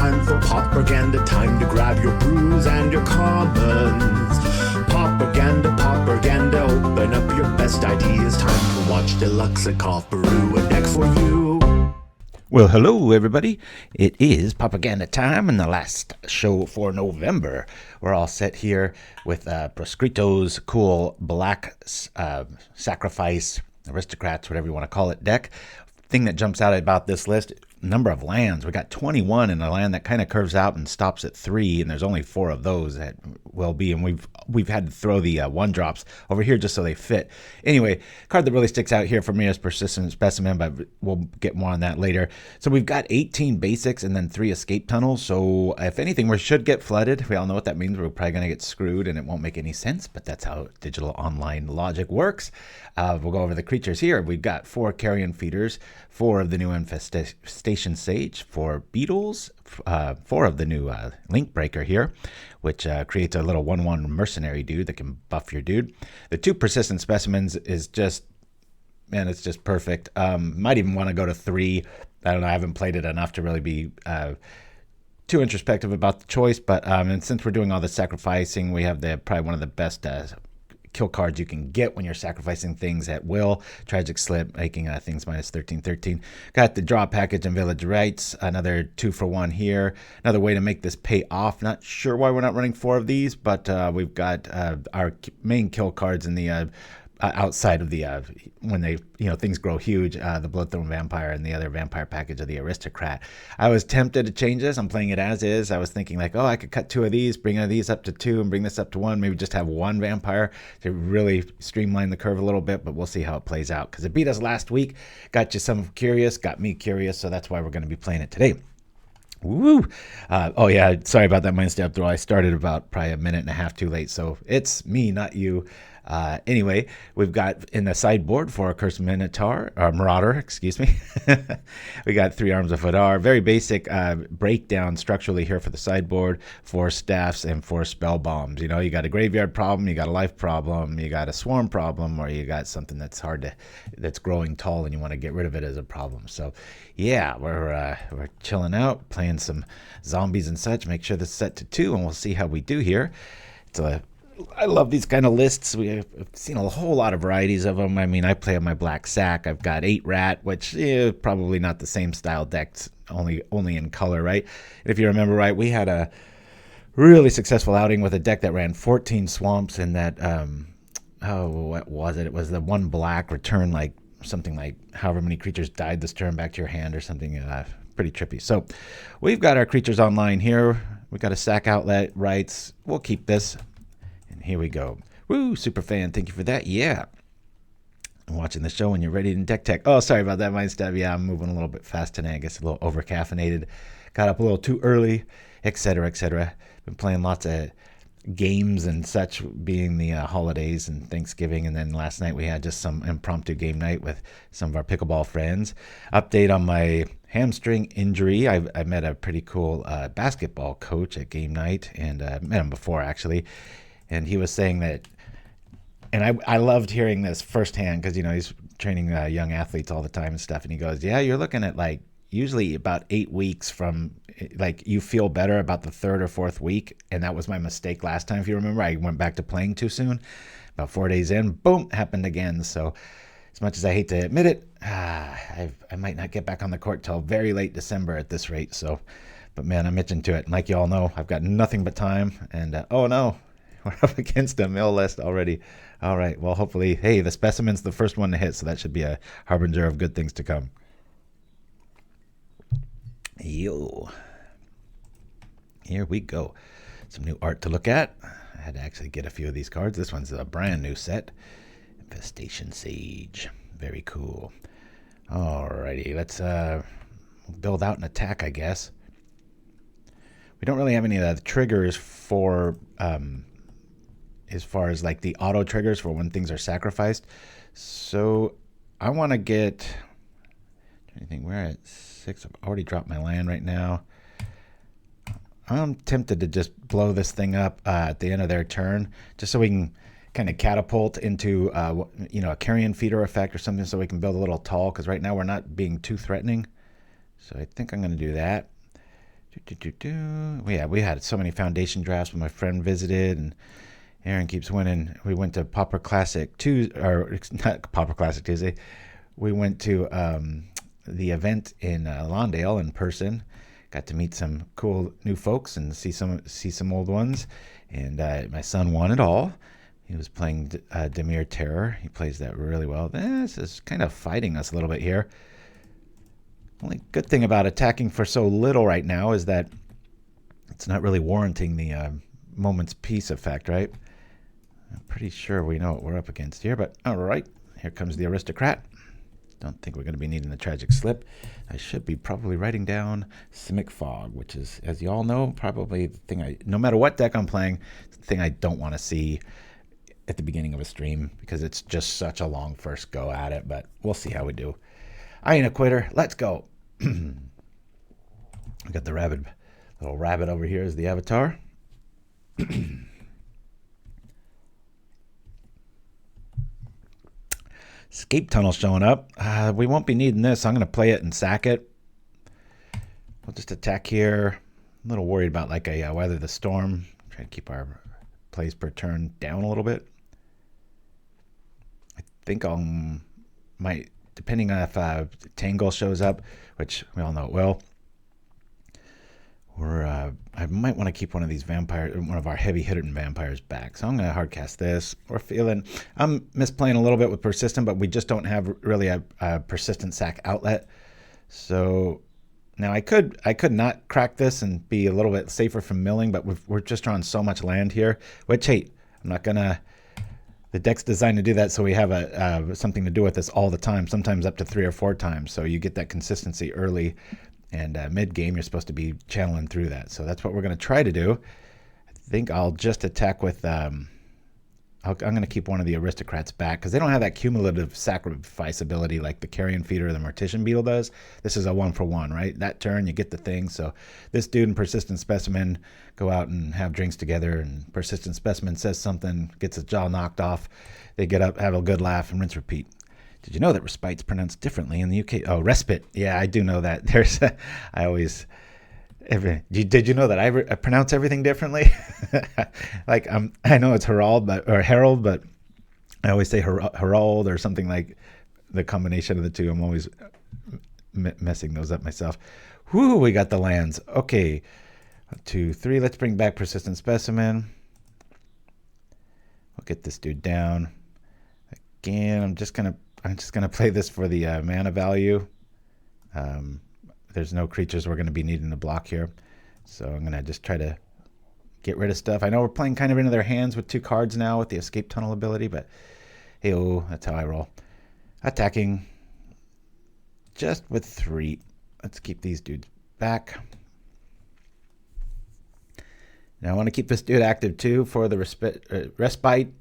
time for propaganda, time to grab your brews and your commons. Propaganda, open up your best ideas. Time to watch Deluxe Peru, a deck for you. Well, hello everybody. It is propaganda time and the last show for November. We're all set here with Proscrito's cool black sacrifice, aristocrats, whatever you want to call it, deck. Thing that jumps out about this list, number of lands. We got 21 in a land that kind of curves out and stops at 3, and there's only 4 of those that will be, and we've had to throw the 1-drops over here just so they fit. Anyway, card that really sticks out here for me is Persistent Specimen, but we'll get more on that later. So we've got 18 basics and then 3 escape tunnels, so if anything, we should get flooded. We all know what that means. We're probably going to get screwed and it won't make any sense, but that's how digital online logic works. We'll go over the creatures here. We've got 4 Carrion Feeders, 4 of the new Infestation Sage, 4 Beetles, 4 of the new Linkbreaker here, which creates a little 1/1 mercenary dude that can buff your dude. The 2 Persistent Specimens is just, man, it's just perfect. Might even want to go to 3. I don't know, I haven't played it enough to really be too introspective about the choice, but and since we're doing all the sacrificing, we have probably one of the best kill cards you can get when you're sacrificing things at will. Tragic Slip, making things -13/13. Got the draw package and Village Rites, another 2-for-1 here. Another way to make this pay off. Not sure why we're not running 4 of these, but we've got our main kill cards in the outside of the when they things grow huge, the Bloodthrone Vampire and the other vampire package of the Aristocrat. I was tempted to change this. I'm playing it as is. I was thinking like, oh, I could cut 2 of these, bring these up to 2 and bring this up to 1, maybe just have 1 vampire to really streamline the curve a little bit, but we'll see how it plays out because it beat us last week. Got you some curious, got me curious, so that's why we're going to be playing it today. Woo! Oh yeah, sorry about that Mindstep throw. I started about probably a minute and a half too late, so it's me, not you. Anyway, we've got in the sideboard for Accursed Marauder, excuse me. We got 3 Arms of Hadar. Very basic breakdown structurally here for the sideboard. 4 staffs and 4 spell bombs. You got a graveyard problem, you got a life problem, you got a swarm problem, or you got something that's that's growing tall and you want to get rid of it as a problem. So yeah, we're chilling out, playing some zombies and such. Make sure this is set to 2 and we'll see how we do here. I love these kind of lists. We've seen a whole lot of varieties of them. I mean, I play on my black sack. I've got 8 rat, which is probably not the same style decks, only in color, right? If you remember right, we had a really successful outing with a deck that ran 14 swamps and that, what was it? It was the 1 black return, like something like however many creatures died this turn back to your hand or something. Pretty trippy. So we've got our creatures online here. We've got a sack outlet rights. We'll keep this. Here we go. Woo, super fan. Thank you for that. Yeah. I'm watching the show when you're ready in deck tech. Oh, sorry about that, Mindstab. Yeah, I'm moving a little bit fast tonight. I guess a little over-caffeinated. Got up a little too early, etc., etc. Been playing lots of games and such, being the holidays and Thanksgiving. And then last night we had just some impromptu game night with some of our pickleball friends. Update on my hamstring injury. I met a pretty cool basketball coach at game night, and met him before, actually. And he was saying that, and I loved hearing this firsthand because, he's training young athletes all the time and stuff. And he goes, yeah, you're looking at like usually about 8 weeks from like you feel better about the 3rd or 4th week. And that was my mistake last time. If you remember, I went back to playing too soon. About 4 days in, boom, happened again. So as much as I hate to admit it, I might not get back on the court till very late December at this rate. So, but man, I'm itching to it. And like you all know, I've got nothing but time. And oh no. We're up against a mill list already. All right. Well, hopefully, hey, the specimen's the first one to hit, so that should be a harbinger of good things to come. Yo. Here we go. Some new art to look at. I had to actually get a few of these cards. This one's a brand new set. Infestation Sage. Very cool. All righty. Let's build out an attack, I guess. We don't really have any of the triggers for... as far as like the auto triggers for when things are sacrificed. So I want to get anything. We're at 6. I've already dropped my land right now. I'm tempted to just blow this thing up at the end of their turn, just so we can kind of catapult into a Carrion Feeder effect or something, so we can build a little tall, because right now we're not being too threatening. So I think I'm going to do that. Yeah, we had so many foundation drafts when my friend visited, and Aaron keeps winning. We went to Pauper Classic Tuesday, or not Pauper Classic Tuesday. We went to the event in Lawndale in person. Got to meet some cool new folks and see some old ones. And my son won it all. He was playing Dimir Terror. He plays that really well. This is kind of fighting us a little bit here. Only good thing about attacking for so little right now is that it's not really warranting the moment's peace effect, right? I'm pretty sure we know what we're up against here, but all right. Here comes the Aristocrat. Don't think we're going to be needing the Tragic Slip. I should be probably writing down Simic Fog, which is, as you all know, probably the thing no matter what deck I'm playing, it's the thing I don't want to see at the beginning of a stream because it's just such a long first go at it, but we'll see how we do. I ain't a quitter. Let's go. We got the little rabbit over here as the avatar. Escape Tunnel showing up. We won't be needing this. I'm going to play it and sack it. We'll just attack here. I'm a little worried about like a Weather the Storm. Try to keep our plays per turn down a little bit. I think might, depending on if Tangle shows up, which we all know it will. I might want to keep one of these one of our heavy-hitting vampires back. So I'm going to hardcast this. I'm misplaying a little bit with Persistent, but we just don't have really a Persistent sack outlet. So now I could not crack this and be a little bit safer from milling, but we're just drawing so much land here. Which, hey, I'm not going to... The deck's designed to do that so we have something to do with this all the time, sometimes up to 3 or 4 times. So you get that consistency early. And mid-game, you're supposed to be channeling through that. So that's what we're going to try to do. I think I'll just attack with... I'm going to keep one of the Aristocrats back because they don't have that cumulative sacrifice ability like the Carrion Feeder or the Mortician Beetle does. This is a 1-for-1, right? That turn, you get the thing. So this dude and Persistent Specimen go out and have drinks together, and Persistent Specimen says something, gets his jaw knocked off. They get up, have a good laugh, and rinse repeat. Did you know that respite's pronounced differently in the UK? Oh, respite. Yeah, I do know that. Did you know that I pronounce everything differently? Like I know it's Herald, but I always say Herald or something like the combination of the two. I'm always messing those up myself. Whoo, we got the lands. Okay, 1, 2, 3. Let's bring back Persistent Specimen. We'll get this dude down. Again, I'm just gonna play this for the mana value. There's no creatures we're going to be needing to block here. So I'm going to just try to get rid of stuff. I know we're playing kind of into their hands with 2 cards now with the Escape Tunnel ability, but hey-oh, that's how I roll. Attacking just with 3. Let's keep these dudes back. Now I want to keep this dude active too for the respite. Respite.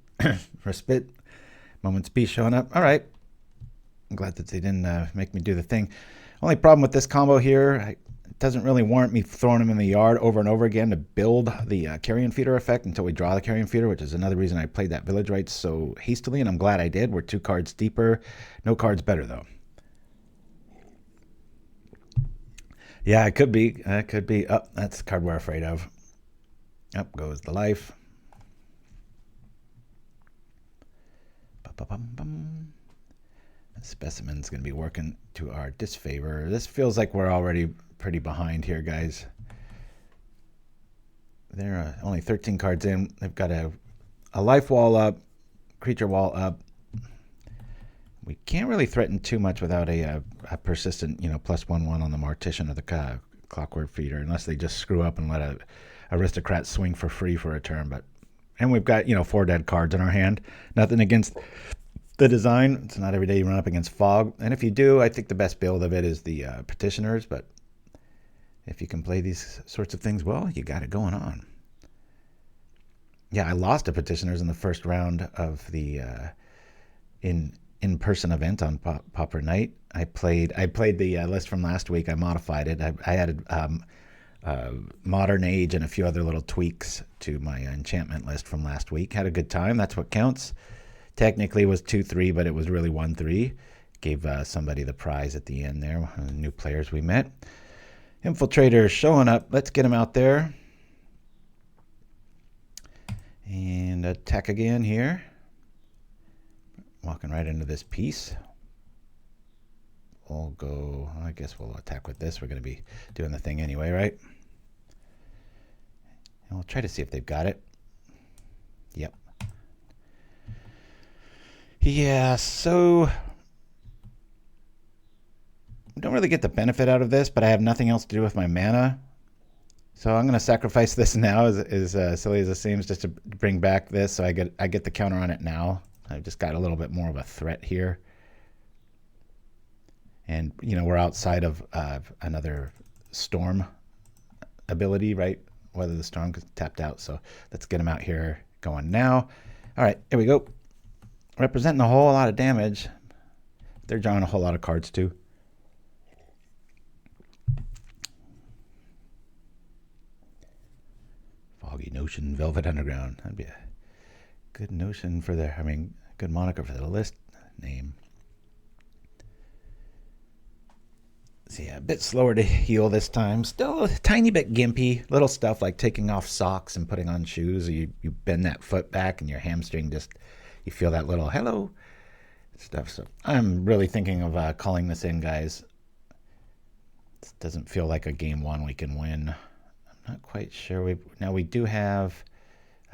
Moment's Peace showing up. All right. I'm glad that they didn't make me do the thing. Only problem with this combo here, it doesn't really warrant me throwing him in the yard over and over again to build the Carrion Feeder effect until we draw the Carrion Feeder, which is another reason I played that Village Rites so hastily, and I'm glad I did. We're 2 cards deeper. No cards better, though. Yeah, it could be. It could be. Oh, that's the card we're afraid of. Up goes the life. Ba-ba-bum-bum. Specimen's going to be working to our disfavor. This feels like we're already pretty behind here, guys. They're only 13 cards in. They've got a life wall up, creature wall up. We can't really threaten too much without a persistent, +1/1 on the Mortician or the Clockwork Feeder, unless they just screw up and let a Aristocrat swing for free for a turn. And we've got 4 dead cards in our hand. Nothing against the design. It's not every day you run up against Fog, and if you do, I think the best build of it is the Petitioners, but if you can play these sorts of things well, you got it going on. Yeah, I lost to Petitioners in the first round of the in-person event on Pauper Night. I played the list from last week. I modified it. I added Modern Age and a few other little tweaks to my enchantment list from last week. Had a good time. That's what counts. Technically it was 2-3, but it was really 1-3. Gave somebody the prize at the end there, one of the new players we met. Infiltrator showing up. Let's get him out there. And attack again here. Walking right into this piece. We'll go, I guess we'll attack with this. We're going to be doing the thing anyway, right? And we'll try to see if they've got it. Yep. Yeah, so I don't really get the benefit out of this, but I have nothing else to do with my mana. So I'm going to sacrifice this now, as silly as it seems, just to bring back this. So I get the counter on it now. I've just got a little bit more of a threat here. And, you know, we're outside of another storm ability, right? Whether the storm gets tapped out. So let's get him out here going now. All right, here we go. Representing a whole lot of damage. They're drawing a whole lot of cards too. Foggy Notion, Velvet Underground. That'd be a good notion for their, I mean, good moniker for the list name. So yeah, a bit slower to heal this time. Still a tiny bit gimpy. Little stuff like taking off socks and putting on shoes. Or you bend that foot back and your hamstring just, you feel that little hello stuff. So I'm really thinking of calling this in, guys. This doesn't feel like a game one we can win. I'm not quite sure. Now we do have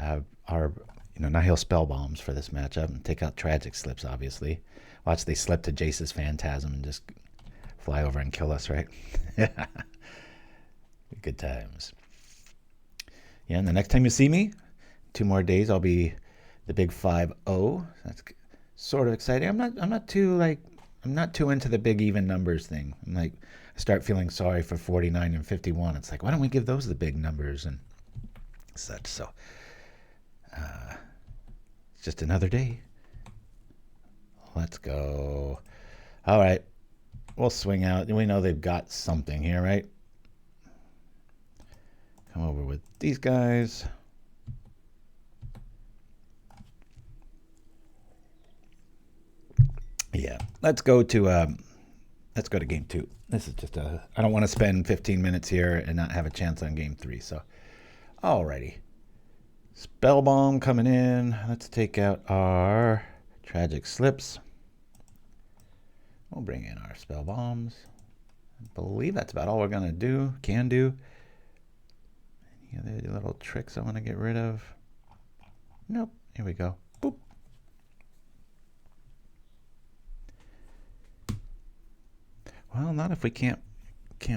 our Nihil Spellbombs for this matchup. And take out Tragic Slips, obviously. Watch they slip to Jace's Phantasm and just fly over and kill us, right? Good times. Yeah, and the next time you see me, 2 more days, I'll be the big 5-0. That's sort of exciting. I'm not too into the big even numbers thing. I'm like, I start feeling sorry for 49 and 51. It's like, why don't we give those the big numbers and such? So it's just another day. Let's go. All right. We'll swing out. We know they've got something here, right? Come over with these guys. Yeah, let's go to game 2. This is just I don't want to spend 15 minutes here and not have a chance on game 3. So, alrighty. Spellbomb coming in. Let's take out our Tragic Slips. We'll bring in our spell bombs. I believe that's about all we're gonna do. Can do. Any other little tricks I want to get rid of? Nope. Here we go. Boop. Well, not if we can't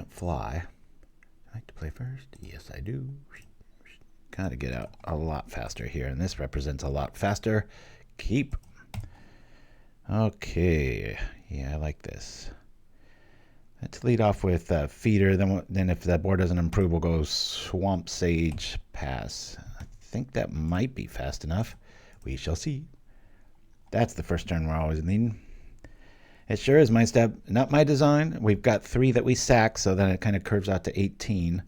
fly. I like to play first. Yes, I do. Gotta get out a lot faster here, and this represents a lot faster. Keep. Okay. Yeah, I like this. Let's lead off with Feeder. Then if that board doesn't improve, we'll go Swamp Sage Pass. I think that might be fast enough. We shall see. That's the first turn we're always needing. It sure is my step. Not my design. We've got 3 that we sack, so then it kind of curves out to 18.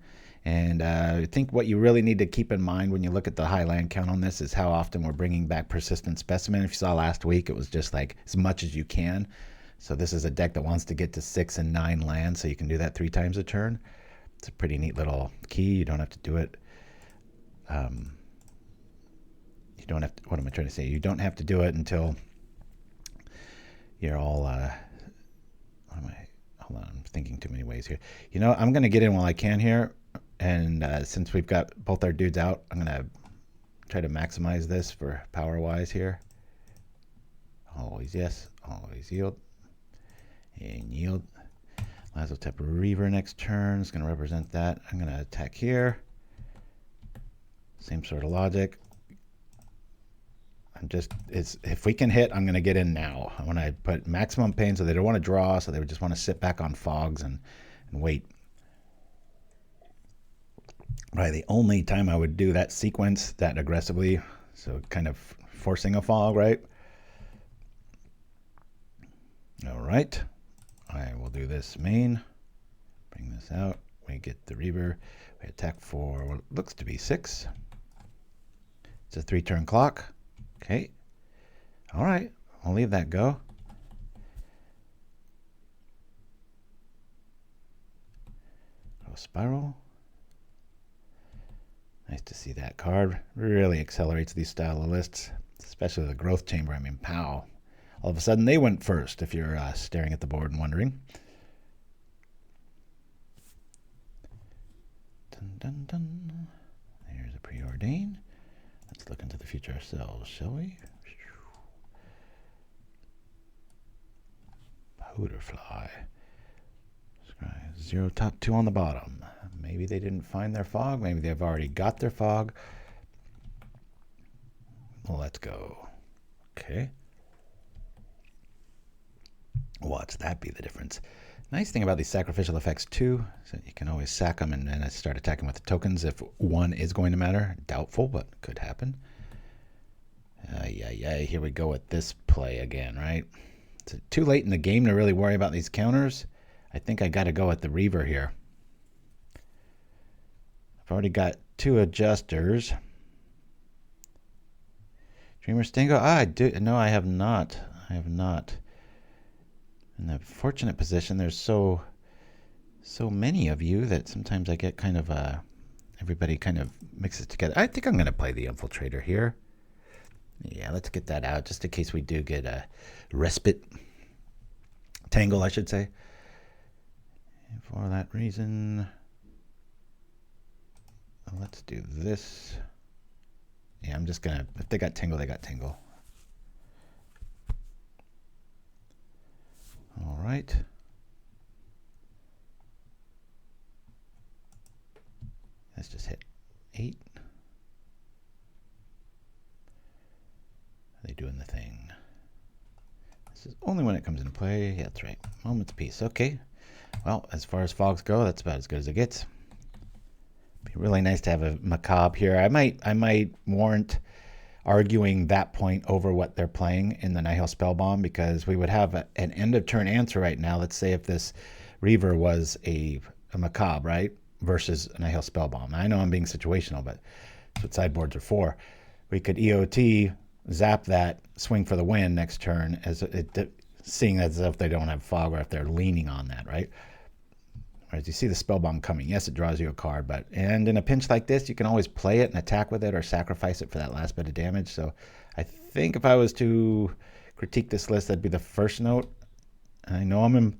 And I think what you really need to keep in mind when you look at the high land count on this is how often we're bringing back Persistent Specimen. If you saw last week, it was just like as much as you can. So this is a deck that wants to get to 6 and 9 lands, so you can do that 3 times a turn. It's a pretty neat little key. You don't have to do it. You don't have to, what am I trying to say? You don't have to do it until you're all, hold on, I'm thinking too many ways here. You know, I'm going to get in while I can here. And since we've got both our dudes out, I'm going to try to maximize this for power-wise here. Always yes, always yield. And yield. Lazotep Reaver next turn is going to represent that. I'm going to attack here. Same sort of logic. If we can hit, I'm going to get in now. I want to put maximum pain so they don't want to draw, so they would just want to sit back on fogs and wait. Probably the only time I would do that sequence that aggressively, so kind of forcing a fog, right? All right, I will do this main, bring this out, we get the Reaver, we attack for what looks to be 6. It's a 3-turn clock, okay. All right, I'll leave that go. Growth Spiral. Nice to see that card. Really accelerates these style of lists, especially the Growth Chamber. I mean, pow. All of a sudden, they went first, if you're staring at the board and wondering. Dun, dun, dun. There's a Preordain. Let's look into the future ourselves, shall we? Powderfly. 0 top 2 on the bottom. Maybe they didn't find their fog. Maybe they've already got their fog. Well, let's go. Okay. Watch that be the difference. Nice thing about these sacrificial effects too is that you can always sack them and then start attacking with the tokens if one is going to matter. Doubtful, but could happen. Yeah, here we go with this play again, right? It's too late in the game to really worry about these counters. I think I got to go with the Reaver here. I've already got 2 adjusters. Dreamer Stingo? I do. No, I have not. I have not. In the fortunate position, there's so many of you that sometimes I get kind of everybody kind of mixes together. I think I'm going to play the Infiltrator here. Yeah, let's get that out just in case we do get a respite. Tangle, I should say. And for that reason, let's do this. Yeah, I'm just going to, if they got Tangle, they got Tangle. All right. Let's just hit 8. Are they doing the thing? This is only when it comes into play. Yeah, that's right. Moment's peace. Okay. Well, as far as fogs go, that's about as good as it gets. Be really nice to have a macabre here. I might warrant arguing that point over what they're playing in the Nihil Spellbomb, because we would have an end of turn answer right now. Let's say if this Reaver was a macabre, right, versus a Nihil Spellbomb. I know I'm being situational, but that's what sideboards are for. We could EOT, zap that, swing for the win next turn, seeing as if they don't have fog or if they're leaning on that, right? Whereas you see the Spellbomb coming. Yes, it draws you a card, and in a pinch like this, you can always play it and attack with it or sacrifice it for that last bit of damage. So I think if I was to critique this list, that'd be the first note. I know I'm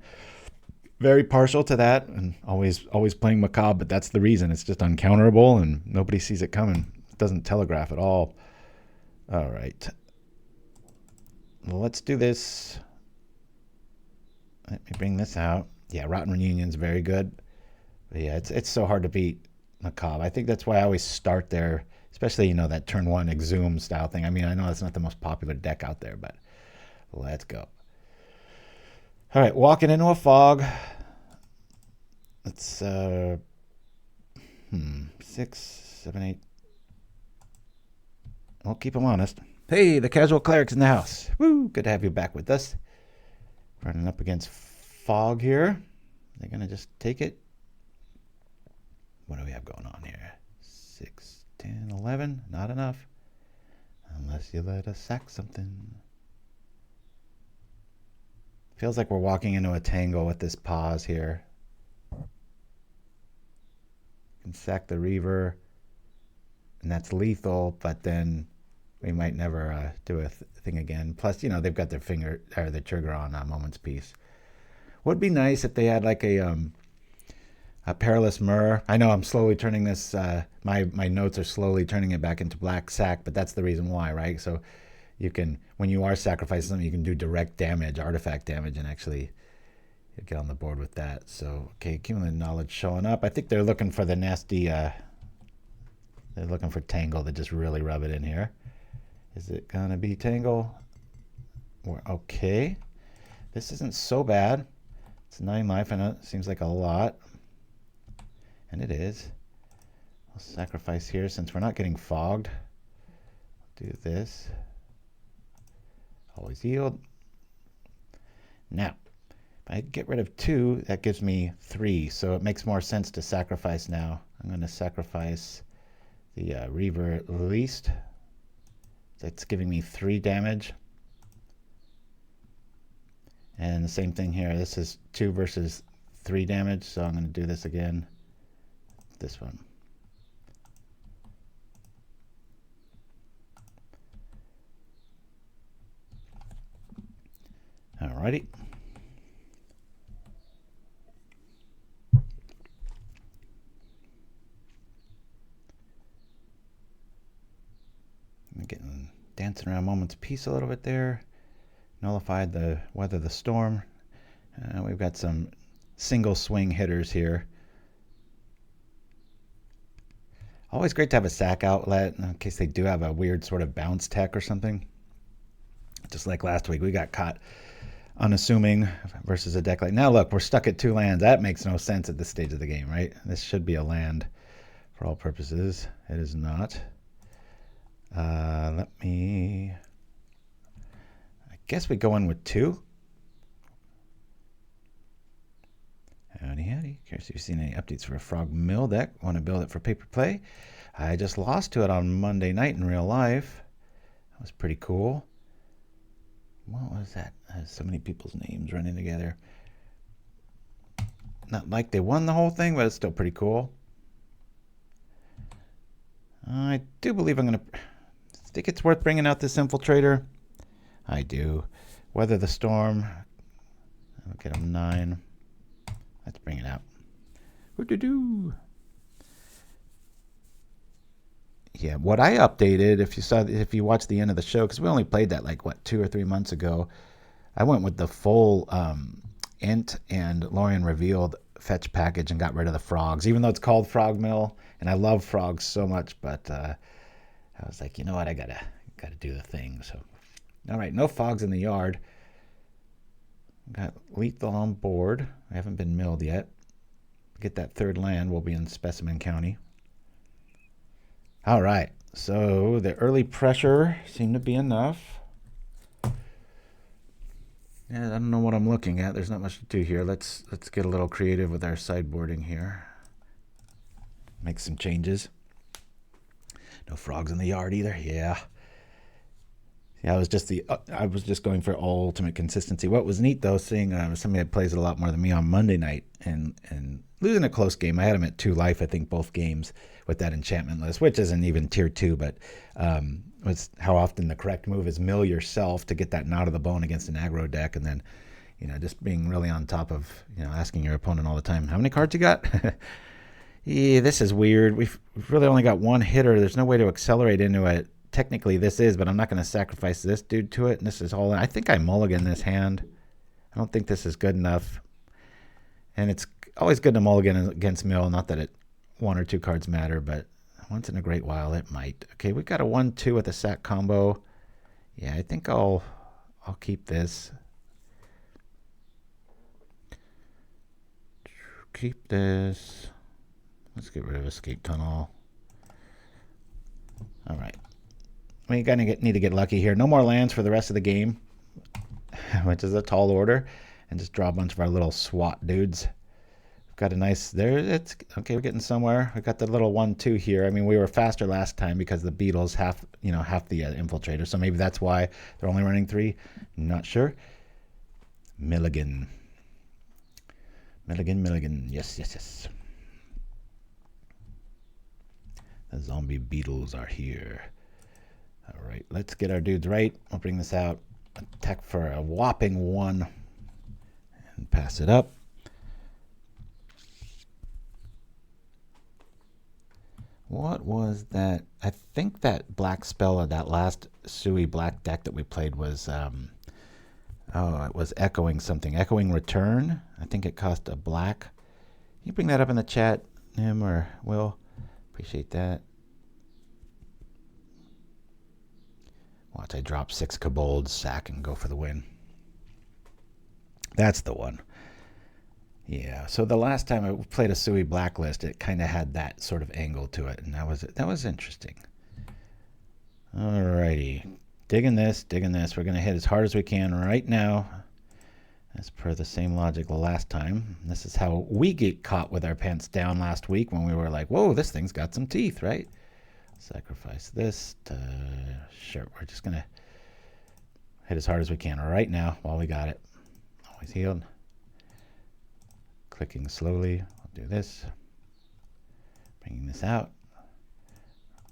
very partial to that and always playing macabre, but that's the reason. It's just uncounterable and nobody sees it coming. It doesn't telegraph at all. All right. Well, let's do this. Let me bring this out. Yeah, Rotten Reunion's very good. But yeah, it's so hard to beat macabre. I think that's why I always start there, especially, that turn 1 exhume style thing. I mean, I know that's not the most popular deck out there, but let's go. All right, walking into a fog. Let's 6, 7, 8. I'll keep them honest. Hey, the Casual Cleric's in the house. Woo, good to have you back with us. Running up against fog here. They're going to just take it. What do we have going on here? 6, 10, 11. Not enough. Unless you let us sack something. Feels like we're walking into a tangle with this pause here. Can sack the Reaver. And that's lethal, but then we might never do a thing again. Plus, they've got their finger or their trigger on Moment's Peace. Would be nice if they had like a Perilous Myrrh. I know I'm slowly turning this. My notes are slowly turning it back into black sack, but that's the reason why, right? So you can, when you are sacrificing something, you can do direct damage, artifact damage, and actually get on the board with that. So okay, cumulative knowledge showing up. I think they're looking for the nasty. They're looking for Tangle to just really rub it in here. Is it gonna be Tangle? Okay. This isn't so bad. It's 9 life. I know it seems like a lot. And it is. I'll sacrifice here since we're not getting fogged. Do this. Always yield. Now, if I get rid of 2, that gives me 3. So it makes more sense to sacrifice now. I'm going to sacrifice the Reaver at least. That's giving me 3 damage. And the same thing here. This is 2 versus 3 damage, so I'm going to do this again. This one. Alrighty. I'm getting dancing around Moment's Peace a little bit there. Nullified the Weather the Storm. We've got some single swing hitters here. Always great to have a sack outlet in case they do have a weird sort of bounce tech or something. Just like last week, we got caught unassuming versus a deck like... Now look, we're stuck at 2 lands. That makes no sense at this stage of the game, right? This should be a land for all purposes. It is not. Let me... I guess we go in with 2. Howdy. Curious if you've seen any updates for a Frog Mill deck. Want to build it for paper play? I just lost to it on Monday night in real life. That was pretty cool. What was that? So many people's names running together. Not like they won the whole thing, but it's still pretty cool. I do believe I'm going to... think it's worth bringing out this Infiltrator. I do. Weather the Storm. I'll get him 9. Let's bring it out. Woo-doo-doo. Yeah, what I updated, if you watched the end of the show, because we only played that like, what, 2 or 3 months ago, I went with the full Int and Lorien Revealed fetch package and got rid of the frogs, even though it's called Frog Mill, and I love frogs so much, but I was like, you know what, I gotta do the thing. So, all right, no fogs in the yard. Got lethal on board. I haven't been milled yet. Get that 3rd land. We'll be in Specimen County. All right, so the early pressure seemed to be enough. Yeah, I don't know what I'm looking at. There's not much to do here. Let's get a little creative with our sideboarding here. Make some changes. No frogs in the yard either. Yeah. Yeah, I was just going for ultimate consistency. What was neat though, seeing somebody that plays it a lot more than me on Monday night and losing a close game. I had him at 2 life, I think, both games with that enchantment list, which isn't even tier 2, but it's how often the correct move is mill yourself to get that knot of the bone against an aggro deck, and then just being really on top of asking your opponent all the time, how many cards you got? Yeah, this is weird. We've really only got 1 hitter. There's no way to accelerate into it. Technically this is, but I'm not going to sacrifice this dude to it. And this is all. I think I mulligan this hand. I don't think this is good enough. And it's always good to mulligan against mill. Not that 1 or 2 cards matter, but once in a great while it might. Okay, we've got a 1/2 with a sack combo. Yeah, I think I'll keep this. Keep this. Let's get rid of Escape Tunnel. All right. We need to get lucky here. No more lands for the rest of the game, which is a tall order, and just draw a bunch of our little SWAT dudes. We've got a nice there. It's okay. We're getting somewhere. We got the little 1/2 here. I mean, we were faster last time because the Beetle's half the Infiltrator, so maybe that's why they're only running 3. Not sure. Milligan. Yes. The zombie beetles are here. All right, let's get our dudes right. I'll bring this out. Attack for a whopping 1 and pass it up. What was that? I think that black spell of that last Sui black deck that we played was it was echoing something. Echoing Return. I think it cost a black. Can you bring that up in the chat, Nim or Will? Appreciate that. Watch, I drop 6 kobolds, sack, and go for the win. That's the one. Yeah, so the last time I played a Sui Blacklist, it kind of had that sort of angle to it, and that was interesting. Alrighty. Digging this. We're going to hit as hard as we can right now, as per the same logic last time. This is how we get caught with our pants down last week when we were like, whoa, this thing's got some teeth, right? Sacrifice this to... Sure, we're just going to hit as hard as we can right now while we got it. Always healed. Clicking slowly. I'll do this. Bringing this out.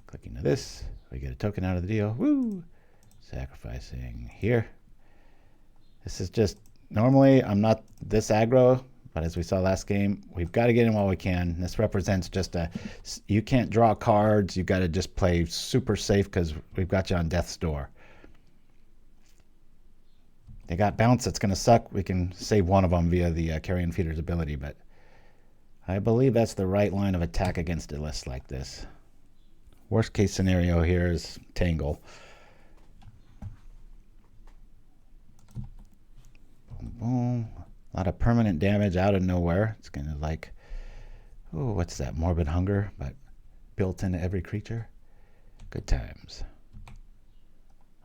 Clicking to this. We get a token out of the deal. Woo! Sacrificing here. This is just, normally I'm not this aggro, but as we saw last game, we've got to get in while we can. This represents just you can't draw cards. You've got to just play super safe because we've got you on death's door. They got bounce that's going to suck. We can save one of them via the Carrion Feeder's ability, but I believe that's the right line of attack against a list like this. Worst case scenario here is Tangle. Boom, boom. A lot of permanent damage out of nowhere. It's going to like, oh, what's that? Morbid Hunger, but built into every creature. Good times.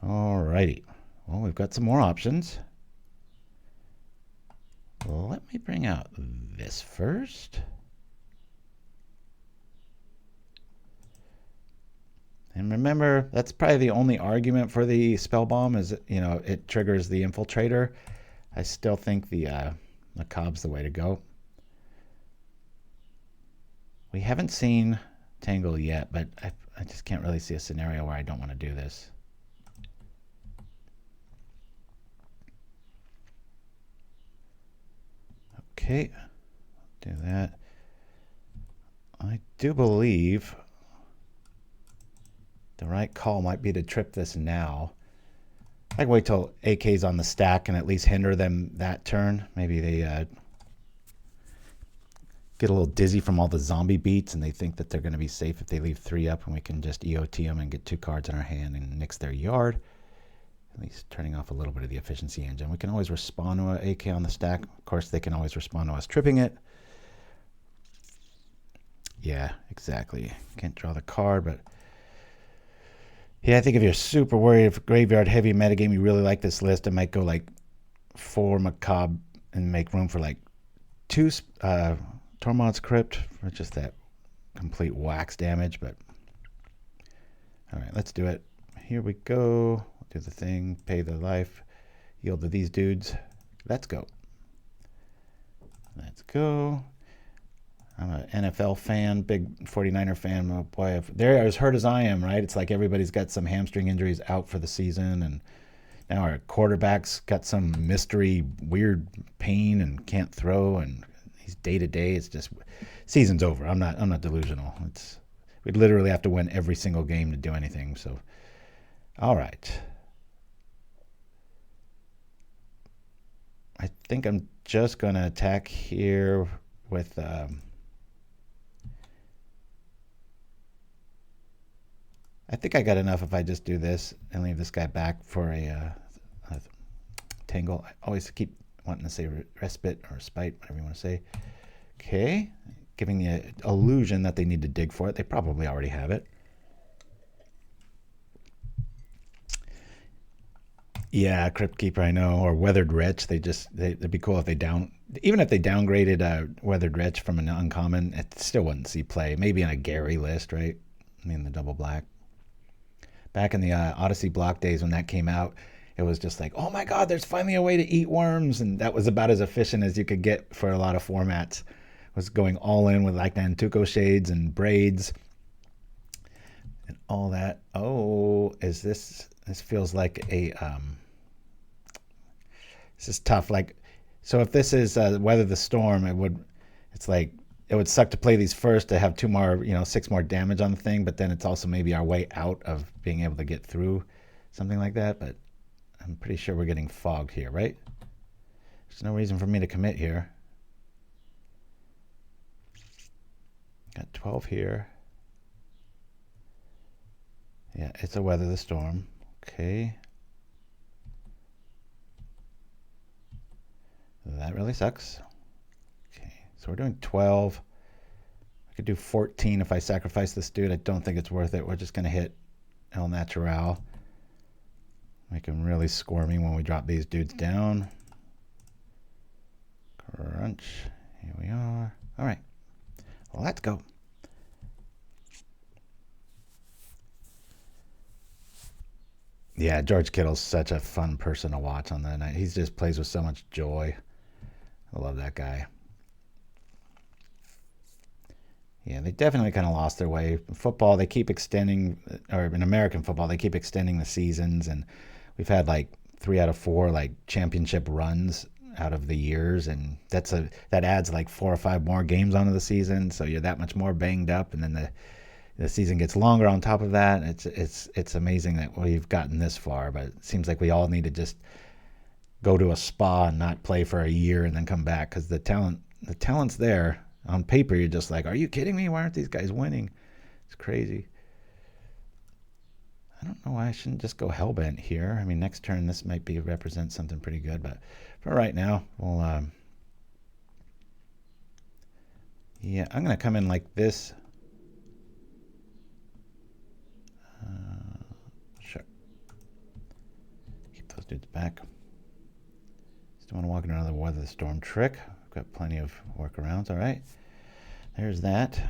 Alrighty. Well, we've got some more options. Well, let me bring out this first. And remember, that's probably the only argument for the Spellbomb is, you know, it triggers the Infiltrator. I still think the Macabre's the way to go. We haven't seen Tangle yet, but I just can't really see a scenario where I don't want to do this. Okay, do that. I do believe the right call might be to trip this now. I can wait till AK's on the stack and at least hinder them that turn. Maybe they get a little dizzy from all the zombie beats and they think that they're going to be safe if they leave 3 up and we can just EOT them and get 2 cards in our hand and nix their yard. At least turning off a little bit of the efficiency engine. We can always respond to an AK on the stack. Of course, they can always respond to us tripping it. Yeah, exactly. Can't draw the card, but yeah, I think if you're super worried if graveyard heavy metagame, you really like this list, I might go like 4 Macabre and make room for like 2 Tormod's Crypt for just that complete wax damage. But all right, let's do it. Here we go. Do the thing, pay the life, yield to these dudes. Let's go. Let's go. I'm an NFL fan, big 49er fan. Oh boy, if they're as hurt as I am, right? It's like everybody's got some hamstring injuries out for the season, and now our quarterback's got some mystery weird pain and can't throw, and he's day to day. It's just season's over. I'm not delusional. We'd literally have to win every single game to do anything. So, all right. I think I'm just going to attack here with I think I got enough if I just do this and leave this guy back for a Tangle. I always keep wanting to say respite or spite, whatever you want to say. Okay, giving the illusion that they need to dig for it. They probably already have it. Yeah, Crypt Keeper, I know, or Weathered Wretch. It'd be cool if they even if they downgraded Weathered Wretch from an uncommon, it still wouldn't see play. Maybe on a Gary list, right? I mean, the double black. Back in the Odyssey block days when that came out, it was just like, oh my God, there's finally a way to eat worms, and that was about as efficient as you could get for a lot of formats. Was going all in with like Nantuko shades and braids and all that. Oh, is this? This feels like a this is tough. Like, so if this is Weather the Storm, it would suck to play these first to have 2 more, 6 more damage on the thing, but then it's also maybe our way out of being able to get through something like that. But I'm pretty sure we're getting fogged here, right? There's no reason for me to commit here. Got 12 here. Yeah, it's a Weather the Storm. Okay. That really sucks. Okay, so we're doing 12. I could do 14 if I sacrifice this dude. I don't think it's worth it. We're just going to hit El Natural. Make him really squirmy when we drop these dudes down. Crunch. Here we are. All right. Well, let's go. Yeah, George Kittle's such a fun person to watch on the night. He just plays with so much joy. I love that guy. Yeah, they definitely kind of lost their way. In football, they keep extending, or in American football, they keep extending the seasons, and we've had like 3 out of 4 like championship runs out of the years, and that adds like 4 or 5 more games onto the season, so you're that much more banged up, and then the season gets longer on top of that. It's amazing that we've gotten this far, but it seems like we all need to just go to a spa and not play for a year and then come back, because the talent's there. On paper, you're just like, are you kidding me? Why aren't these guys winning? It's crazy. I don't know why I shouldn't just go Hellbent here. I mean, next turn, this might represent something pretty good, but for right now, we'll, yeah, I'm going to come in like this. Sure. Keep those dudes back. Still want to walk into another Weather the Storm trick. I've got plenty of workarounds. All right. There's that.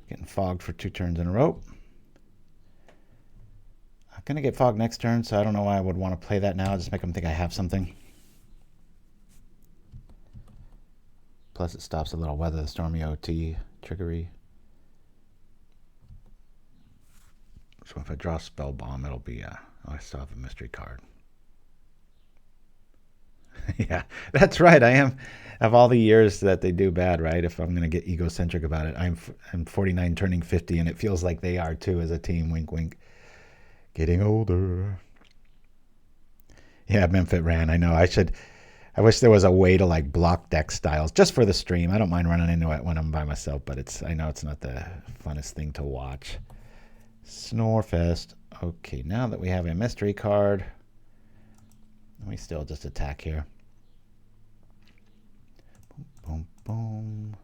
Getting fogged for 2 turns in a row. I'm going to get fogged next turn, so I don't know why I would want to play that now. Just make them think I have something. Plus it stops a little Weather the Stormy OT trickery. So if I draw Spellbomb, it'll be, I still have a mystery card. Yeah, that's right. I am, of all the years that they do bad, right? If I'm going to get egocentric about it, I'm 49 turning 50, and it feels like they are too as a team. Wink, wink. Getting older. Yeah, Mtmentat ran. I know. I wish there was a way to like block deck styles just for the stream. I don't mind running into it when I'm by myself, but I know it's not the funnest thing to watch. Snorefest. Okay, now that we have a mystery card, we still just attack here. Boom, boom, boom.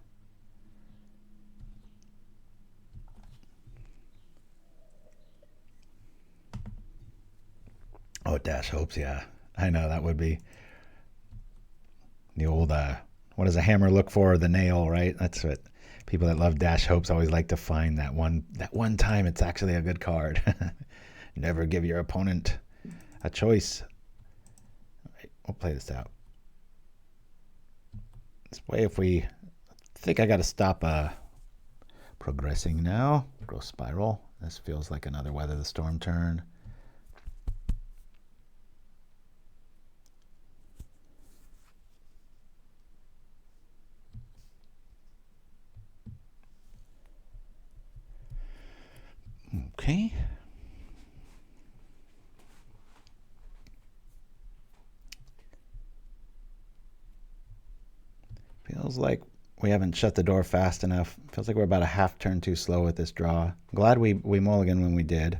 Oh, Dash Hopes, yeah. I know, that would be the old, what does a hammer look for? The nail, right? That's what people that love Dash Hopes always like to find, that one time it's actually a good card. Never give your opponent a choice. We'll play this out. This way, if we think I got to stop progressing now, Growth Spiral. This feels like another Weather the Storm turn. Okay. Feels like we haven't shut the door fast enough. Feels like we're about a half turn too slow with this draw. Glad we mulliganed when we did.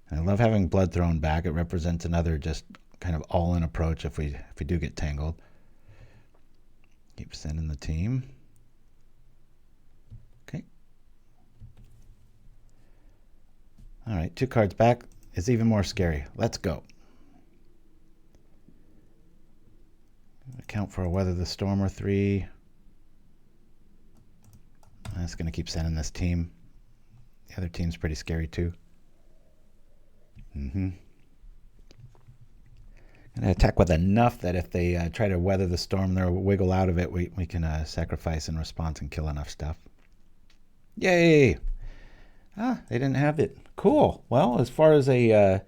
And I love having Bloodthrone back. It represents another just kind of all-in approach if we do get tangled. Keep sending the team. Okay. All right, 2 cards back is even more scary. Let's go. Account for a Weather the Storm or 3. I'm just going to keep sending this team. The other team's pretty scary too. Going to attack with enough that if they try to weather the storm, they'll wiggle out of it. We can sacrifice in response and kill enough stuff. Yay! Ah, they didn't have it. Cool. Well, as far as a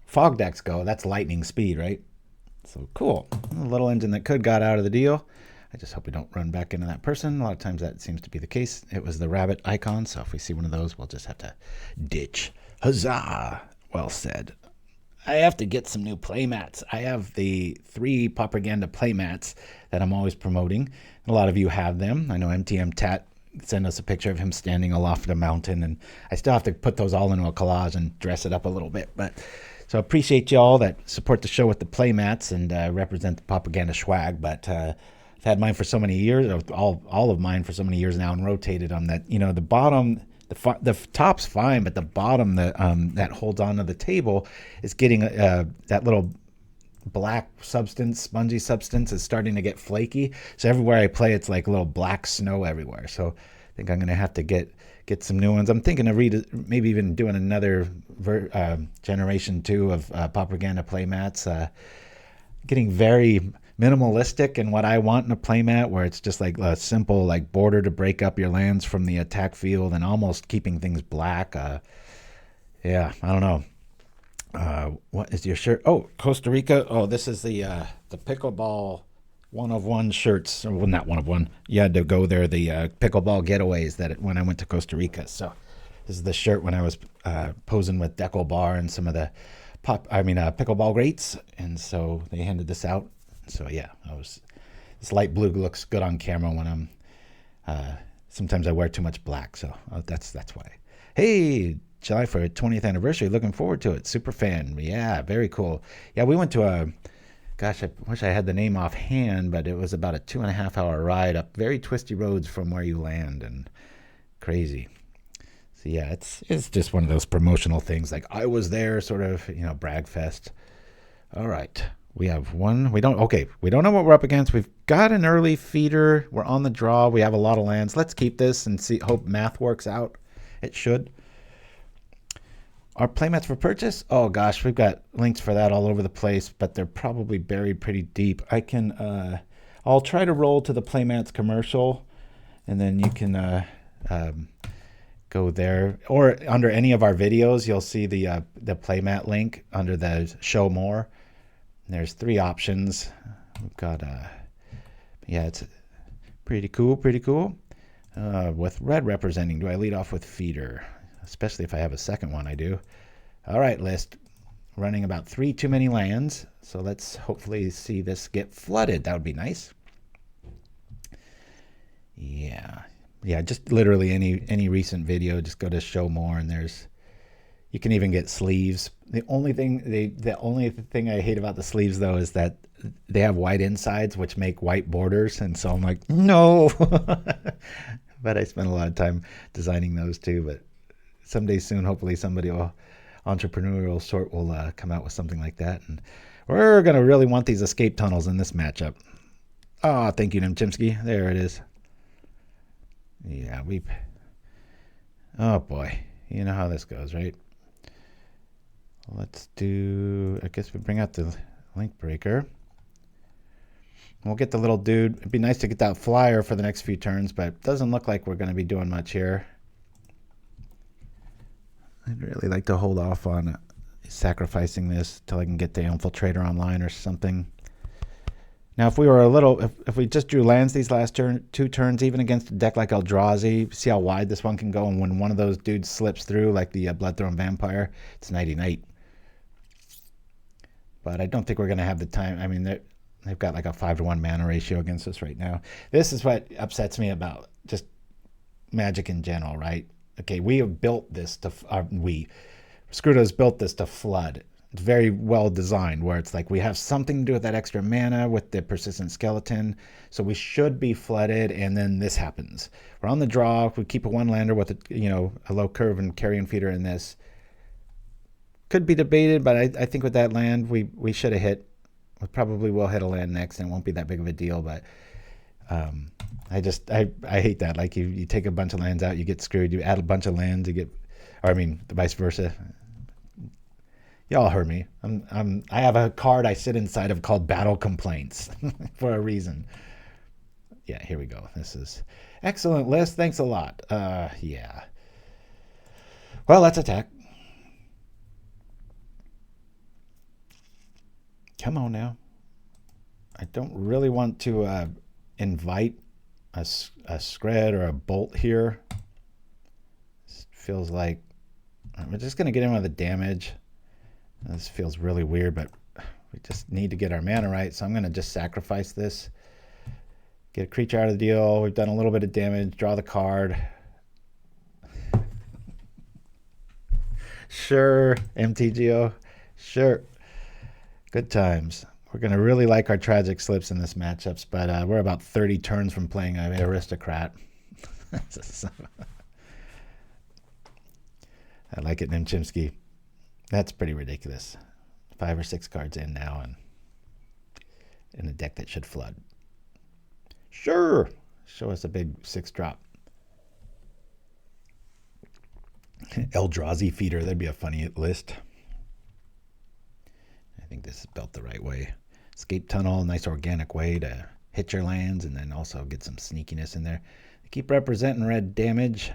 fog decks go, that's lightning speed, right? So cool. A little engine that got out of the deal. I just hope we don't run back into that person. A lot of times that seems to be the case. It was the rabbit icon, so if we see one of those, we'll just have to ditch. Huzzah! Well said. I have to get some new playmats. I have the 3 Propaganda playmats that I'm always promoting. A lot of you have them. I know Mtmentat sent us a picture of him standing aloft a mountain, and I still have to put those all into a collage and dress it up a little bit. But so I appreciate y'all that support the show with the playmats and represent the Propaganda swag. But I've had mine for so many years, all of mine for so many years now, and rotated them that, you know, the bottom, the top's fine, but the bottom that holds onto the table is getting that little black substance, spongy substance is starting to get flaky. So everywhere I play, it's like a little black snow everywhere. So I think I'm going to have to get some new ones. I'm thinking of maybe even doing another generation 2 of Propaganda playmats. Getting very, minimalistic in what I want in a playmat, where it's just like a simple like border to break up your lands from the attack field and almost keeping things black. Yeah, I don't know. What is your shirt? Oh, Costa Rica. Oh, this is the pickleball one of one shirts. Well, not one of one. You had to go there. The pickleball getaways when I went to Costa Rica. So this is the shirt when I was posing with Deckel Bar and some of the pickleball greats, and so they handed this out. So yeah, this light blue looks good on camera when I'm. Sometimes I wear too much black, so that's why. Hey, July for 20th anniversary. Looking forward to it. Super fan. Yeah, very cool. Yeah, we went to I wish I had the name offhand, but it was about a 2.5 hour ride up very twisty roads from where you land, and crazy. So yeah, it's just one of those promotional things. Like I was there, sort of, brag fest. All right. We have one. We don't know what we're up against. We've got an early feeder. We're on the draw. We have a lot of lands. Let's keep this and hope math works out. It should. Our playmats for purchase? Oh gosh, we've got links for that all over the place, but they're probably buried pretty deep. I'll try to roll to the playmats commercial, and then you can go there. Or under any of our videos, you'll see the playmat link under the show more. There's 3 options. We've got, it's pretty cool. With red representing, do I lead off with feeder? Especially if I have a second one, I do. All right, list. Running about 3 too many lands. So let's hopefully see this get flooded. That would be nice. Yeah, just literally any recent video, just go to show more, and you can even get sleeves. The only thing I hate about the sleeves, though, is that they have white insides, which make white borders. And so I'm like, no. But I spent a lot of time designing those too. But someday soon, hopefully entrepreneurial sort will come out with something like that. And we're going to really want these escape tunnels in this matchup. Oh, thank you, Chimpskey. There it is. Yeah, oh boy. You know how this goes, right? Let's I guess we bring out the Linkbreaker. We'll get the little dude. It'd be nice to get that flyer for the next few turns, but it doesn't look like we're going to be doing much here. I'd really like to hold off on sacrificing this till I can get the Infiltrator online or something. Now, if we just drew lands these last 2 turns, even against a deck like Eldrazi, see how wide this one can go, and when one of those dudes slips through, like the Bloodthrone Vampire, it's nighty-night. But I don't think we're going to have the time. I mean, they've got like a 5-to-1 mana ratio against us right now. This is what upsets me about just Magic in general, right? Okay, we have built this Proscrito's built this to flood. It's very well designed, where it's like we have something to do with that extra mana with the persistent skeleton, so we should be flooded, and then this happens. We're on the draw. We keep a 1-lander with a low curve and Carrion Feeder in this. Could be debated, but I think with that land we should have hit. We probably will hit a land next, and it won't be that big of a deal. But I hate that. Like you take a bunch of lands out, you get screwed. You add a bunch of lands, the vice versa. Y'all heard me. I have a card I sit inside of called Battle Complaints for a reason. Yeah, here we go. This is excellent list. Thanks a lot. Yeah. Well, let's attack. Come on now. I don't really want to invite a Skred or a Bolt here. This feels like we're just going to get in with the damage. This feels really weird, but we just need to get our mana right, so I'm going to just sacrifice this. Get a creature out of the deal. We've done a little bit of damage. Draw the card. Sure, MTGO. Sure. Good times. We're going to really like our tragic slips in this matchups, but we're about 30 turns from playing an Aristocrat. I like it, Chimpskey. That's pretty ridiculous. 5 or 6 cards in now, and in a deck that should flood. Sure. Show us a big 6-drop. Eldrazi Feeder. That'd be a funny list. I think this is built the right way. escape tunnel, nice organic way to hit your lands and then also get some sneakiness in there. They keep representing red damage.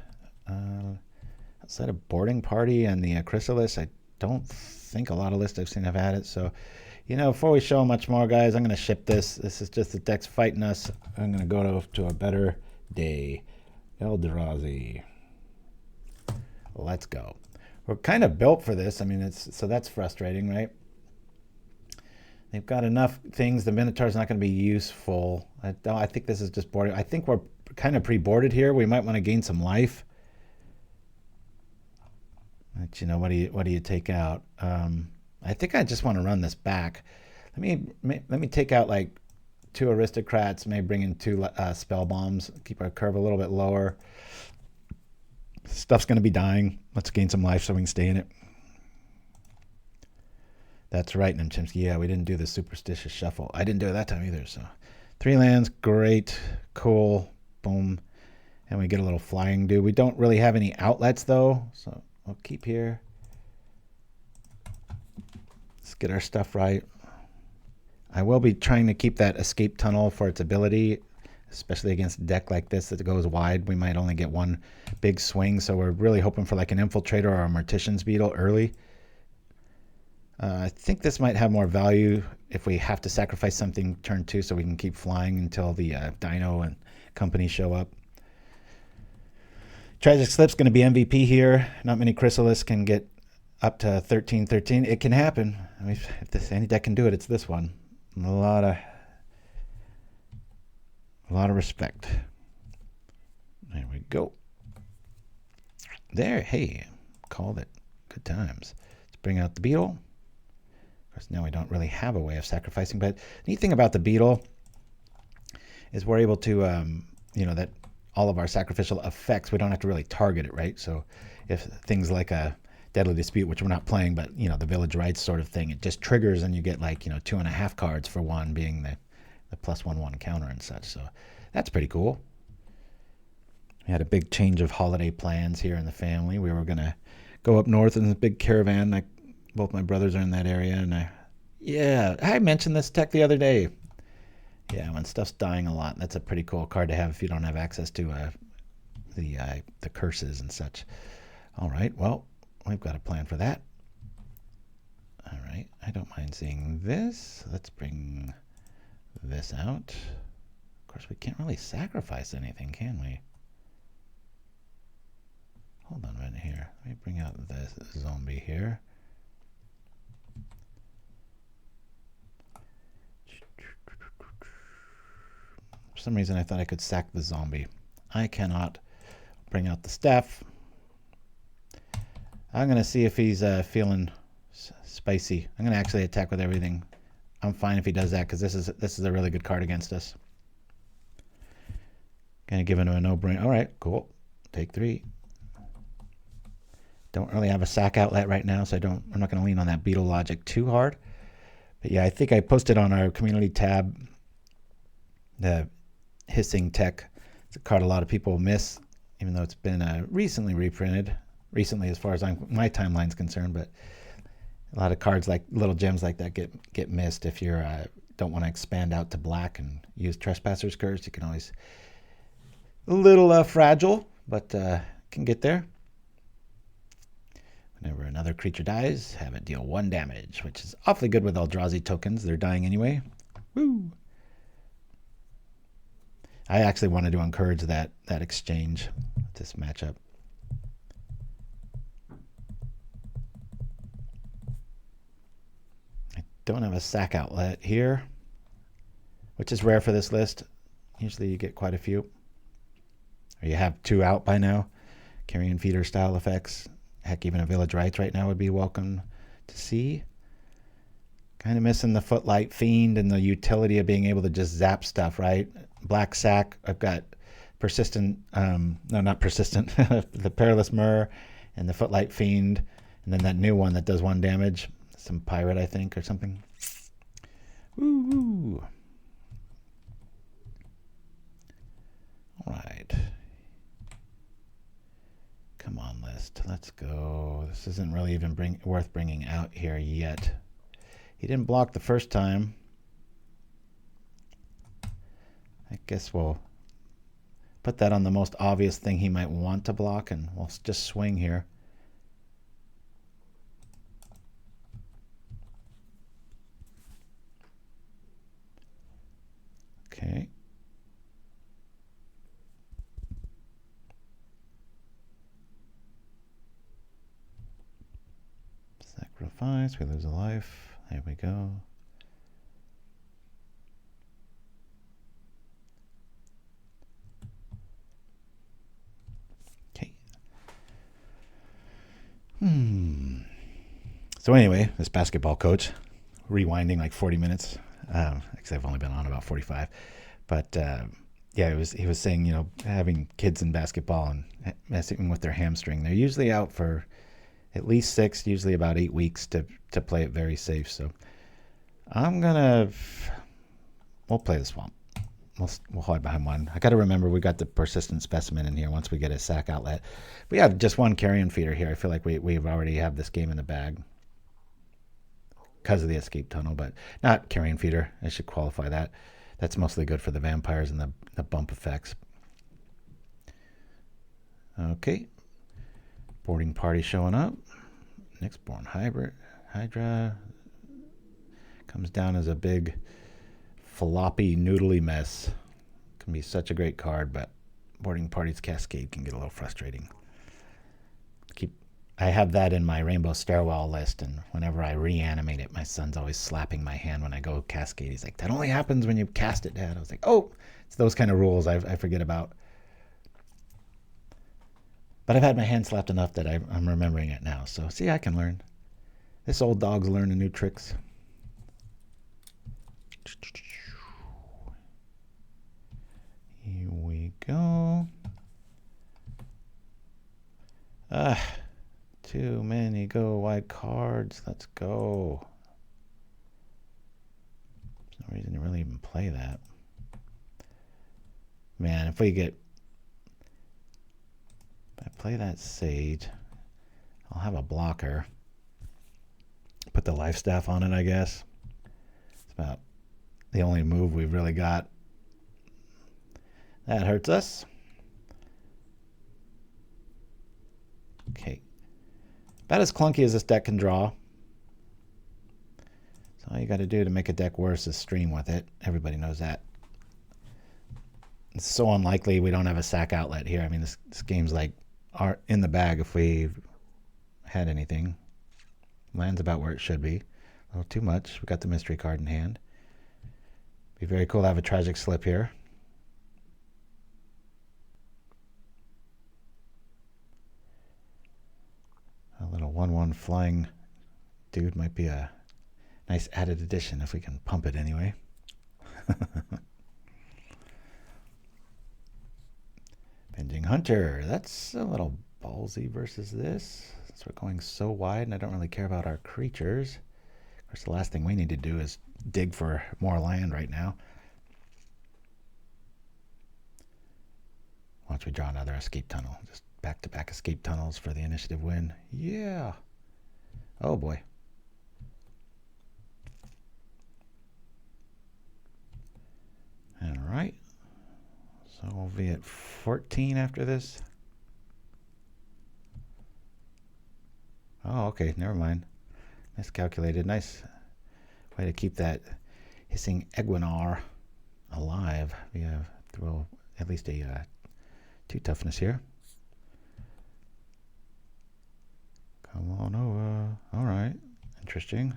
Outside of Boarding Party and the Chrysalis, I don't think a lot of lists I've seen have had it. So, you know, before we show much more, guys, I'm going to ship this. This is just the deck's fighting us. I'm going to go to a better day. Eldrazi. Let's go. We're kind of built for this. I mean, so that's frustrating, right? They've got enough things. The Minotaur's not going to be useful. I think this is just boarded. I think we're kind of pre-boarded here. We might want to gain some life. But, you know, what do you take out? I think I just want to run this back. Let me take out like 2 Aristocrats. Maybe bring in 2 Spellbombs. Keep our curve a little bit lower. Stuff's going to be dying. Let's gain some life so we can stay in it. That's right, Chimpskey. Yeah, we didn't do the Superstitious Shuffle. I didn't do it that time either. So 3 lands, great, cool, boom. And we get a little flying do. We don't really have any outlets though, so we'll keep here. Let's get our stuff right. I will be trying to keep that escape tunnel for its ability, especially against a deck like this that goes wide. We might only get 1 big swing, so we're really hoping for like an Infiltrator or a Mortician's Beetle early. I think this might have more value if we have to sacrifice something turn 2 so we can keep flying until the Dino and company show up. Tragic Slip's going to be MVP here. Not many Chrysalis can get up to 13-13. It can happen. I mean, if any deck can do it, it's this one. A lot of respect. There we go. There, hey, called it. Good times. Let's bring out the Beetle. Of course, now we don't really have a way of sacrificing, but the neat thing about the Beetle is we're able to, you know, that all of our sacrificial effects, we don't have to really target it, right? So if things like a Deadly Dispute, which we're not playing, but, you know, the Village Rites sort of thing, it just triggers and you get like, you know, 2.5 cards for 1 being the +1/1 counter and such. So that's pretty cool. We had a big change of holiday plans here in the family. We were going to go up north in a big caravan. Like both my brothers are in that area. And I mentioned this tech the other day. Yeah, when stuff's dying a lot, that's a pretty cool card to have if you don't have access to the curses and such. All right, well, we've got a plan for that. All right, I don't mind seeing this. Let's bring this out. Of course, we can't really sacrifice anything, can we? Hold on a minute here. Let me bring out this zombie here. For some reason, I thought I could sack the zombie. I cannot. Bring out the staff. I'm going to see if he's feeling spicy. I'm going to actually attack with everything. I'm fine if he does that because this is a really good card against us. Going to give him a no-brainer. All right, cool. Take 3. Don't really have a sack outlet right now, so I'm not going to lean on that Beetle logic too hard. But yeah, I think I posted on our community tab the hissing tech. It's a card a lot of people miss, even though it's been recently reprinted. Recently, as far as my timeline's concerned, but a lot of cards like little gems like that get missed if you don't want to expand out to black and use Trespasser's Curse. You can always a little fragile, but can get there. Whenever another creature dies, have it deal 1 damage, which is awfully good with Eldrazi tokens. They're dying anyway. Woo! I actually wanted to encourage that exchange with this matchup. I don't have a sack outlet here, which is rare for this list. Usually you get quite a few. Or you have 2 out by now. Carrion Feeder style effects. Heck, even a Village Rites right now would be welcome to see. Kind of missing the Footlight Fiend and the utility of being able to just zap stuff, right? Black Sack, I've got Persistent, no, not Persistent, the Perilous Mirror and the Footlight Fiend, and then that new one that does 1 damage. Some Pirate, I think, or something. Woo! All right. Come on, list. Let's go. This isn't really even worth bringing out here yet. He didn't block the first time. Guess we'll put that on the most obvious thing he might want to block, and we'll just swing here. Okay. Sacrifice, we lose a life. There we go. Okay. So anyway, this basketball coach, rewinding like 40 minutes, because I've only been on about 45. But yeah, he was saying, you know, having kids in basketball and messing with their hamstring, they're usually out for at least 6, usually about 8 weeks to play it very safe. So we'll play the swamp. We'll hide behind one. I got to remember we got the Persistent Specimen in here once we get a sack outlet. We have just one Carrion Feeder here. I feel like we've already have this game in the bag because of the escape tunnel, but not Carrion Feeder. I should qualify that. That's mostly good for the vampires and the bump effects. Okay. Boarding party showing up. Nyxborn Hydra comes down as a big floppy noodly mess. Can be such a great card, but boarding party's Cascade can get a little frustrating. I have that in my Rainbow Stairwell list, and whenever I reanimate it, my son's always slapping my hand when I go Cascade. He's like, that only happens when you cast it, Dad. I was like, oh, it's those kind of rules I forget about. But I've had my hand slapped enough that I'm remembering it now. So, see, I can learn. This old dog's learning new tricks. Here we go. Too many go wide cards. Let's go. There's no reason to really even play that. Man, if I play that Sage, I'll have a blocker. Put the Lifestaff on it, I guess. It's about the only move we've really got. That hurts us. Okay. About as clunky as this deck can draw. So all you got to do to make a deck worse is stream with it. Everybody knows that. It's so unlikely we don't have a sack outlet here. I mean, this game's like in the bag if we had anything. Land's about where it should be. A little too much. We got the mystery card in hand. Be very cool to have a tragic slip here. A little 1/1 flying dude might be a nice added addition if we can pump it anyway. Binging Hunter. That's a little ballsy versus this. Since we're going so wide and I don't really care about our creatures. Of course, the last thing we need to do is dig for more land right now. Once we draw another escape tunnel. Just back-to-back escape tunnels for the initiative win. Yeah. Oh, boy. All right. So we'll be at 14 after this. Oh, okay. Never mind. Miscalculated. Nice way to keep that hissing Egwinar alive. We have throw at least a 2 toughness here. Come on over. All right. Interesting.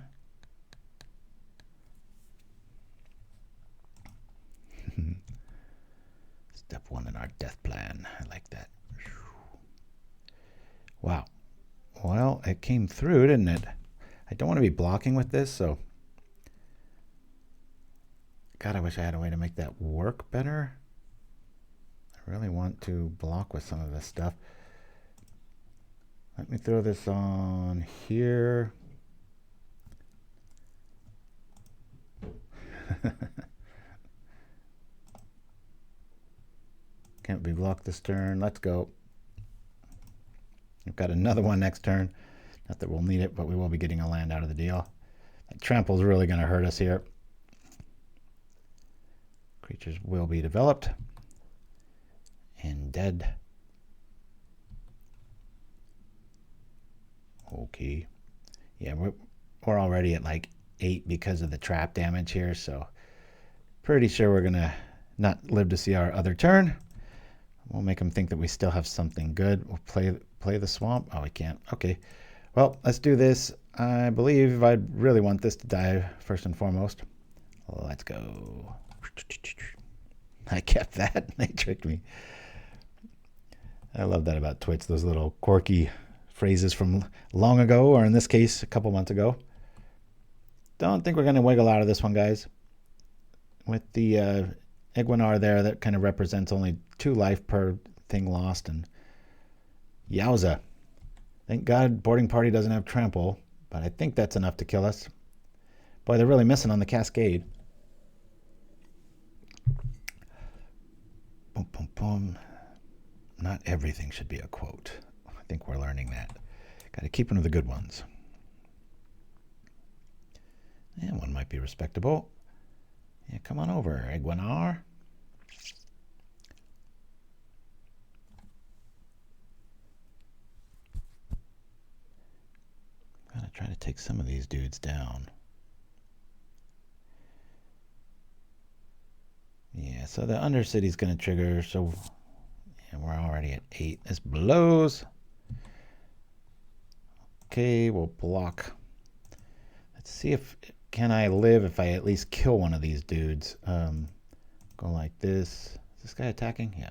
Step 1 in our death plan. I like that. Wow. Well, it came through, didn't it? I don't want to be blocking with this, so... God, I wish I had a way to make that work better. I really want to block with some of this stuff. Let me throw this on here. Can't be blocked this turn. Let's go. We've got another one next turn. Not that we'll need it, but we will be getting a land out of the deal. That trample is really going to hurt us here. Creatures will be developed and dead. Okay. Yeah, we're already at like 8 because of the trap damage here, so pretty sure we're gonna not live to see our other turn. We'll make them think that we still have something good. We'll play the swamp. Oh, we can't. Okay. Well, let's do this. I believe I really want this to die first and foremost. Let's go. I kept that. They tricked me. I love that about Twitch, those little quirky phrases from long ago, or in this case, a couple months ago. Don't think we're going to wiggle out of this one, guys. With the Iguanar there, that kind of represents only 2 life per thing lost. And yowza. Thank God boarding party doesn't have trample, but I think that's enough to kill us. Boy, they're really missing on the cascade. Boom, boom, boom. Not everything should be a quote. I think we're learning that. Got to keep one of the good ones. And one might be respectable. Yeah, come on over, Iguanar. Gotta try to take some of these dudes down. Yeah, so the Undercity's gonna trigger, so yeah, we're already at 8. This blows. Okay, we'll block. Let's see if can I live if I at least kill one of these dudes. Go like this. Is this guy attacking? Yeah.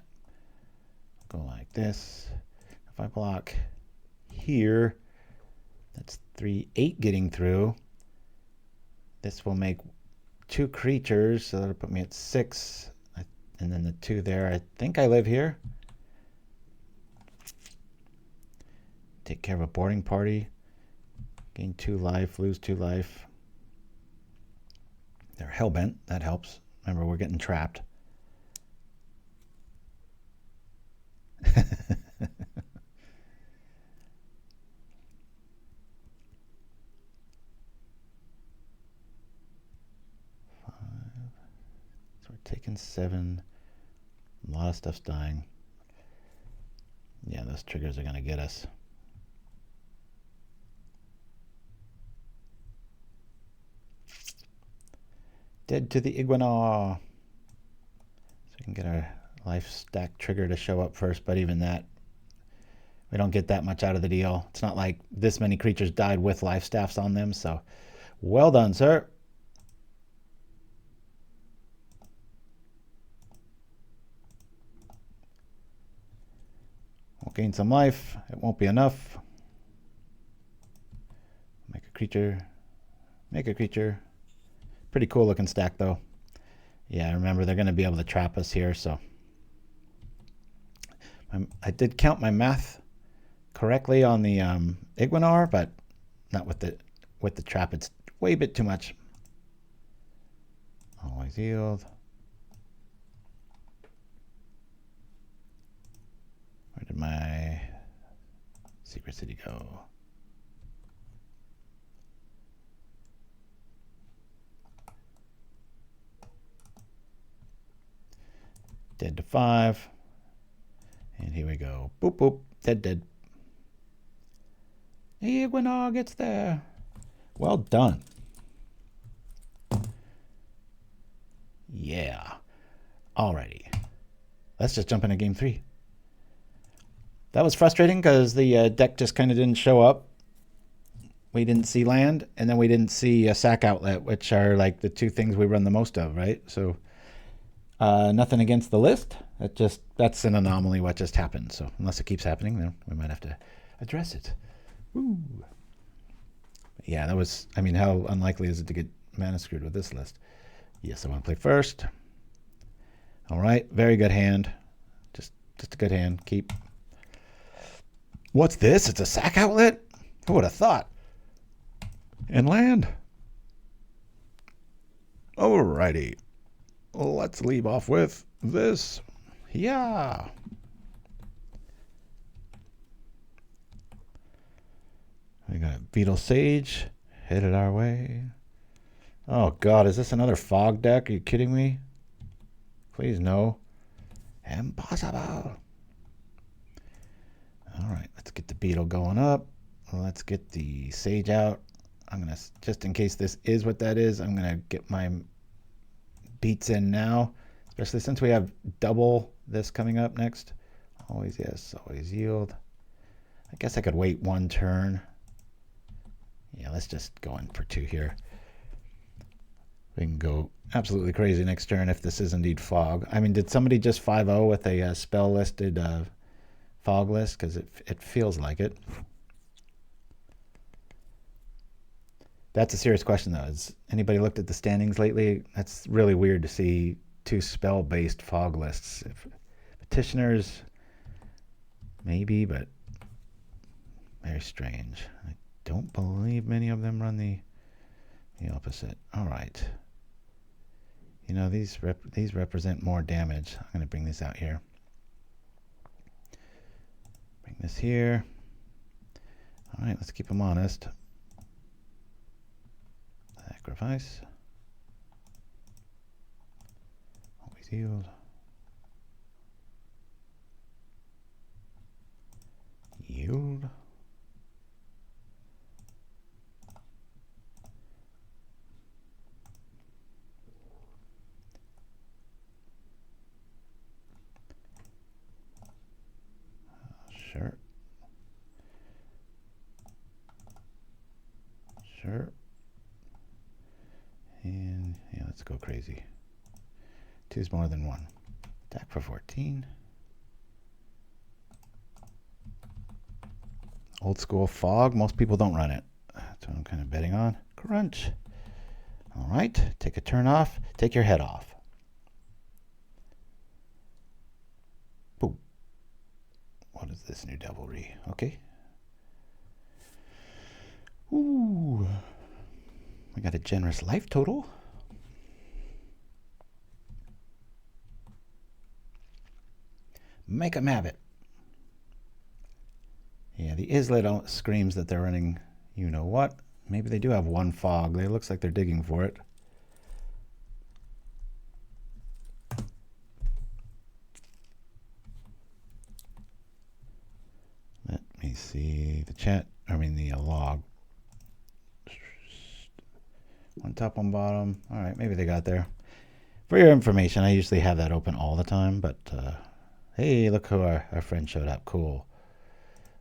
Go like this. If I block here, that's 3/8 getting through. This will make 2 creatures, so that'll put me at 6. And then the 2 there. I think I live here. Take care of a boarding party. Gain 2 life, lose 2 life. They're hellbent. That helps. Remember, we're getting trapped. Taking 7. A lot of stuff's dying. Yeah, those triggers are going to get us. Dead to the Iguanar. So we can get our life stack trigger to show up first, but even that, we don't get that much out of the deal. It's not like this many creatures died with life staffs on them, so well done, sir. We'll gain some life. It won't be enough. Make a creature. Make a creature. Pretty cool looking stack, though. Yeah, remember, they're going to be able to trap us here, so. I did count my math correctly on the Iguanar, but not with the trap. It's way a bit too much. Always yield. Where did my Secret City go? Dead to 5. And here we go. Boop, boop. Dead, dead. Iguanar gets there. Well done. Yeah. Alrighty. Let's just jump into game 3. That was frustrating because the deck just kind of didn't show up. We didn't see land, and then we didn't see a sack outlet, which are like the 2 things we run the most of, right? So nothing against the list. That's an anomaly what just happened. So unless it keeps happening, then we might have to address it. Woo. Yeah, that was, I mean, how unlikely is it to get mana screwed with this list? Yes, I want to play first. All right, very good hand. Just a good hand. Keep. What's this? It's a sack outlet? Who would have thought? And land. Alrighty. Let's leave off with this. Yeah. We got Beetle Sage headed our way. Oh God, is this another fog deck? Are you kidding me? Please, no. Impossible. All right, let's get the beetle going up. Let's get the sage out. I'm going to, just in case this is what that is, I'm going to get my beats in now, especially since we have double this coming up next. Always yes, always yield. I guess I could wait one turn. Yeah, let's just go in for 2 here. We can go absolutely crazy next turn if this is indeed fog. I mean, did somebody just 5-0 with a spell listed fog list? Because it feels like it. That's a serious question, though. Has anybody looked at the standings lately? That's really weird to see 2 spell-based fog lists. Petitioners, maybe, but very strange. I don't believe many of them run the opposite. All right. You know, these represent more damage. I'm going to bring this out here. Bring this here. All right, let's keep them honest. Sacrifice. Always yield. Yield. Sure. Sure. And yeah, let's go crazy. 2's more than 1. Attack for 14. Old school fog. Most people don't run it. That's what I'm kind of betting on. Crunch. All right. Take a turn off. Take your head off. Boom. What is this new devilry? Okay. Ooh. We got a generous life total. Make 'em have it. Yeah, the Islet screams that they're running, you know what? Maybe they do have 1 fog. It looks like they're digging for it. Let me see the chat. I mean the log. 1 top, 1 bottom. All right, maybe they got there. For your information, I usually have that open all the time, but hey, look who our friend showed up. Cool.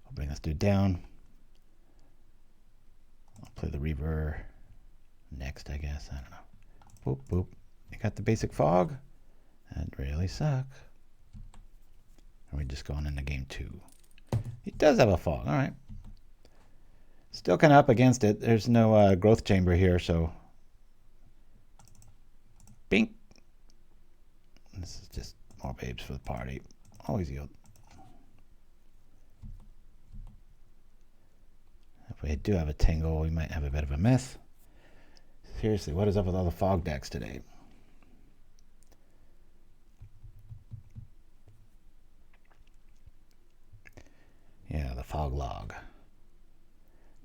I'll bring this dude down. I'll play the Reaver next, I guess. I don't know. Boop, boop. You got the basic fog? That really suck. Are we just going into game 2? He does have a fog. All right. Still kind of up against it. There's no growth chamber here, so bink. This is just more babes for the party. Always yield. If we do have a tingle, we might have a bit of a mess. Seriously, what is up with all the fog decks today? Yeah, the fog log.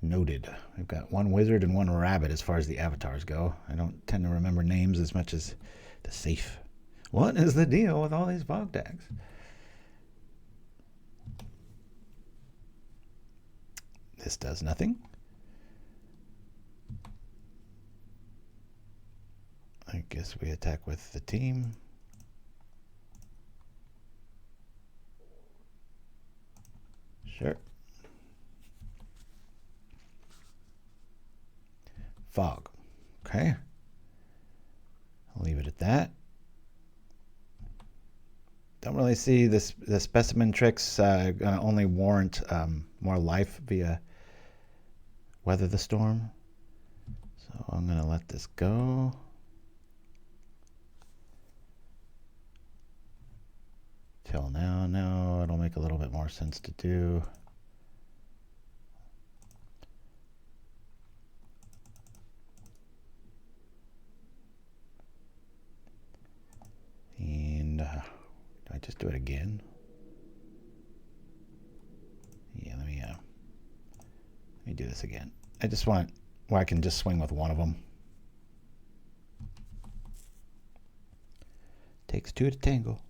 Noted. We've got 1 wizard and 1 rabbit as far as the avatars go. I don't tend to remember names as much as the safe. What is the deal with all these fog decks? This does nothing. I guess we attack with the team. Sure. Fog. Okay. I'll leave it at that. Don't really see this. The specimen tricks gonna only warrant more life via Weather the Storm. So I'm gonna let this go. Till now, no, it'll make a little bit more sense to do. And do I just do it again? Yeah, let me do this again. I just want where I can just swing with 1 of them. Takes two to tango.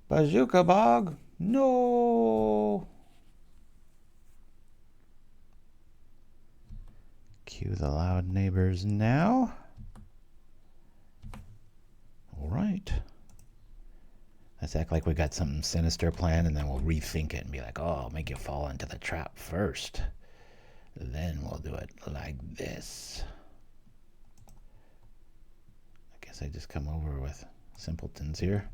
Bazooka Bog. No. Cue the loud neighbors now. All right. Let's act like we got something sinister planned, and then we'll rethink it and be like, oh, I'll make you fall into the trap first. Then we'll do it like this. I guess I just come over with simpletons here.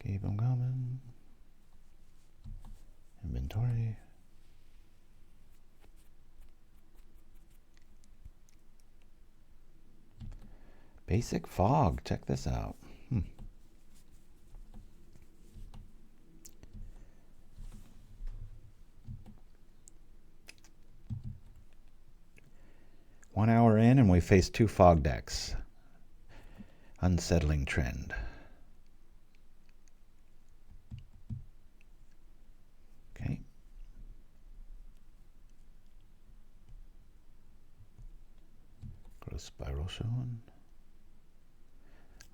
Keep them coming. Inventory. Basic fog. Check this out. 1 hour in and we face 2 fog decks. Unsettling trend. Okay. Gross Spiral showing.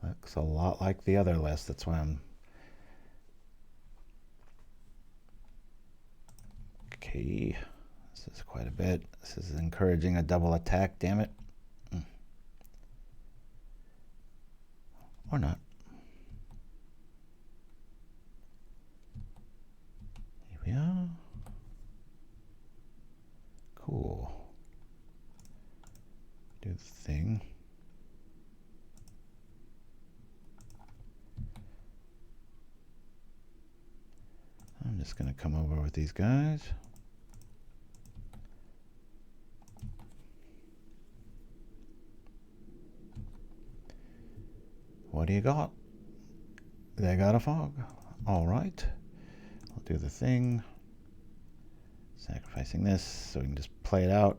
Looks a lot like the other list. That's why I'm... Okay. This is quite a bit. This is encouraging a double attack, damn it. Or not. Here we are. Cool. Do the thing. I'm just going to come over with these guys. What do you got? They got a fog. All right. I'll do the thing. Sacrificing this so we can just play it out.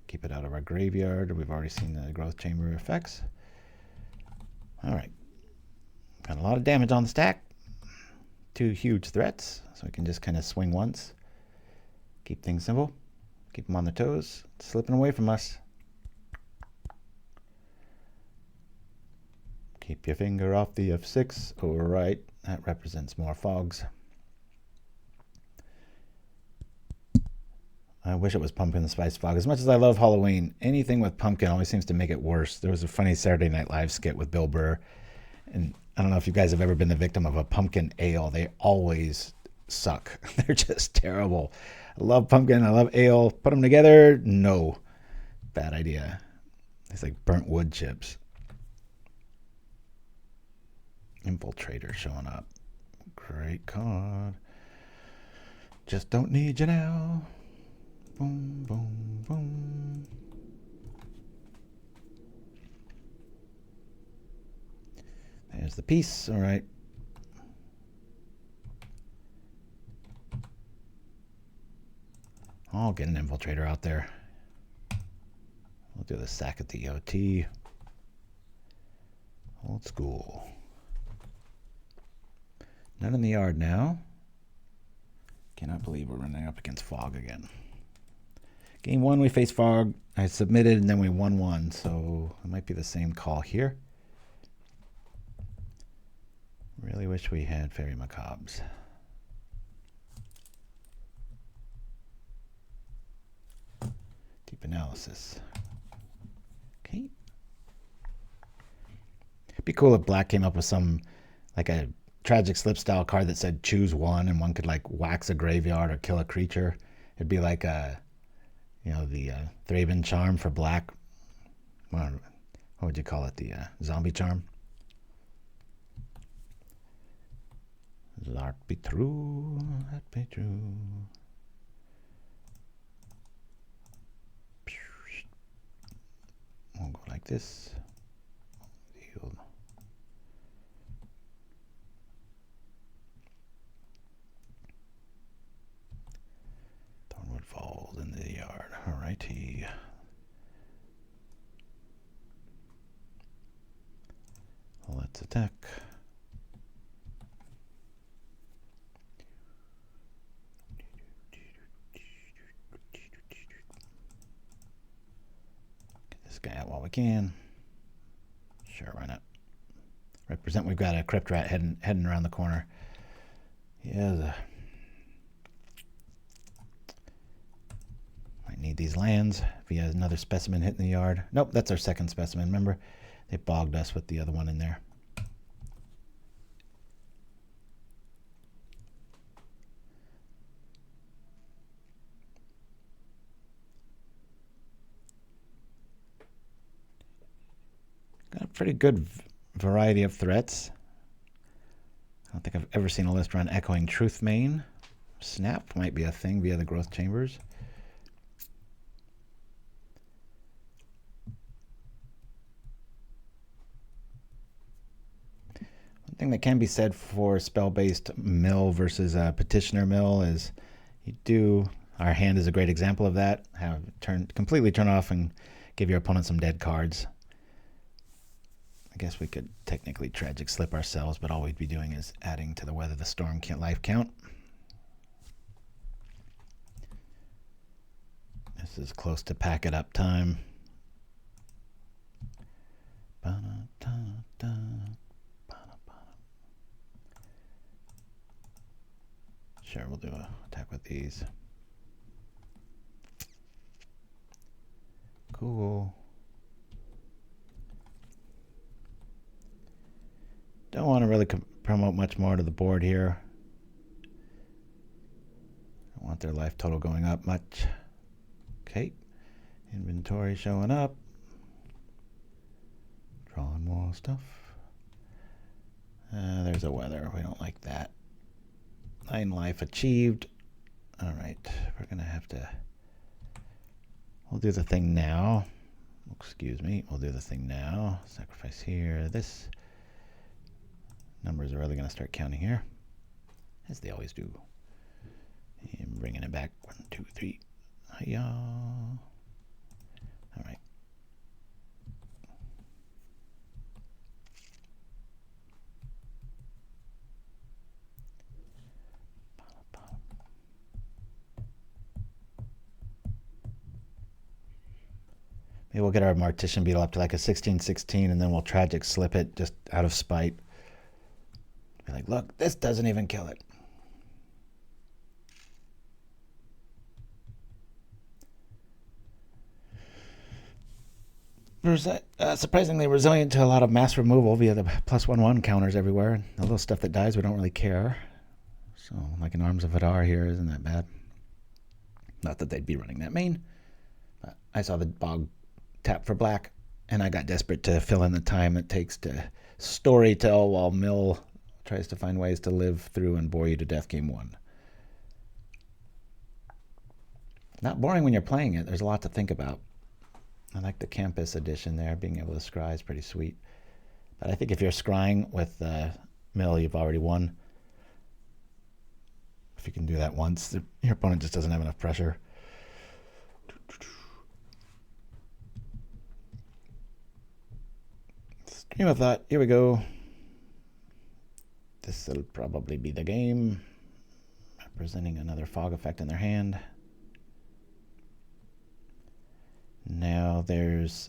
Keep it out of our graveyard. We've already seen the growth chamber effects. All right. Got a lot of damage on the stack. 2 huge threats, so we can just kind of swing once. Keep things simple. Keep them on their toes. Slipping away from us. Keep your finger off the F6. All right, that represents more fogs. I wish it was pumpkin spice fog. As much as I love Halloween, anything with pumpkin always seems to make it worse. There was a funny Saturday Night Live skit with Bill Burr, and I don't know if you guys have ever been the victim of a pumpkin ale. They always suck. They're just terrible. I love pumpkin. I love ale. Put them together? No. Bad idea. It's like burnt wood chips. Infiltrator showing up. Great card. Just don't need you now. Boom, boom, boom. There's the piece. All right. I'll get an infiltrator out there. We'll do the sack at the OT. Old school. None in the yard now. Cannot believe we're running up against fog again. Game 1 we faced fog. I submitted and then we won 1, so it might be the same call here. Really wish we had Fairy Macabres. Deep analysis. Okay. It'd be cool if Black came up with some, like a Tragic Slip style card that said choose one, and one could like wax a graveyard or kill a creature. It'd be like a, you know, the Thraben Charm for Black. What would you call it? The zombie charm. That be true. That be true. We'll go like this. Heal. Thornwood falls in the yard. Alrighty. Let's attack. this guy out while we can. Sure, why not? Represent. We've got a Crypt Rat heading around the corner. Yeah. Might need these lands. If he has another specimen hitting the yard. Nope, that's our second specimen. Remember, they bogged us with the other one in there. Got a pretty good variety of threats. I don't think I've ever seen a list run Echoing Truth main. Snap might be a thing via the Growth Chambers. One thing that can be said for spell-based mill versus a petitioner mill is you do, our hand is a great example of that, have completely turn off and give your opponent some dead cards. I guess we could technically tragic slip ourselves, but all we'd be doing is adding to the Weather the Storm life count. This is close to pack it up time. Sure, we'll do a attack with these. Cool. Don't want to really promote much more to the board here. Don't want their life total going up much. Okay. Inventory showing up. Drawing more stuff. There's a weather. We don't like that. 9 life achieved. All right. We're going to have to... We'll do the thing now. Excuse me. We'll do the thing now. Sacrifice here. This... Numbers are really going to start counting here, as they always do. And bringing it back. 1, 2, 3. Hiya. All right. Maybe we'll get our Mortician Beetle up to like a 16-16, and then we'll tragic slip it just out of spite. Be like, look, this doesn't even kill it. Surprisingly resilient to a lot of mass removal via the +1/1 counters everywhere. And the little stuff that dies, we don't really care. So, like an Arms of Hadar here, isn't that bad? Not that they'd be running that main. But I saw the bog tap for black, and I got desperate to fill in the time it takes to story tell while Mill tries to find ways to live through and bore you to death game 1. Not boring when you're playing it. There's a lot to think about. I like the campus edition there. Being able to scry is pretty sweet. But I think if you're scrying with Mill, you've already won. If you can do that once, your opponent just doesn't have enough pressure. Stream of thought. Here we go. This will probably be the game. Representing another fog effect in their hand. Now there's,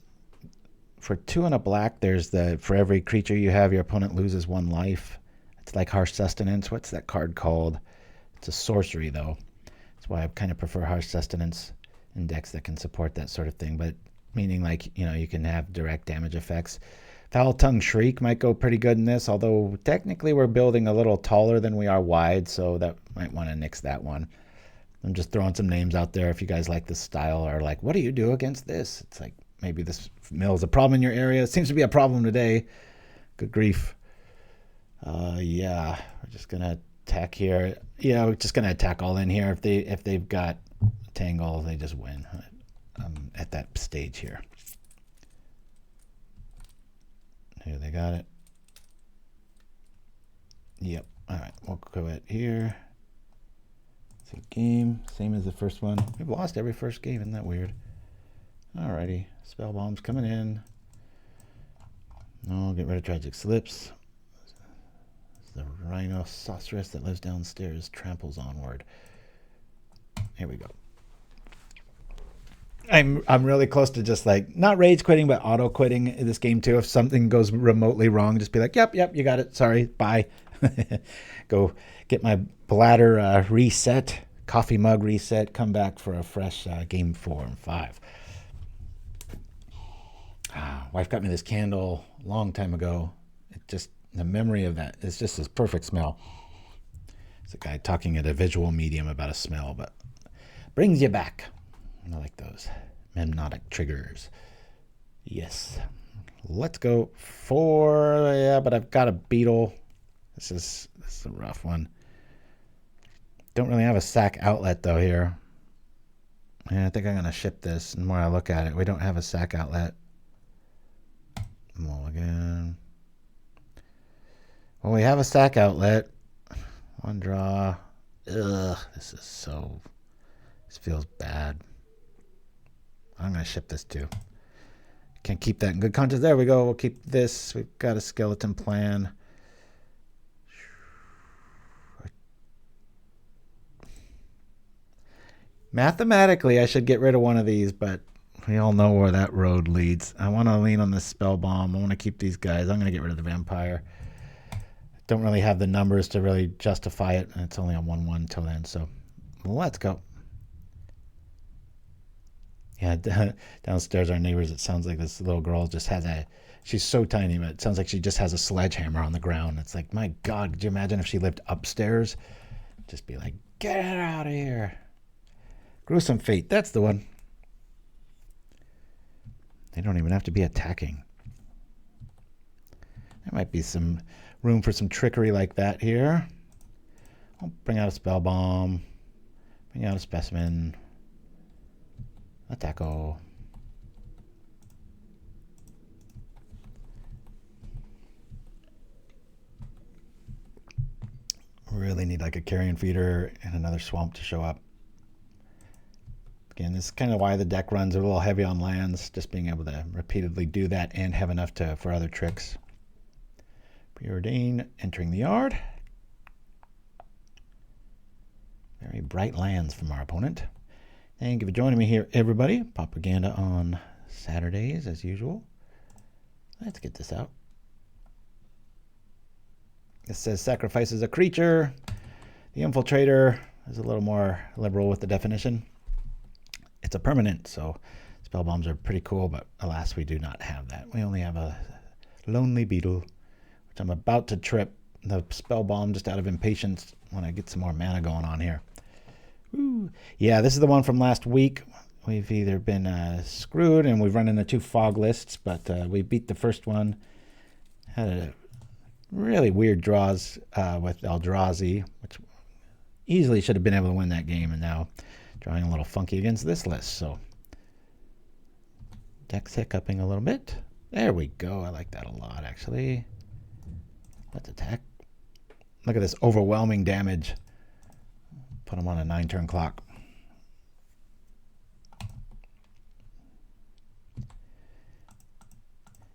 for 2 and a black, there's the, for every creature you have, your opponent loses 1 life. It's like Harsh Sustenance. What's that card called? It's a sorcery, though. That's why I kind of prefer Harsh Sustenance in decks that can support that sort of thing. But meaning, like, you know, you can have direct damage effects. Foul Tongue Shriek might go pretty good in this, although technically we're building a little taller than we are wide, so that might want to nix that one. I'm just throwing some names out there if you guys like this style, or like, what do you do against this? It's like, maybe this mill is a problem in your area. It seems to be a problem today. Good grief. Yeah, we're just going to attack here. Yeah, we're just going to attack all in here. If they've got Tangle, they just win. I'm at that stage here. Here, they got it. Yep. All right, we'll go it here. It's a game, same as the first one. We've lost every first game, isn't that weird? Alrighty, Spellbomb's coming in. No, get rid of Tragic Slips. The Rhinoceros that lives downstairs tramples onward. Here we go. I'm really close to just like not rage quitting, but auto quitting in this game too. If something goes remotely wrong, just be like, yep, you got it. Sorry, bye. Go get my bladder reset, coffee mug reset, come back for a fresh game 4 and 5. Wife got me this candle a long time ago. It just, the memory of that, it's just this perfect smell. It's a guy talking at a visual medium about a smell, but brings you back. I like those Mtmentat triggers. Yes. Let's go for, yeah, but I've got a beetle. This is a rough one. Don't really have a sack outlet though here. Yeah, I think I'm going to ship this. The more I look at it, we don't have a sack outlet. Mulligan. Well, we have a sack outlet. One draw. Ugh, this feels bad. I'm going to ship this too. Can't keep that in good conscience. There we go. We'll keep this. We've got a skeleton plan. Mathematically, I should get rid of one of these, but we all know where that road leads. I want to lean on this Spellbomb. I want to keep these guys. I'm going to get rid of the Vampire. Don't really have the numbers to really justify it, and it's only on 1/1 until then, so let's go. Yeah, downstairs, our neighbors, it sounds like this little girl just has she's so tiny, but it sounds like she just has a sledgehammer on the ground. It's like, my God, could you imagine if she lived upstairs? Just be like, get her out of here. Gruesome Fate, that's the one. They don't even have to be attacking. There might be some room for some trickery like that here. I'll bring out a Spellbomb. Bring out a Specimen. Attacko. Really need like a Carrion Feeder and another Swamp to show up. Again, this is kind of why the deck runs a little heavy on lands, just being able to repeatedly do that and have enough for other tricks. Preordain entering the yard. Very bright lands from our opponent. Thank you for joining me here, everybody. Propaganda on Saturdays, as usual. Let's get this out. It says sacrifices a creature. The Infiltrator is a little more liberal with the definition. It's a permanent, so Spellbombs are pretty cool, but alas, we do not have that. We only have a Lonely Beetle, which I'm about to trip the Spellbomb just out of impatience when I get some more mana going on here. Woo. Yeah, this is the one from last week. We've either been screwed and we've run into 2 fog lists, but we beat the first one. Had a really weird draws with Eldrazi, which easily should have been able to win that game, and now drawing a little funky against this list. So deck's hiccuping a little bit. There we go. I like that a lot, actually. Let's attack. Look at this overwhelming damage. Put him on a 9-turn clock.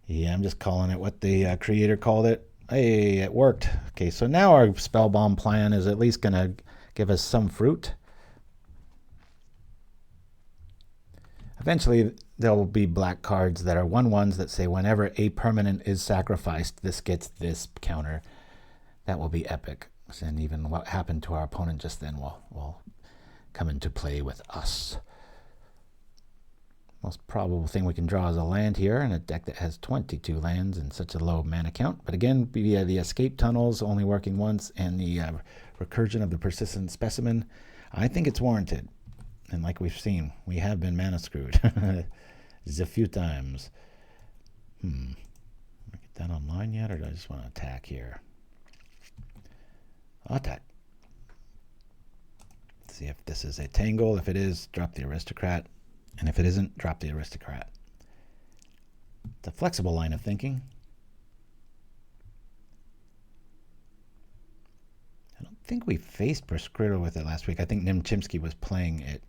Yeah, I'm just calling it what the creator called it. Hey, it worked. Okay, so now our Spellbomb plan is at least going to give us some fruit. Eventually, there will be black cards that are 1/1s that say whenever a permanent is sacrificed, this gets this counter. That will be epic. And even what happened to our opponent just then will come into play with us. Most probable thing we can draw is a land here in a deck that has 22 lands and such a low mana count. But again, via the escape tunnels only working once and the recursion of the persistent specimen, I think it's warranted. And like we've seen, we have been mana screwed a few times. Get that online yet, or do I just want to attack here? I'll attack. Let's see if this is a tangle. If it is, drop the Aristocrat. And if it isn't, drop the Aristocrat. It's a flexible line of thinking. I don't think we faced Proscrito with it last week. I think Chimpskey was playing it.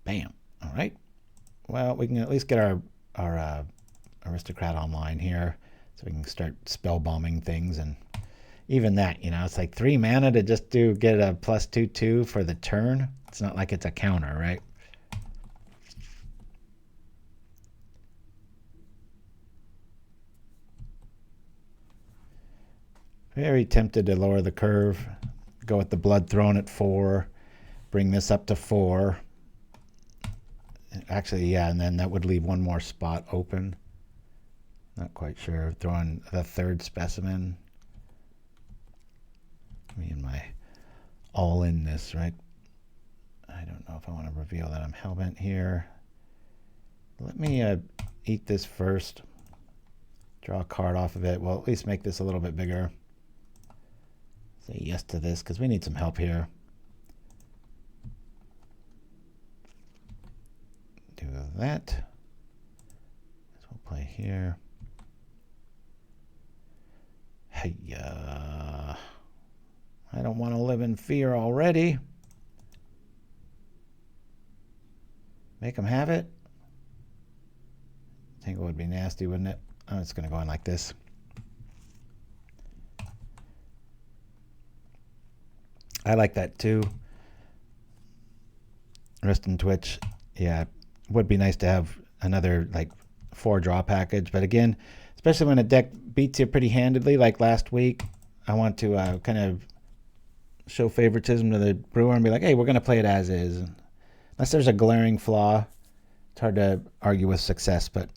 Bam. All right. Well, we can at least get our Aristocrat online here, so we can start spell bombing things. And even that, it's like 3 mana to just get a +2/2 for the turn. It's not like it's a counter, right? Very tempted to lower the curve. Go with the Bloodthrone at 4. Bring this up to 4. Actually, yeah, and then that would leave one more spot open. Not quite sure. Throwing the 3rd specimen. Me and my all-in-ness, right? I don't know if I want to reveal that I'm hellbent here. Let me eat this first. Draw a card off of it. Well, at least make this a little bit bigger. Say yes to this, because we need some help here. Do that. So we'll play here. Hey, I don't want to live in fear already. Make them have it. I think it would be nasty, wouldn't it? I'm just going to go in like this. I like that too. Wrist and Twitch. Yeah, it would be nice to have another like 4 draw package. But again, especially when a deck beats you pretty handedly like last week, I want to kind of show favoritism to the brewer and be like, hey, we're going to play it as is. Unless there's a glaring flaw, it's hard to argue with success, but it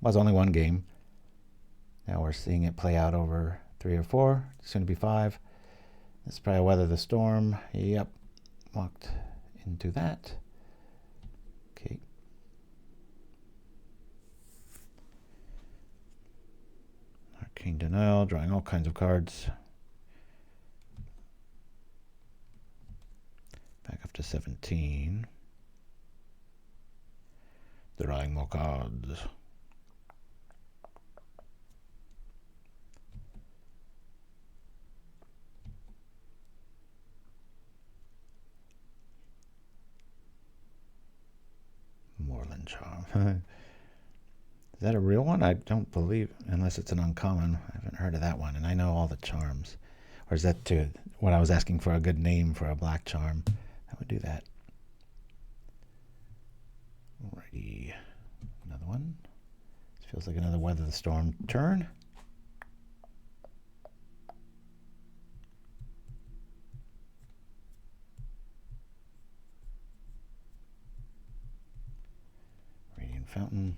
was only 1 game. Now we're seeing it play out over 3 or 4. It's going to be 5. This is probably Weather the Storm. Yep. Walked into that. Okay. Arcane Denial, drawing all kinds of cards. Back up to 17. Drawing more cards. Moreland Charm. Is that a real one? I don't believe, unless it's an uncommon. I haven't heard of that one, and I know all the charms. Or is that to what I was asking for a good name for a black charm? I would do that. Alrighty. Another one. This feels like another Weather the Storm turn. Radiant Fountain.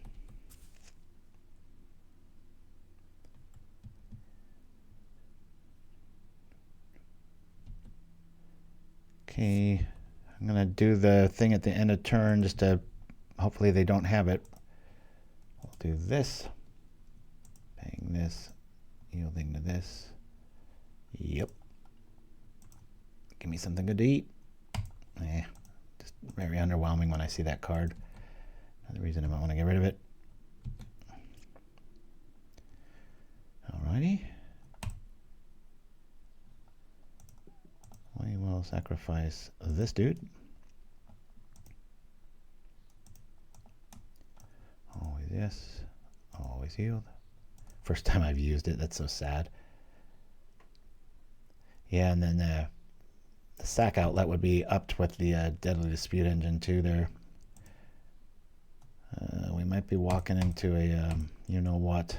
Okay, I'm going to do the thing at the end of turn just to, hopefully they don't have it. We'll do this, paying this, yielding to this. Yep. Give me something good to eat. Just very underwhelming when I see that card. Another reason I might want to get rid of it. Alrighty. We will sacrifice this dude. Always yes. Always healed. First time I've used it. That's so sad. Yeah, and then the sack outlet would be upped with the Deadly Dispute engine too there. We might be walking into a you-know-what.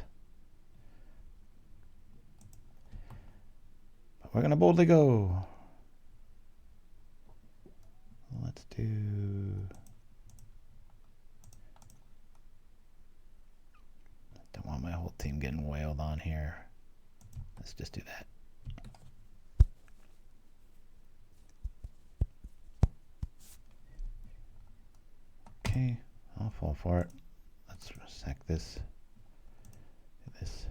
But we're going to boldly go. Let's do... Don't want my whole team getting wailed on here. Let's just do that. Okay, I'll fall for it. Let's sack this. Do this.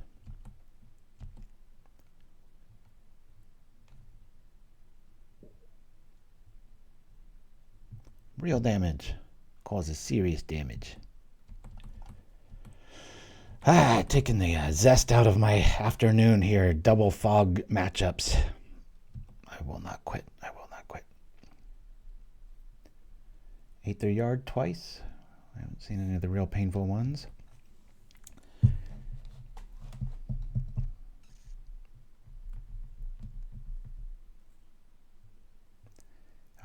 Real damage. Causes serious damage. Taking the zest out of my afternoon here. Double fog matchups. I will not quit. I will not quit. Ate their yard twice. I haven't seen any of the real painful ones.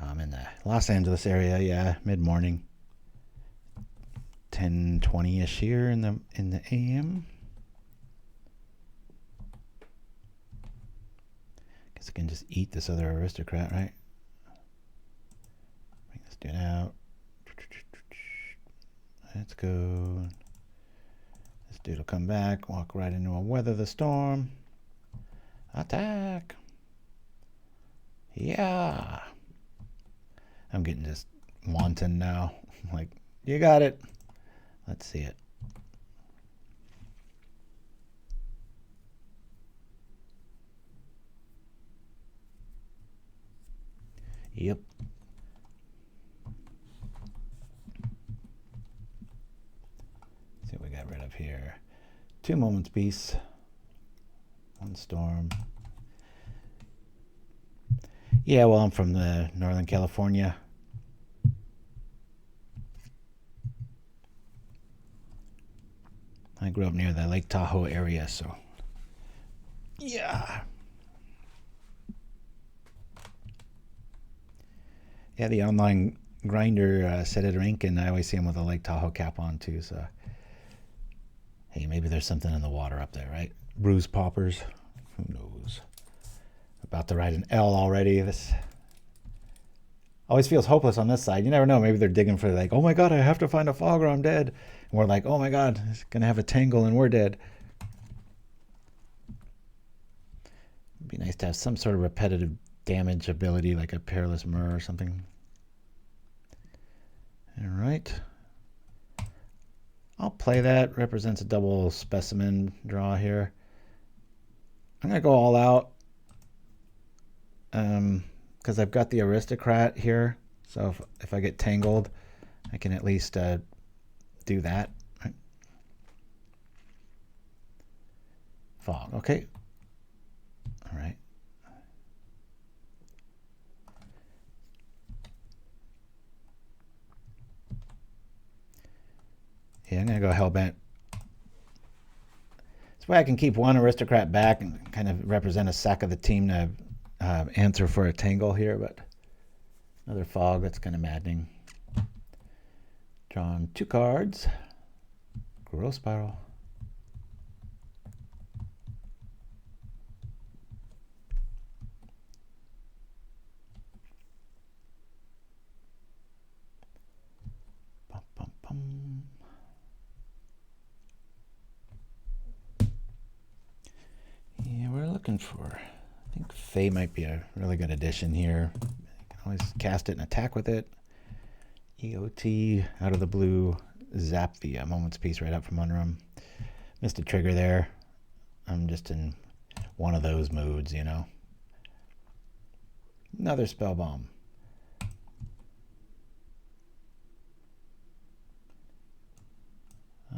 I'm in the Los Angeles area, yeah, mid-morning. 10:20ish here in the AM. can just eat this other aristocrat, right? Bring this dude out. Let's go. This dude will come back, walk right into a Weather the Storm. Attack. Yeah. I'm getting just wanton now. Like, you got it. Let's see it. Yep. See what we got rid of here. 2 Moments Peace. 1 Storm. Yeah, well, I'm from the Northern California. I grew up near the Lake Tahoe area, so yeah. Yeah, the online grinder set at rank, and I always see him with a Lake Tahoe cap on too. So, hey, maybe there's something in the water up there, right? Bruised paupers, who knows? About to write an L already. This always feels hopeless on this side. You never know. Maybe they're digging for like, oh my god, I have to find a fog or I'm dead. And we're like, oh my god, it's gonna have a tangle and we're dead. It'd be nice to have some sort of repetitive damage ability like a Perilous Myrrh or something. All right. I'll play that. Represents a double specimen draw here. I'm going to go all out because I've got the aristocrat here. So if I get tangled, I can at least do that. Right. Fog. Okay. All right. Yeah, I'm going to go Hellbent. This way I can keep one aristocrat back and kind of represent a sack of the team to answer for a tangle here, but another fog, that's kind of maddening. Drawn 2 cards. Growth Spiral. Bum, bum, bum. Yeah, we're looking for, I think Fae might be a really good addition here. You can always cast it and attack with it. EOT out of the blue, zap the Moment's Peace right up from under him. Missed a trigger there. I'm just in one of those moods, you know. Another Spellbomb.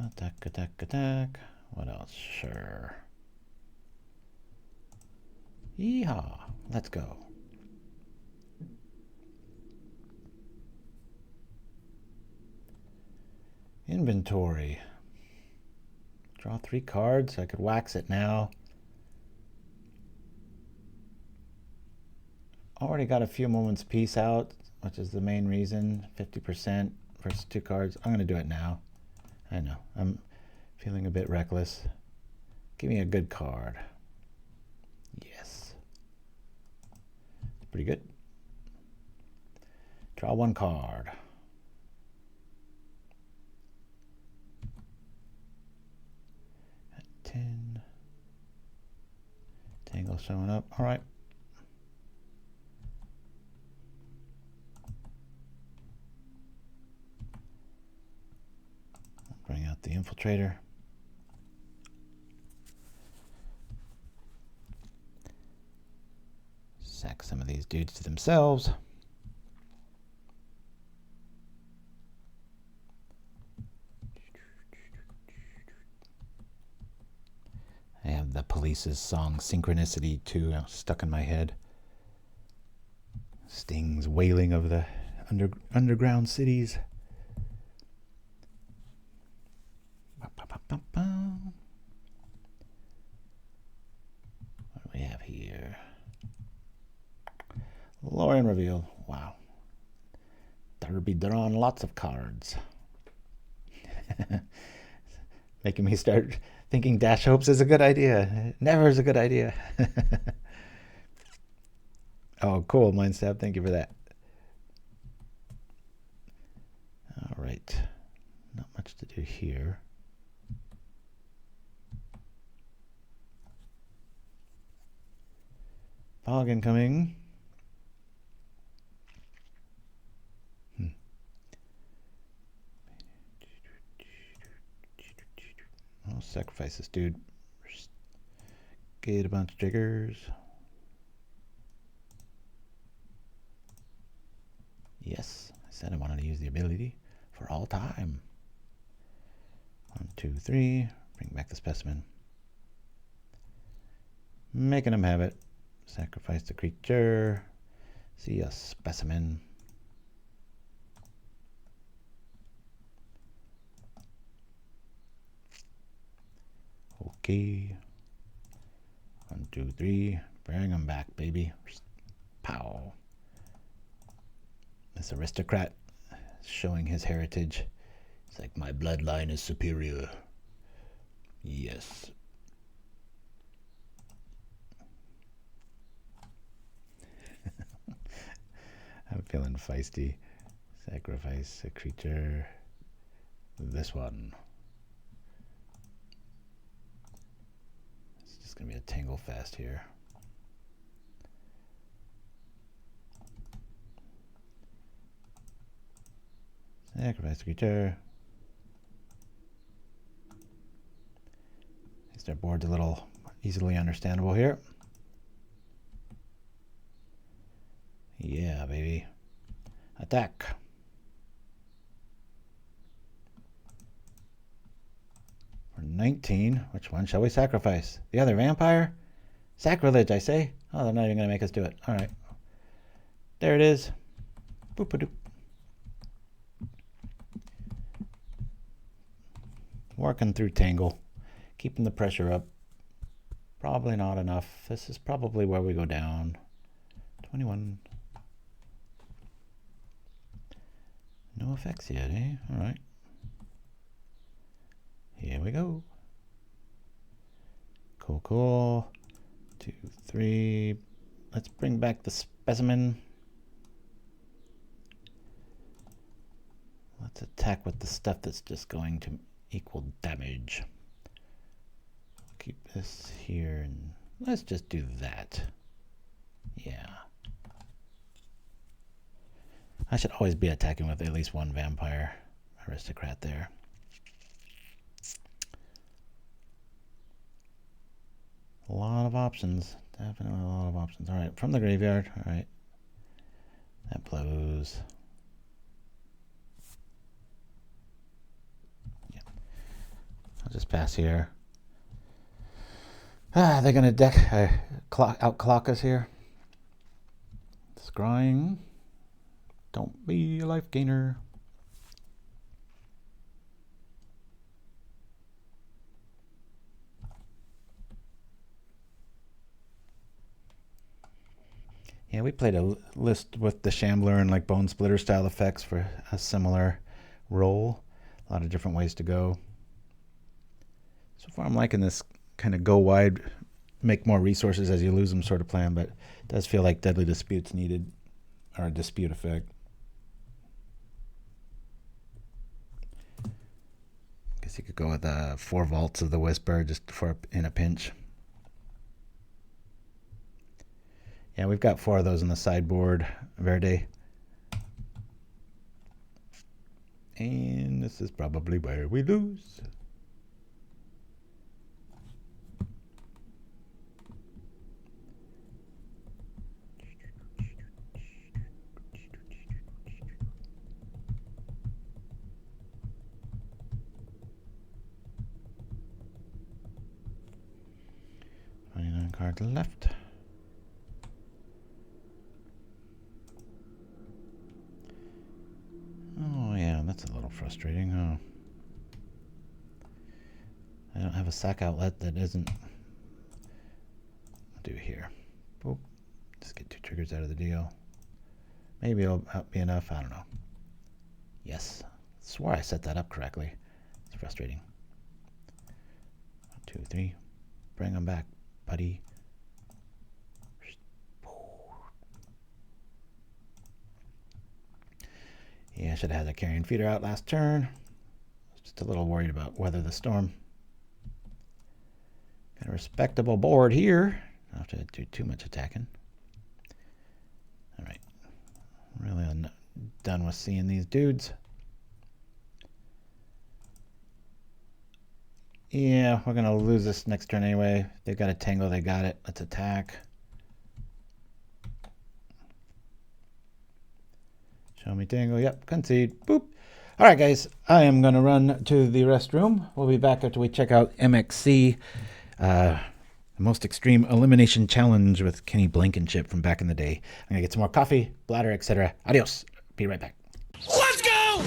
Attack, attack, attack. What else? Sure. Yeehaw. Let's go. Inventory. Draw 3 cards. I could wax it now. Already got a few Moments Peace out, which is the main reason. 50% versus 2 cards. I'm going to do it now. I know. I'm feeling a bit reckless. Give me a good card. Yes. Pretty good. Draw 1 card. At 10. Tangle showing up. All right. Bring out the Infiltrator. Sack some of these dudes to themselves. I have the Police's song Synchronicity too stuck in my head. Sting's wailing of the underground cities. What do we have here? Lorien Reveal. Wow. There'll be drawn lots of cards. Making me start thinking Dash Hopes is a good idea. Never is a good idea. Oh, cool, Mind Stab. Thank you for that. All right. Not much to do here. Fog incoming. I'll sacrifice this dude. Get a bunch of triggers. Yes, I said I wanted to use the ability for all time. 1, 2, 3. Bring back the specimen. Making him have it. Sacrifice the creature. See a specimen. Okay. 1, 2, 3. Bring him back, baby. Pow. This aristocrat showing his heritage. It's like, my bloodline is superior. Yes. I'm feeling feisty. Sacrifice a creature. This one. It's just going to be a tangle fest here. Sacrifice a creature. At least our board's a little easily understandable here. Yeah, baby. Attack. For 19, which one shall we sacrifice? The other vampire? Sacrilege, I say. Oh, they're not even going to make us do it. All right. There it is. Boop-a-doop. Working through Tangle. Keeping the pressure up. Probably not enough. This is probably where we go down. 21. No effects yet, eh? All right. Here we go. Cool, cool. 2, 3. Let's bring back the specimen. Let's attack with the stuff that's just going to equal damage. Keep this here and let's just do that. Yeah. I should always be attacking with at least one Vampire Aristocrat there. A lot of options. Definitely a lot of options. All right, from the graveyard. All right. That blows. Yeah. I'll just pass here. Ah, they're going to outclock us here. Scrying. Don't be a life gainer. Yeah, we played a list with the Shambler and like Bone Splitter style effects for a similar role. A lot of different ways to go. So far I'm liking this kind of go wide, make more resources as you lose them sort of plan, but it does feel like Deadly Dispute's needed, or a dispute effect. Guess you could go with 4 Vaults of the Whisper just for in a pinch. Yeah, we've got 4 of those on the sideboard, Verde. And this is probably where we lose. Cards left. Oh yeah, that's a little frustrating, huh? I don't have a sack outlet that isn't. I'll do here. Boop. Just get 2 triggers out of the deal. Maybe it'll be enough. I don't know. Yes. I swore I set that up correctly. It's frustrating. 1, 2, 3. Bring them back, buddy. Yeah, I should have had a Carrion Feeder out last turn. Just a little worried about Weather the Storm. Got a respectable board here. Don't have to do too much attacking. All right. Really done with seeing these dudes. Yeah, we're going to lose this next turn anyway. They've got a tangle. They got it. Let's attack. Show me tangle. Yep, concede. Boop. All right, guys. I am going to run to the restroom. We'll be back after we check out MXC. The most extreme elimination challenge with Kenny Blankenship from back in the day. I'm going to get some more coffee, bladder, etc. Adios. Be right back. Let's go!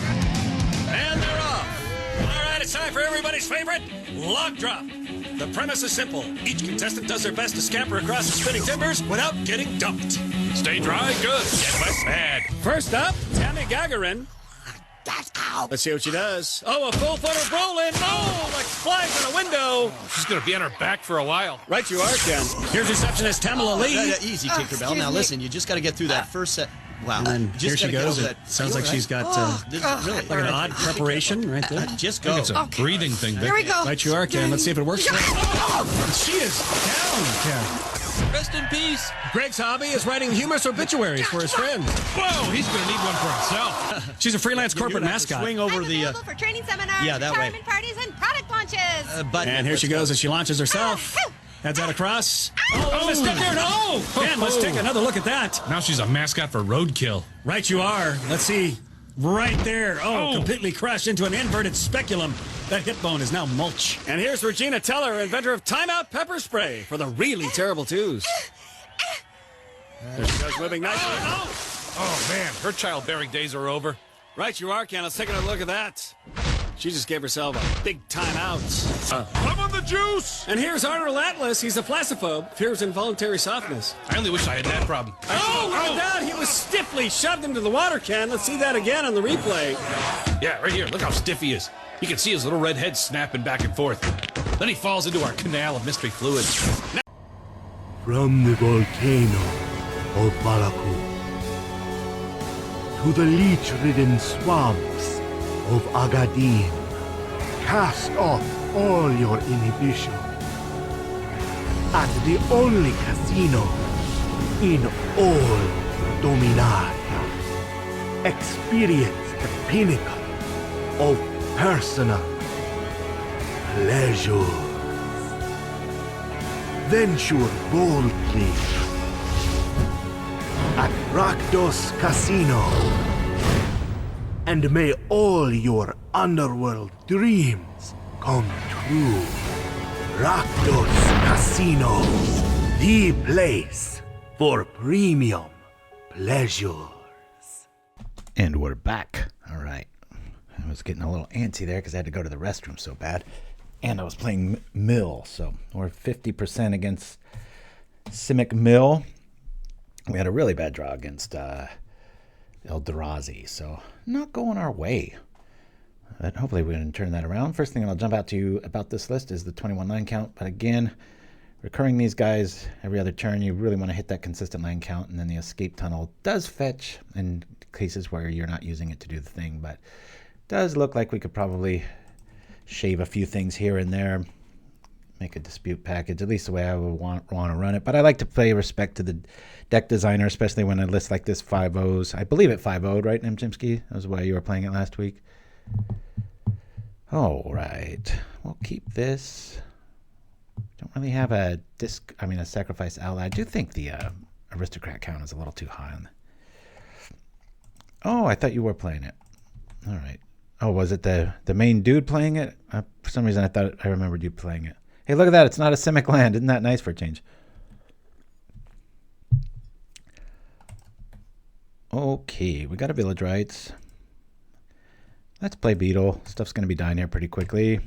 And they're off. All right, it's time for everybody's favorite log drop. The premise is simple. Each contestant does their best to scamper across the spinning timbers without getting dumped. Stay dry, good. Get wet, bad. First up, Tammy Gagarin. That's out. Let's see what she does. Oh, a full foot of rolling. Oh, like flies in a window. She's gonna be on her back for a while. Right you are, Ken. Here's receptionist Tamala Lee. Easy, Tinkerbell. Now listen, you just got to get through that first set. Wow. And then You here just she gotta get goes. over It that. sounds Are you like she's all got really? like an odd preparation right there. Just I think go. it's a breathing thing. Here we go. Right you are, Ken. Let's see if it works. She is down, Ken. Rest in peace. Greg's hobby is writing humorous obituaries for his friends. Whoa, he's gonna need one for himself. She's a freelance You're corporate gonna have to mascot. Swing over I'm the. available for training seminars, yeah, that way. retirement parties, and product launches. Button. And here she goes as she launches herself. Heads out across. Oh, mistake there. No! Ken, let's take another look at that. Now she's a mascot for roadkill. Right you are. Let's see. Right there. Oh, Oh. completely crashed into an inverted speculum. That hip bone is now mulch. And here's Regina Teller, inventor of Timeout Pepper Spray for the really terrible twos. There she goes, moving nicely. Oh man, her childbearing days are over. Right you are, Ken. Let's take another look at that. She just gave herself a big timeout. I'm on the juice. And here's Arnold Atlas. He's a flacciphobe. Fears involuntary softness. I only wish I had that problem. Oh, look at that. He was stiffly shoved into the water can. Let's see that again on the replay. Yeah, right here. Look how stiff he is. You can see his little red head snapping back and forth. Then he falls into our canal of mystery fluids. From the volcano of Balaku to the leech-ridden swamps of Agadim, cast off all your inhibition at the only casino in all Dominaria. Experience the pinnacle of personal pleasures. Venture boldly at Rakdos Casino, and may all your underworld dreams come true. Rakdos Casino, the place for premium pleasures. And we're back. All right. I was getting a little antsy there because I had to go to the restroom so bad. And I was playing Mill, so we're 50% against Simic Mill. We had a really bad draw against Eldrazi, so not going our way. But hopefully we're going to turn that around. First thing I'll jump out to you about this list is the 21 line count. But again, recurring these guys every other turn, you really want to hit that consistent line count. And then the escape tunnel does fetch in cases where you're not using it to do the thing. But it does look like we could probably shave a few things here and there. Make a dispute package, at least the way I would want to run it. But I like to pay respect to the deck designer, especially when a list like this 5-0s. I believe it 5-0'd, right, Chimpskey? That was the way you were playing it last week. All right. We'll keep this. Don't really have a sacrifice ally. I do think the aristocrat count is a little too high. Oh, I thought you were playing it. All right. Oh, was it the main dude playing it? For some reason, I thought I remembered you playing it. Hey, look at that. It's not a Simic land. Isn't that nice for a change? Okay, we got a Village Rites. Let's play Beetle. Stuff's going to be dying here pretty quickly.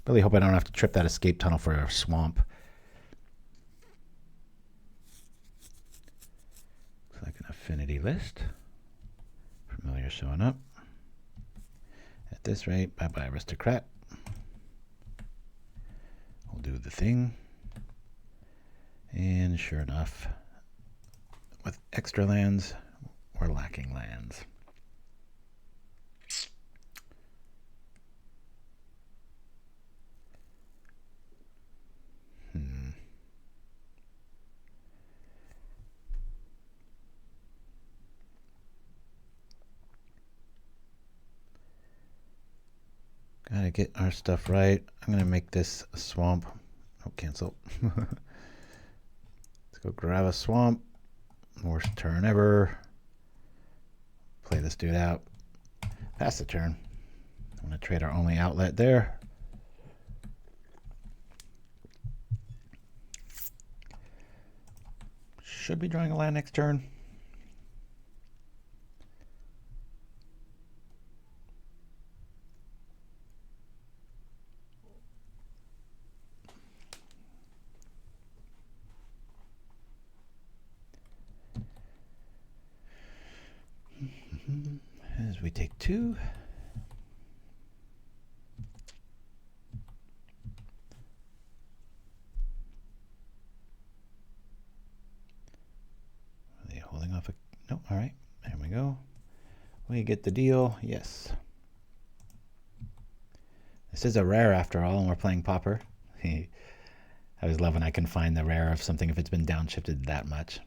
Really hope I don't have to trip that escape tunnel for a swamp. Looks like an affinity list. Familiar showing up. At this rate, bye-bye Aristocrat. We'll do the thing. And sure enough, with extra lands, we're lacking lands. to get our stuff right. I'm going to make this a swamp. Oh, cancel. Let's go grab a swamp. Worst turn ever. Play this dude out. Pass the turn. I'm going to trade our only outlet there. Should be drawing a land next turn. As we take 2. Are they holding off a... No, all right. There we go. We get the deal. Yes. This is a rare after all, and we're playing Pauper. I always love when I can find the rare of something if it's been downshifted that much.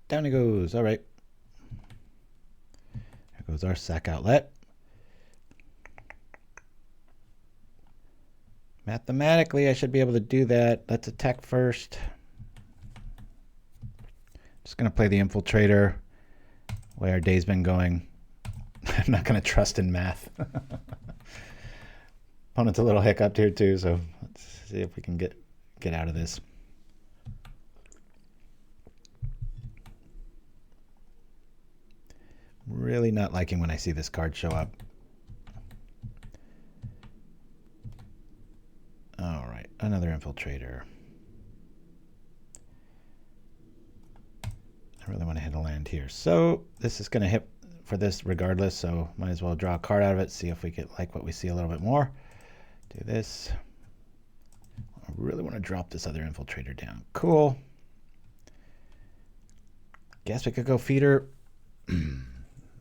Down he goes. All right. There goes our sack outlet. Mathematically, I should be able to do that. Let's attack first. Just going to play the Infiltrator. The way our day's been going. I'm not going to trust in math. Opponent's a little hiccuped here too, so let's see if we can get out of this. Really not liking when I see this card show up. All right, another Infiltrator. I really want to hit a land here. So this is going to hit for this regardless, so might as well draw a card out of it, see if we get like what we see a little bit more. Do this. I really want to drop this other Infiltrator down. Cool. Guess we could go Feeder.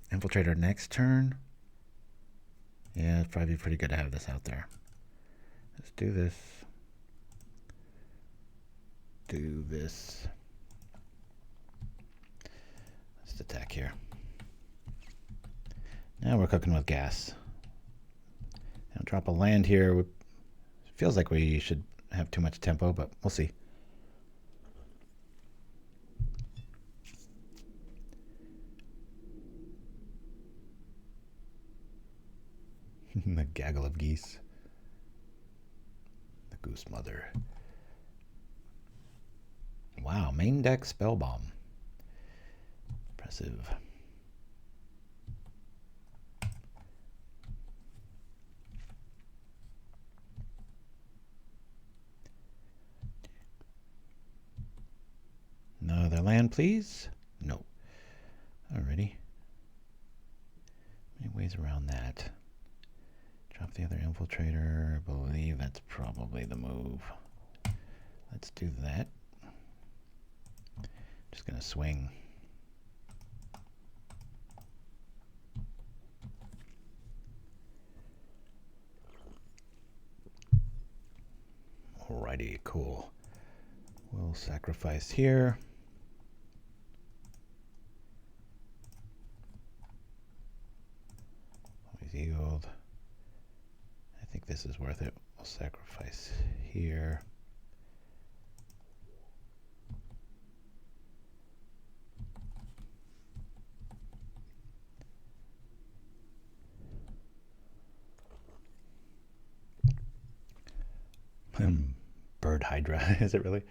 Infiltrator next turn. Yeah, it'd probably be pretty good to have this out there. Let's do this. Do this. Let's attack here. Now we're cooking with gas. Now drop a land here. Feels like we should have too much tempo, but we'll see. The gaggle of geese. The goose mother. Wow, main deck Spellbomb. Impressive. Another land, please? No. Alrighty. Many ways around that. Drop the other Infiltrator. I believe that's probably the move. Let's do that. Just gonna swing. Alrighty, cool. We'll sacrifice here. Always yield. I think this is worth it. We'll sacrifice here. Bird Hydra, is it really?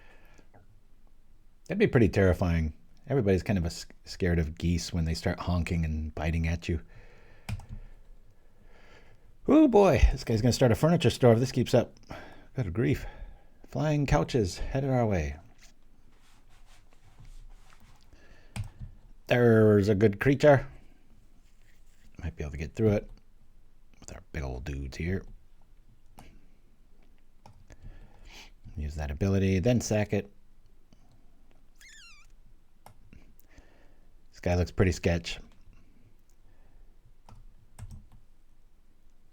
That'd be pretty terrifying. Everybody's kind of scared of geese when they start honking and biting at you. Oh boy, this guy's going to start a furniture store if this keeps up. Good grief. Flying couches headed our way. There's a good creature. Might be able to get through it with our big old dudes here. Use that ability, then sack it. This guy looks pretty sketch.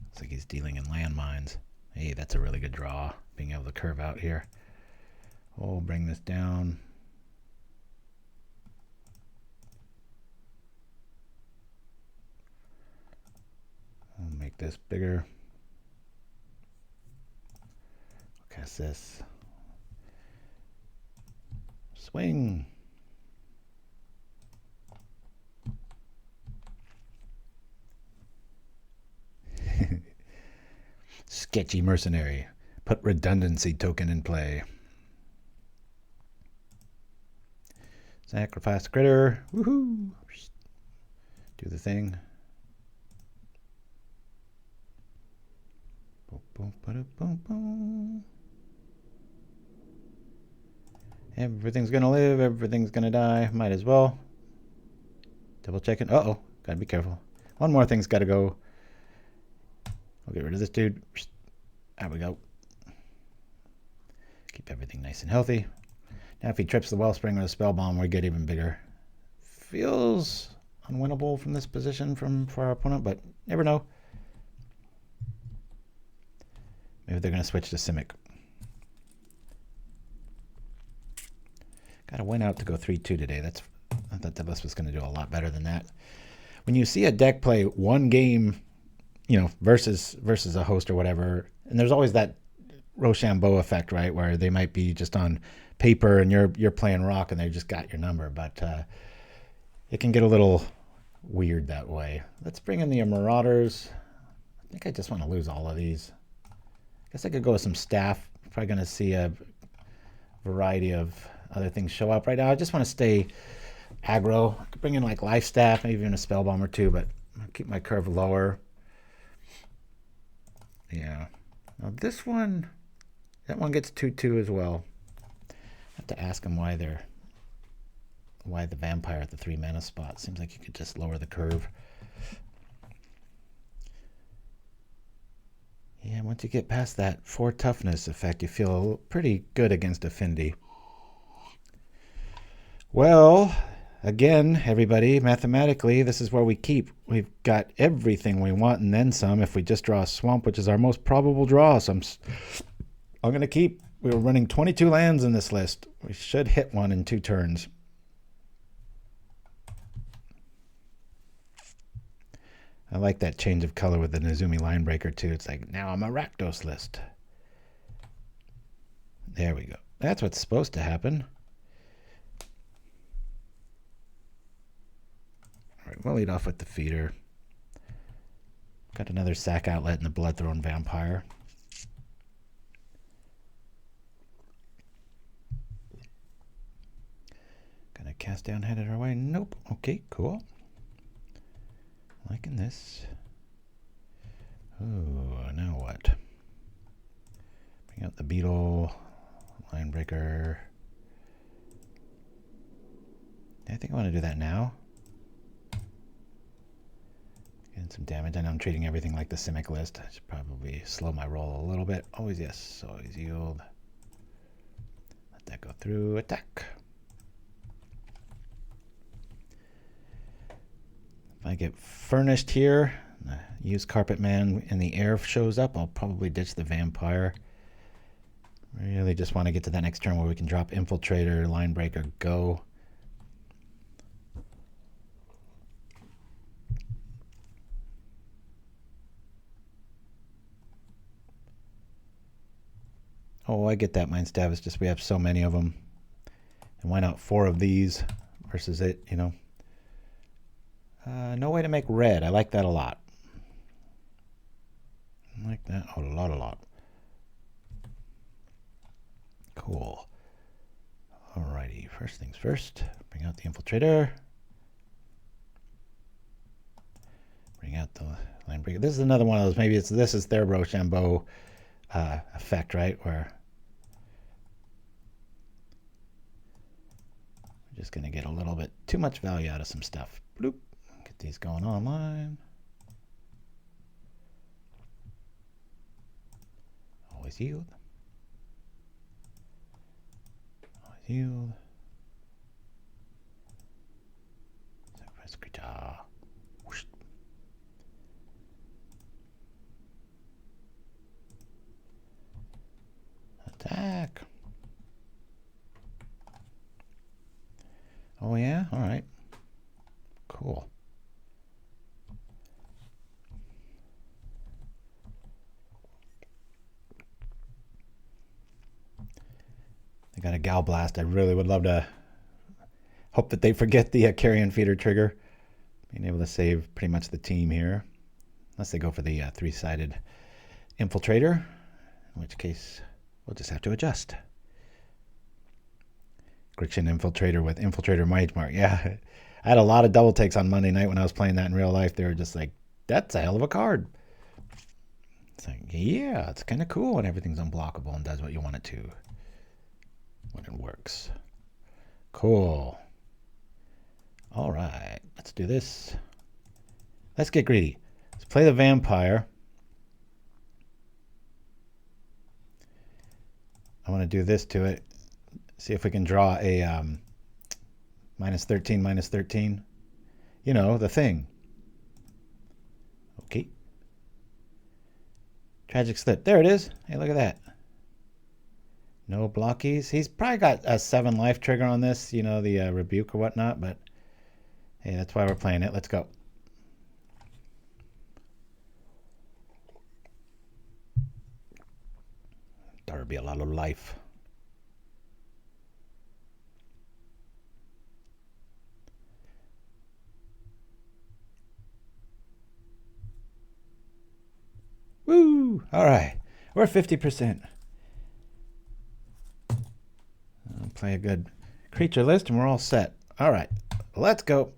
Looks like he's stealing and landmines. Hey, that's a really good draw, being able to curve out here. Oh, bring this down. I'll make this bigger. Cast this. Swing. Sketchy mercenary. Put redundancy token in play. Sacrifice critter. Woohoo! Do the thing. Boom, boom, ba-da, boom, boom. Everything's gonna live, everything's gonna die. Might as well. Double checking. Uh-oh. Gotta be careful. One more thing's gotta go. I'll get rid of this dude. There we go. Keep everything nice and healthy. Now if he trips the Wellspring or the Spellbomb, we get even bigger. Feels unwinnable from this position for our opponent, but never know. Maybe they're going to switch to Simic. Got to win out to go 3-2 today. I thought Decklist was going to do a lot better than that. When you see a deck play one game, you know, versus a host or whatever, and there's always that Rochambeau effect, right, where they might be just on paper and you're playing rock and they just got your number, but it can get a little weird that way. Let's bring in the Marauders. I think I just want to lose all of these. Guess I could go with some staff. Probably going to see a variety of other things show up. Right now, I just want to stay aggro. I could bring in like Lifestaff, maybe even a Spellbomb or two, but I'll keep my curve lower. Yeah. Now this one, that one gets 2-2 as well. I have to ask them why the Vampire at the 3 mana spot. Seems like you could just lower the curve. Yeah, once you get past that 4 toughness effect, you feel pretty good against Affinity. Well, again, everybody, mathematically, this is where we keep. We've got everything we want and then some if we just draw a Swamp, which is our most probable draw. So I'm going to keep. We were running 22 lands in this list. We should hit one in 2 turns. I like that change of color with the Nezumi Linkbreaker too. It's like, now I'm a Rakdos list. There we go. That's what's supposed to happen. All right, we'll lead off with the feeder. Got another sack outlet in the Bloodthrone Vampire. Gonna cast down, headed our way. Nope. Okay, cool. Liking this. Oh, now what? Bring out the Beetle, Linebreaker. I think I want to do that now. Getting some damage. I know I'm treating everything like the Simic list. I should probably slow my roll a little bit. Always yes, always yield. Let that go through. Attack. If I get furnished here, use Carpet Man and the air shows up, I'll probably ditch the Vampire. Really just want to get to that next turn where we can drop Infiltrator, Linebreaker, go. Oh, I get that, Mind Staff. It's just we have so many of them. And why not 4 of these versus it, you know? No way to make red. I like that a lot. I like that a lot. Cool. Alrighty, first things first. Bring out the Infiltrator. Bring out the Linebreaker. This is another one of those. Maybe this is their Rochambeau effect, right? Where we're just going to get a little bit too much value out of some stuff. Bloop. Get these going online. Always yield. Always yield. Sacrifice. Yeah, all right. Cool. They got a Gal Blast. I really would love to hope that they forget the Carrion Feeder trigger. Being able to save pretty much the team here. Unless they go for the three-sided Infiltrator. In which case, we'll just have to adjust. Gixian Infiltrator with Infiltrator Mage Mark. Yeah, I had a lot of double takes on Monday night when I was playing that in real life. They were just like, that's a hell of a card. It's like, yeah, it's kind of cool when everything's unblockable and does what you want it to. When it works. Cool. All right, let's do this. Let's get greedy. Let's play the Vampire. I want to do this to it. See if we can draw a -13, -13. You know, the thing. Okay. Tragic Slip. There it is. Hey, look at that. No blockies. He's probably got a 7 life trigger on this, you know, the rebuke or whatnot, but hey, that's why we're playing it. Let's go. There'll be a lot of life. Woo! All right. We're 50%. I'll play a good creature list and we're all set. All right. Let's go.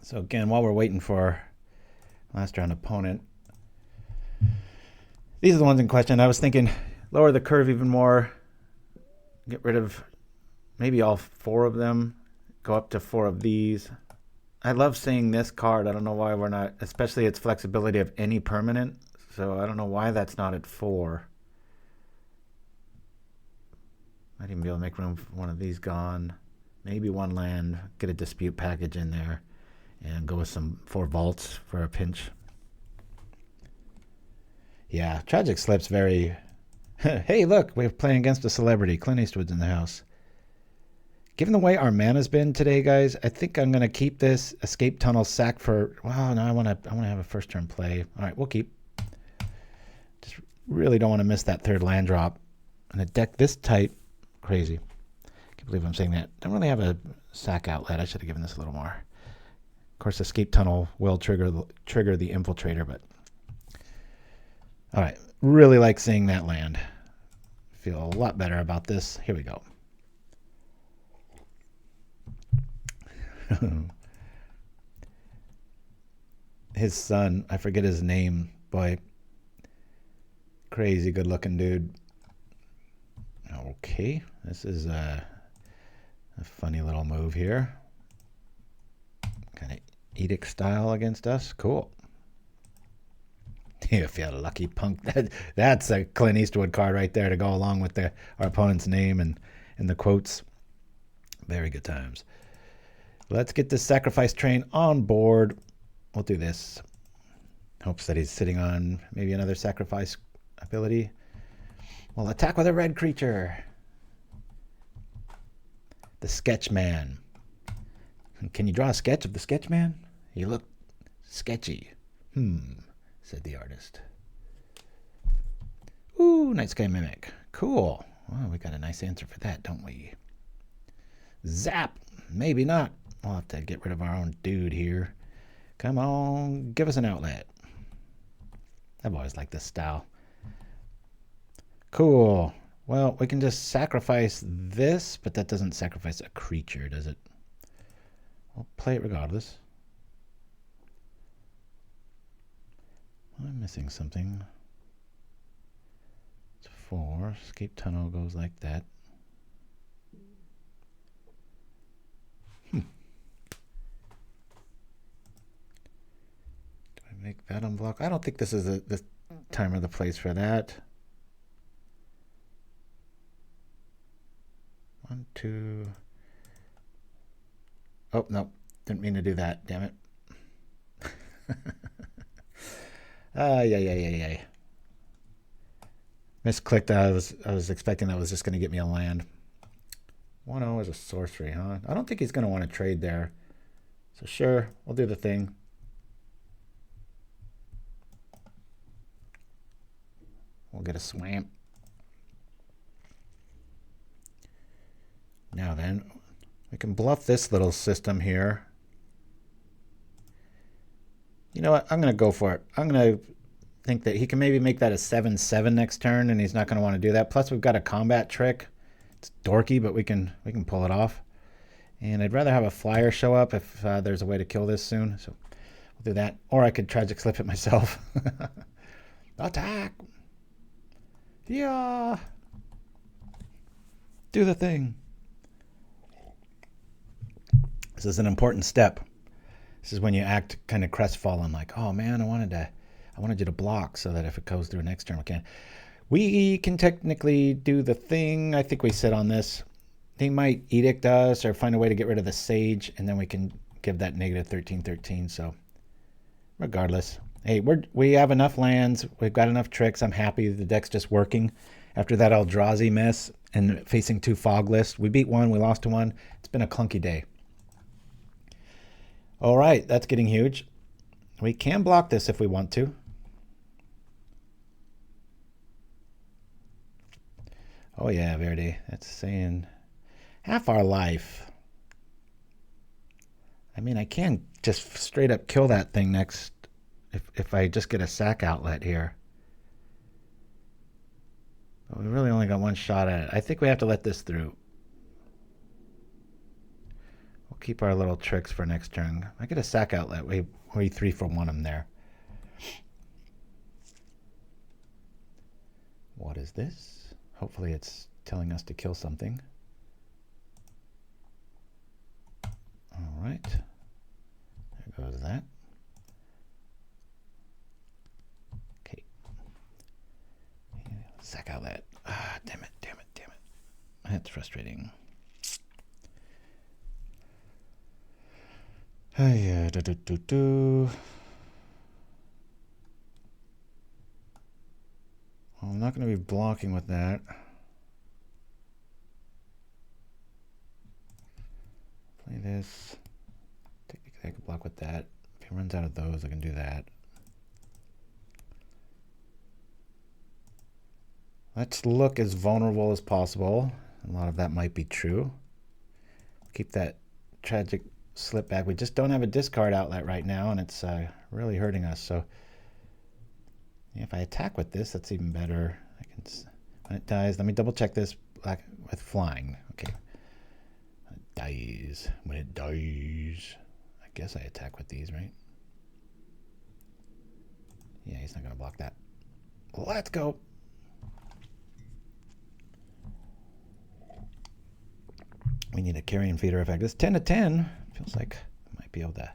So again, while we're waiting for last round opponent, these are the ones in question. I was thinking lower the curve even more. Get rid of maybe all 4 of them. Go up to 4 of these. I love seeing this card. I don't know why we're not, especially its flexibility of any permanent. So I don't know why that's not at 4. Might even be able to make room for one of these gone. Maybe 1 land. Get a dispute package in there. And go with some 4 vaults for a pinch. Yeah, Tragic Slip's very... Hey, look, we're playing against a celebrity. Clint Eastwood's in the house. Given the way our mana's been today, guys, I think I'm going to keep this Escape Tunnel sack for... Well, no, I want to have a first turn play. All right, we'll keep. Just really don't want to miss that 3rd land drop. And a deck this tight, crazy. Can't believe I'm saying that. Don't really have a sack outlet. I should have given this a little more. Of course, Escape Tunnel will trigger the Infiltrator, but... All right, really like seeing that land. Feel a lot better about this. Here we go. His son, I forget his name, boy. Crazy good looking dude. Okay, this is a funny little move here. Kind of Edict style against us. Cool. You feel lucky, punk. That's a Clint Eastwood card right there to go along with our opponent's name and the quotes. Very good times. Let's get this sacrifice train on board. We'll do this. Hopes that he's sitting on maybe another sacrifice ability. We'll attack with a red creature. The Sketchman. Can you draw a sketch of the Sketchman? He looked sketchy. Said the artist. Ooh, Night Sky Mimic. Cool. Well, we got a nice answer for that, don't we? Zap. Maybe not. We'll have to get rid of our own dude here. Come on, give us an outlet. I've always liked this style. Cool. Well, we can just sacrifice this, but that doesn't sacrifice a creature, does it? We'll play it regardless. I'm missing something. It's 4. Escape Tunnel goes like that. Do I make that unblock? I don't think this is the time or the place for that. 1, 2. Oh, no. Didn't mean to do that. Damn it. Yeah. Misclicked. I was expecting that was just going to get me a land. 1-0 is a sorcery, huh? I don't think he's going to want to trade there. So sure, we'll do the thing. We'll get a swamp. Now then, we can bluff this little system here. You know what? I'm going to go for it. I'm going to think that he can maybe make that a 7/7 next turn, and he's not going to want to do that. Plus, we've got a combat trick. It's dorky, but we can pull it off. And I'd rather have a flyer show up if there's a way to kill this soon. So we'll do that. Or I could tragic slip it myself. Attack! Yeah! Do the thing. This is an important step. This is when you act kind of crestfallen, like, oh man, I wanted you to block so that if it goes through next turn, we can. We can technically do the thing. I think we sit on this. They might edict us or find a way to get rid of the Sage, and then we can give that negative 13/13. So regardless, hey, we have enough lands. We've got enough tricks. I'm happy the deck's just working. After that Eldrazi mess and facing 2 fog lists, we beat one, we lost to one. It's been a clunky day. All right, that's getting huge. We can block this if we want to. Oh yeah, Verdi. That's saying half our life. I mean, I can just straight up kill that thing next if I just get a sack outlet here. But we really only got one shot at it. I think we have to let this through. We'll keep our little tricks for next turn. I get a sack outlet. We 3-for-1 them there. What is this? Hopefully it's telling us to kill something. All right. There goes that. Okay. Sack outlet. Ah, damn it. That's frustrating. Yeah, Well, I'm not going to be blocking with that. Play this. Technically, I can block with that. If he runs out of those, I can do that. Let's look as vulnerable as possible. A lot of that might be true. Keep that tragic slip back. We just don't have a discard outlet right now, and it's really hurting us. So yeah, if I attack with this, that's even better. I can, when it dies, let me double check this black with flying. Okay. When it dies. When it dies. I guess I attack with these, right? Yeah, he's not going to block that. Let's go. We need a Carrion Feeder effect. It's 10/10. Feels like I might be able to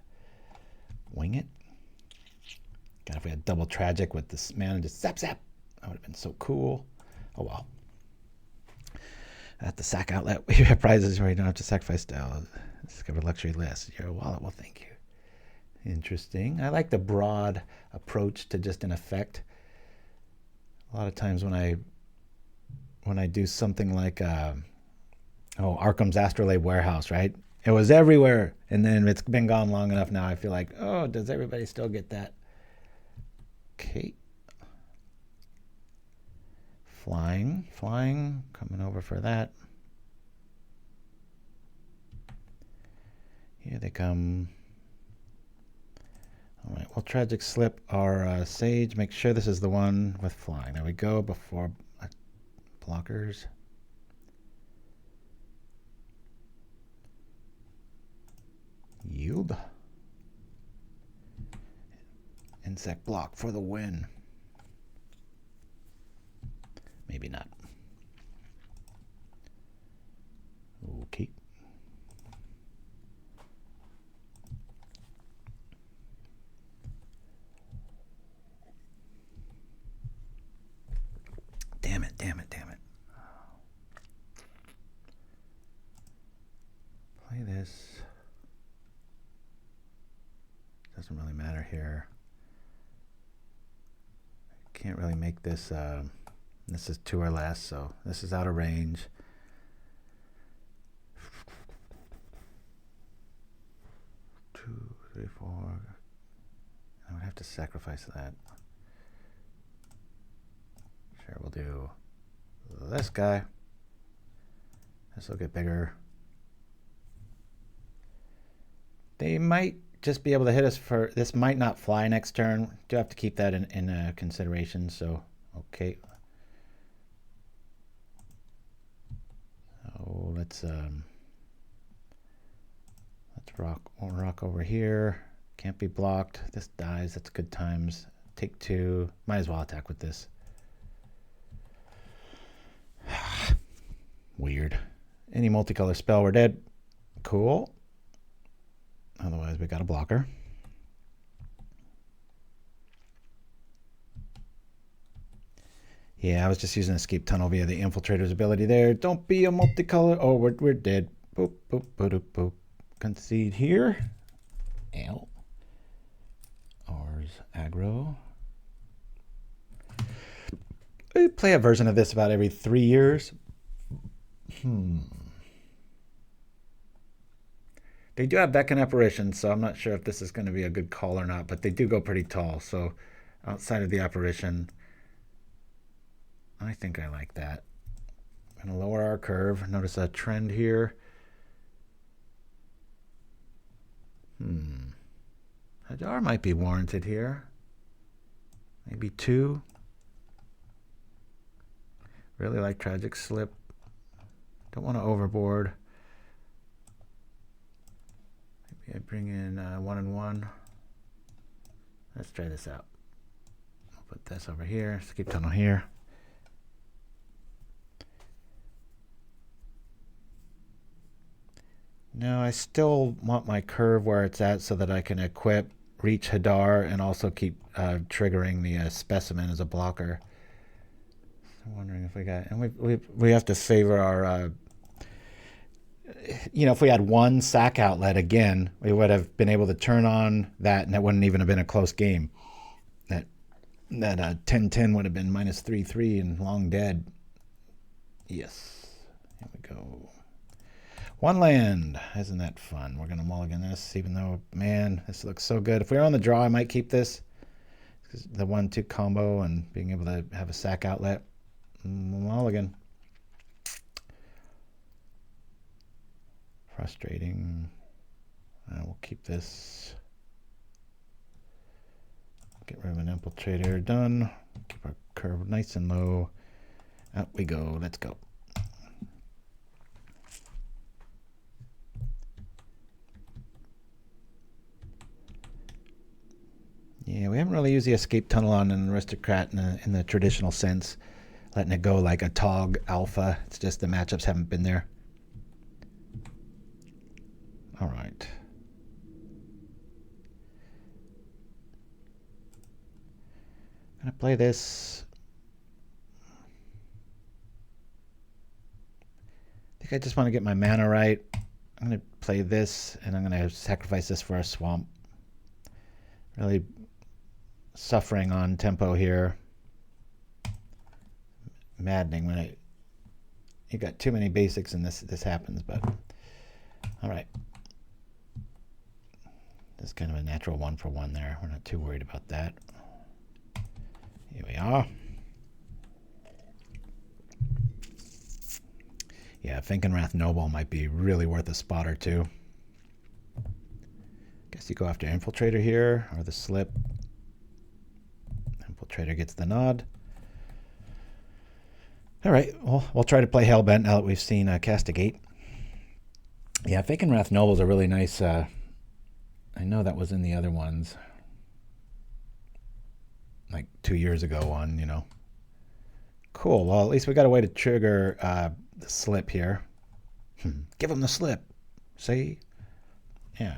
wing it. God, if we had double tragic with this man and just zap, that would have been so cool. Oh well. At the sack outlet, we have prizes where you don't have to sacrifice style. Discover luxury list. Your wallet will thank you. Interesting. I like the broad approach to just an effect. A lot of times when I do something like Arkham's Astrolabe Warehouse, right? It was everywhere, and then it's been gone long enough now. I feel like, oh, does everybody still get that? Okay. Flying, coming over for that. Here they come. All right, we'll tragic slip our Sage. Make sure this is the one with flying. There we go, before blockers. Yield. Insect block for the win. Maybe not. Okay. Damn it. Play this. Doesn't really matter here. Can't really make this. This is 2 or less, so this is out of range. 3, 4. I would have to sacrifice that. Sure, we'll do this guy. This will get bigger. They might just be able to hit us for... This might not fly next turn. Do have to keep that in consideration, so... Okay. So let's rock. We'll rock over here. Can't be blocked. This dies. That's good times. Take 2. Might as well attack with this. Weird. Any multicolor spell, we're dead. Cool. Otherwise, we got a blocker. Yeah, I was just using Escape Tunnel via the Infiltrator's ability there. Don't be a multicolor. Oh, we're dead. Boop, boop, boop, boop. Concede here. Ow. Ours aggro. We play a version of this about every 3 years. They do have Beckon apparitions, so I'm not sure if this is going to be a good call or not, but they do go pretty tall. So outside of the apparition, I think I like that. I'm going to lower our curve. Notice a trend here. Hadar might be warranted here. Maybe 2. Really like Tragic Slip. Don't want to overboard. Maybe I bring in 1 and 1. Let's try this out. I'll put this over here. Escape Tunnel here. No, I still want my curve where it's at so that I can equip Reach Hadar and also keep triggering the Specimen as a blocker. I'm wondering if we got... And we have to favor our... you know, if we had one sack outlet again, we would have been able to turn on that, and that wouldn't even have been a close game. That 10-10 would have been -3-3 and long dead. Yes. Here we go. 1 land. Isn't that fun? We're going to mulligan this, even though, man, this looks so good. If we were on the draw, I might keep this. The 1-2 combo and being able to have a sack outlet. Mulligan. Frustrating. We'll keep this. Get rid of an Infiltrator. Done. Keep our curve nice and low. Up we go. Let's go. Yeah, we haven't really used the Escape Tunnel on an Aristocrat in the traditional sense. Letting it go like a Tog Alpha. It's just the matchups haven't been there. All right. I'm going to play this. I think I just want to get my mana right. I'm going to play this, and I'm going to sacrifice this for a swamp. Really suffering on tempo here. Maddening when you got too many basics and this happens, but all right. That's kind of a natural 1-for-1 there. We're not too worried about that. Here we are. Yeah, Finkenrath Noble might be really worth a spot or two. Guess you go after Infiltrator here, or the Slip. Infiltrator gets the nod. All right, well, we'll try to play Hellbent now that we've seen Castigate. Yeah, Finkenrath Noble's a really nice... I know that was in the other ones. Like 2 years ago one, you know. Cool, well, at least we got a way to trigger the Slip here. Give him the Slip. See? Yeah.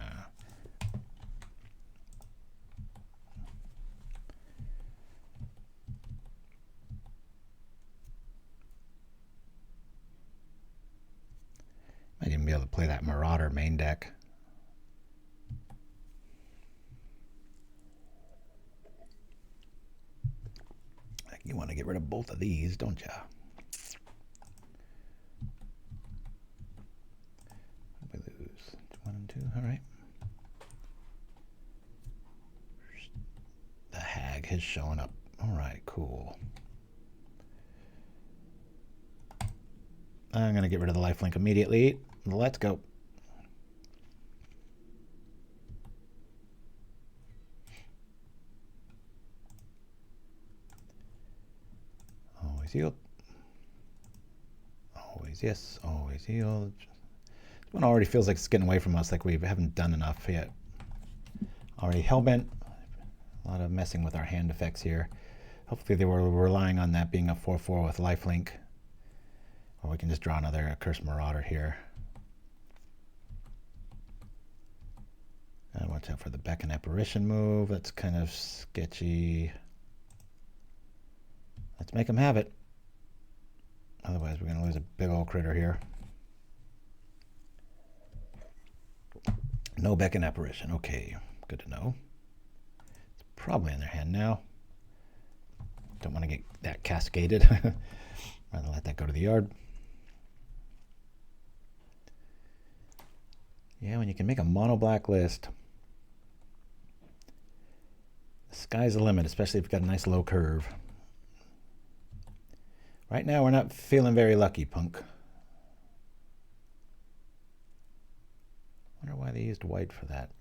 Might even be able to play that Marauder main deck. You want to get rid of both of these, don't ya? We lose 1 and 2. All right. his showing up. All right, cool. I'm going to get rid of the lifelink immediately. Let's go. Always healed. Always yes, always healed. This one already feels like it's getting away from us, like we haven't done enough yet. Already hellbent. A lot of messing with our hand effects here. Hopefully they were relying on that being a 4/4 with lifelink. Or we can just draw another Accursed Marauder here. And watch out for the Beckon Apparition move. That's kind of sketchy. Let's make him have it. Otherwise we're going to lose a big old critter here. No Beckon Apparition. Okay, good to know. It's probably in their hand now. Don't want to get that cascaded. Rather let that go to the yard. Yeah, when you can make a mono black list, the sky's the limit, especially if you've got a nice low curve. Right now, we're not feeling very lucky, punk. Wonder why they used white for that.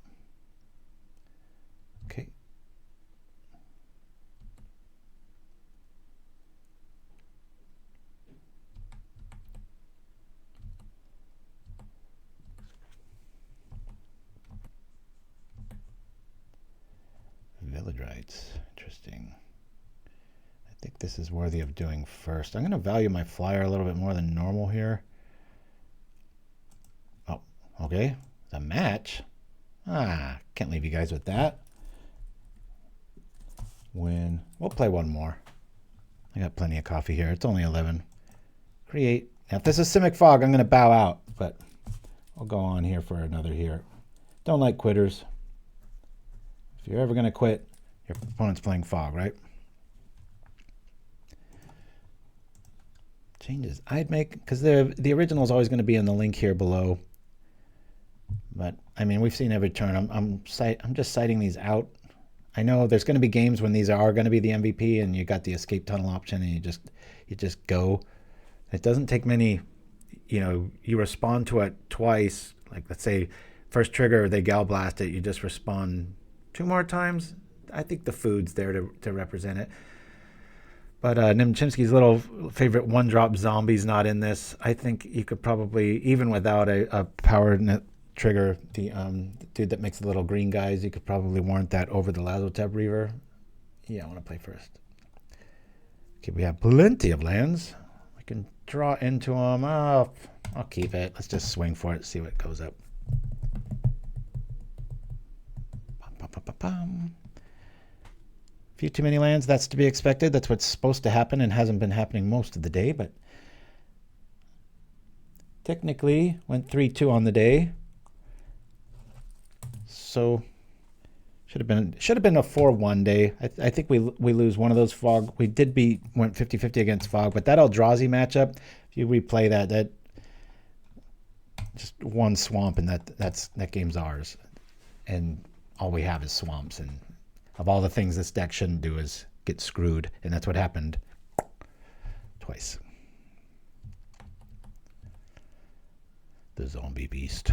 Okay. Village Rites. Interesting. I think this is worthy of doing first. I'm going to value my flyer a little bit more than normal here. Oh, okay. The match. Can't leave you guys with that. Win. We'll play one more. I got plenty of coffee here. It's only 11. Create. Now, if this is Simic Fog, I'm going to bow out, but I'll go on here for another here. Don't like quitters. If you're ever going to quit, your opponent's playing Fog, right? Changes I'd make, because the original is always going to be in the link here below. But I mean, we've seen every turn. I'm just citing these out. I know there's going to be games when these are going to be the MVP, and you got the escape tunnel option, and you just go. It doesn't take many. You know, you respond to it twice. Like let's say, first trigger they gal blast it. You just respond 2 more times. I think the food's there to represent it. But Chimpskey's little favorite 1-drop zombie's not in this. I think you could probably, even without a power trigger, the dude that makes the little green guys, you could probably warrant that over the Lazotep Reaver. Yeah, I want to play first. Okay, we have plenty of lands. I can draw into them. Oh, I'll keep it. Let's just swing for it, see what goes up. Few too many lands, that's to be expected. That's what's supposed to happen and hasn't been happening most of the day, but technically went 3-2 on the day. So should have been a 4-1 day. I think we lose one of those Fog. We went 50-50 against Fog, but that Eldrazi matchup, if you replay that just one swamp and that game's ours. And all we have is swamps, and of all the things this deck shouldn't do is get screwed, and that's what happened twice. The zombie beast.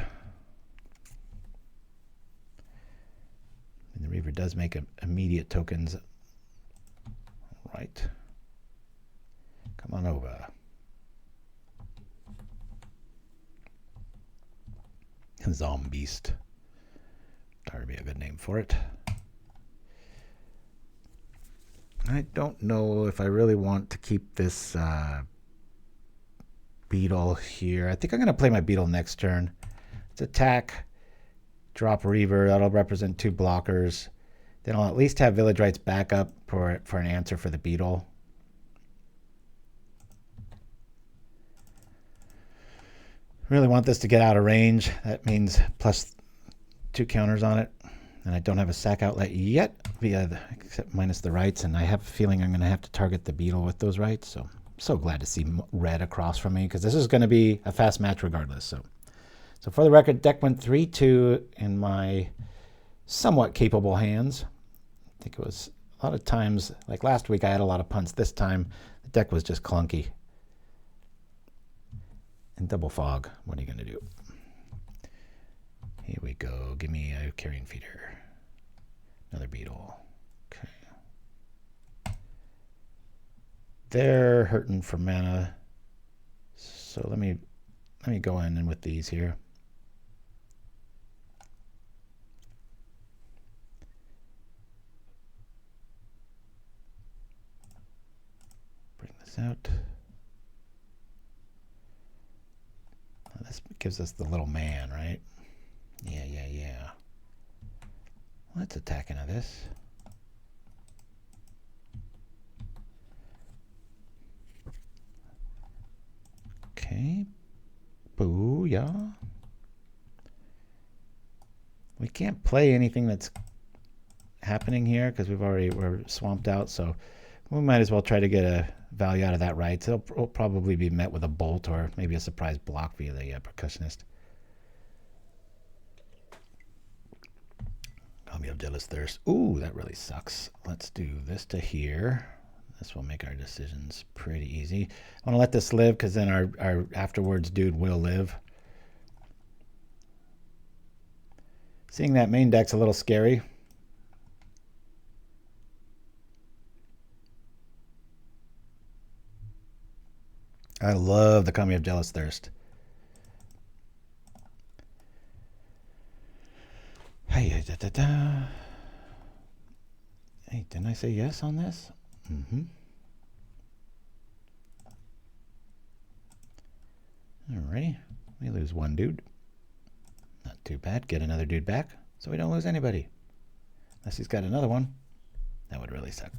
And the Reaver does make immediate tokens. Right. Come on over. Zombie beast. That would be a good name for it. I don't know if I really want to keep this Beetle here. I think I'm going to play my Beetle next turn. It's attack, drop Reaver. That'll represent 2 blockers. Then I'll at least have Village Rites back up for an answer for the Beetle. Really want this to get out of range. That means plus 2 counters on it. And I don't have a sack outlet yet, except minus the rights, and I have a feeling I'm going to have to target the Beetle with those rights. So I'm so glad to see red across from me, because this is going to be a fast match regardless. So for the record, deck went 3-2 in my somewhat capable hands. I think it was A lot of times, like last week, I had a lot of punts. This time, the deck was just clunky. And double fog, what are you going to do? Here we go. Give me a Carrion Feeder. Another Beetle. Okay. They're hurting for mana. So let me go in and with these here. Bring this out. Now this gives us the little man, right? Yeah. Let's attack into this. Okay. Booyah. We can't play anything that's happening here because we're swamped out, so we might as well try to get a value out of that right. So it'll probably be met with a bolt or maybe a surprise block via the percussionist. Army of Jealous Thirst. Ooh, that really sucks. Let's do this to here. This will make our decisions pretty easy. I want to let this live because then our afterwards dude will live. Seeing that main deck's a little scary. I love the Army of Jealous Thirst. Hey, Hey, didn't I say yes on this? Mm-hmm. Alrighty. We lose one dude. Not too bad. Get another dude back so we don't lose anybody. Unless he's got another one. That would really suck.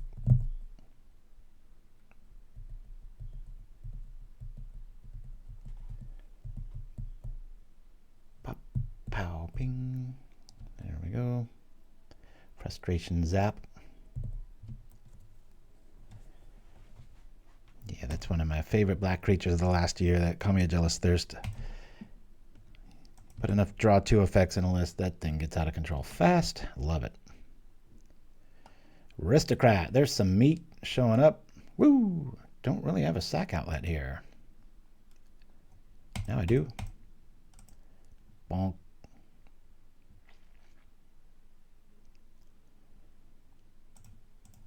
Pop, pow, ping. There we go. Frustration zap. Yeah, that's one of my favorite black creatures of the last year, that Army of Jealous Thirst. Put enough draw 2 effects in a list, that thing gets out of control fast. Love it. Aristocrat, there's some meat showing up. Woo! Don't really have a sack outlet here. Now I do. Bonk.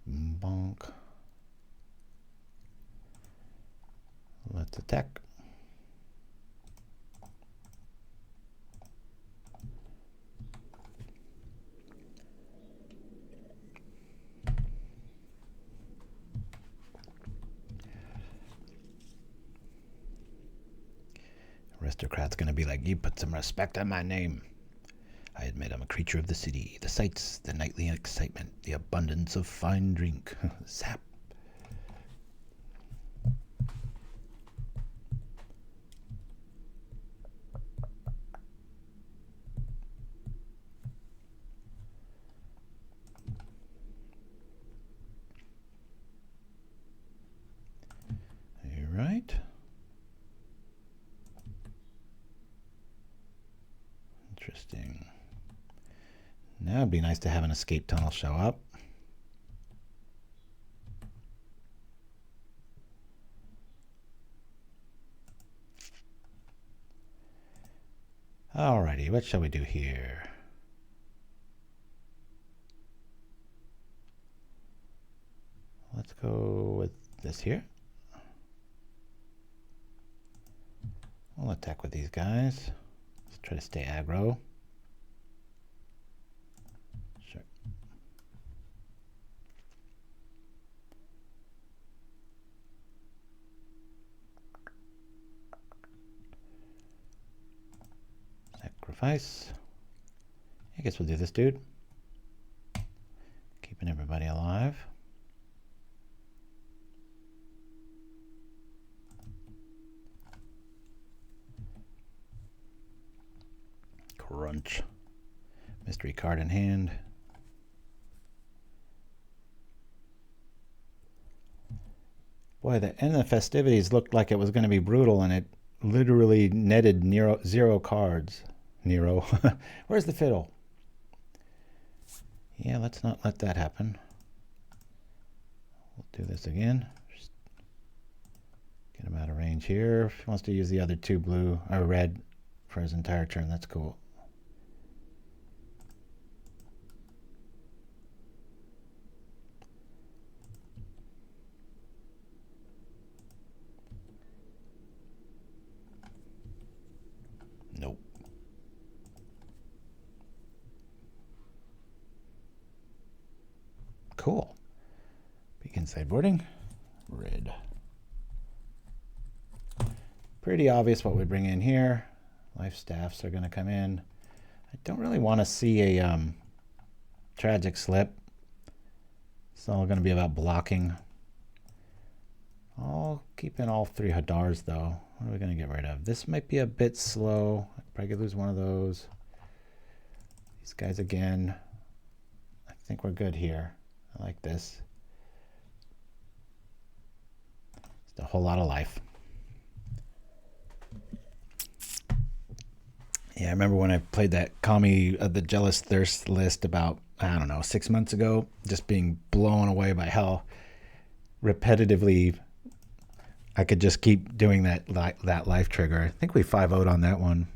Bonk. Let's attack. Aristocrat's gonna be like, you put some respect on my name. I admit I'm a creature of the city, the sights, the nightly excitement, the abundance of fine drink. Zap. Right. Interesting. Now it'd be nice to have an escape tunnel show up. Alrighty, what shall we do here? Let's go with this here. We'll attack with these guys. Let's try to stay aggro. Sure. Sacrifice. I guess we'll do this dude. Keeping everybody alive. Crunch. Mystery card in hand. Boy, the end of the festivities looked like it was going to be brutal, and it literally netted zero cards. Nero. Where's the fiddle? Yeah, let's not let that happen. We'll do this again. Just get him out of range here. If he wants to use the other 2 blue or red for his entire turn, that's cool. Nope. Cool. Begin sideboarding. Red. Pretty obvious what we bring in here. Lifestaffs are going to come in. I don't really want to see a tragic slip. It's all going to be about blocking. I'll keep in all 3 Hadars though. What are we going to get rid of? This might be a bit slow. I'd probably lose one of those. These guys again. I think we're good here. I like this. It's a whole lot of life. Yeah, I remember when I played that Kami the Jealous Thirst list about, I don't know, 6 months ago, just being blown away by how repetitively I could just keep doing that life trigger. I think we 5-0'd on that one.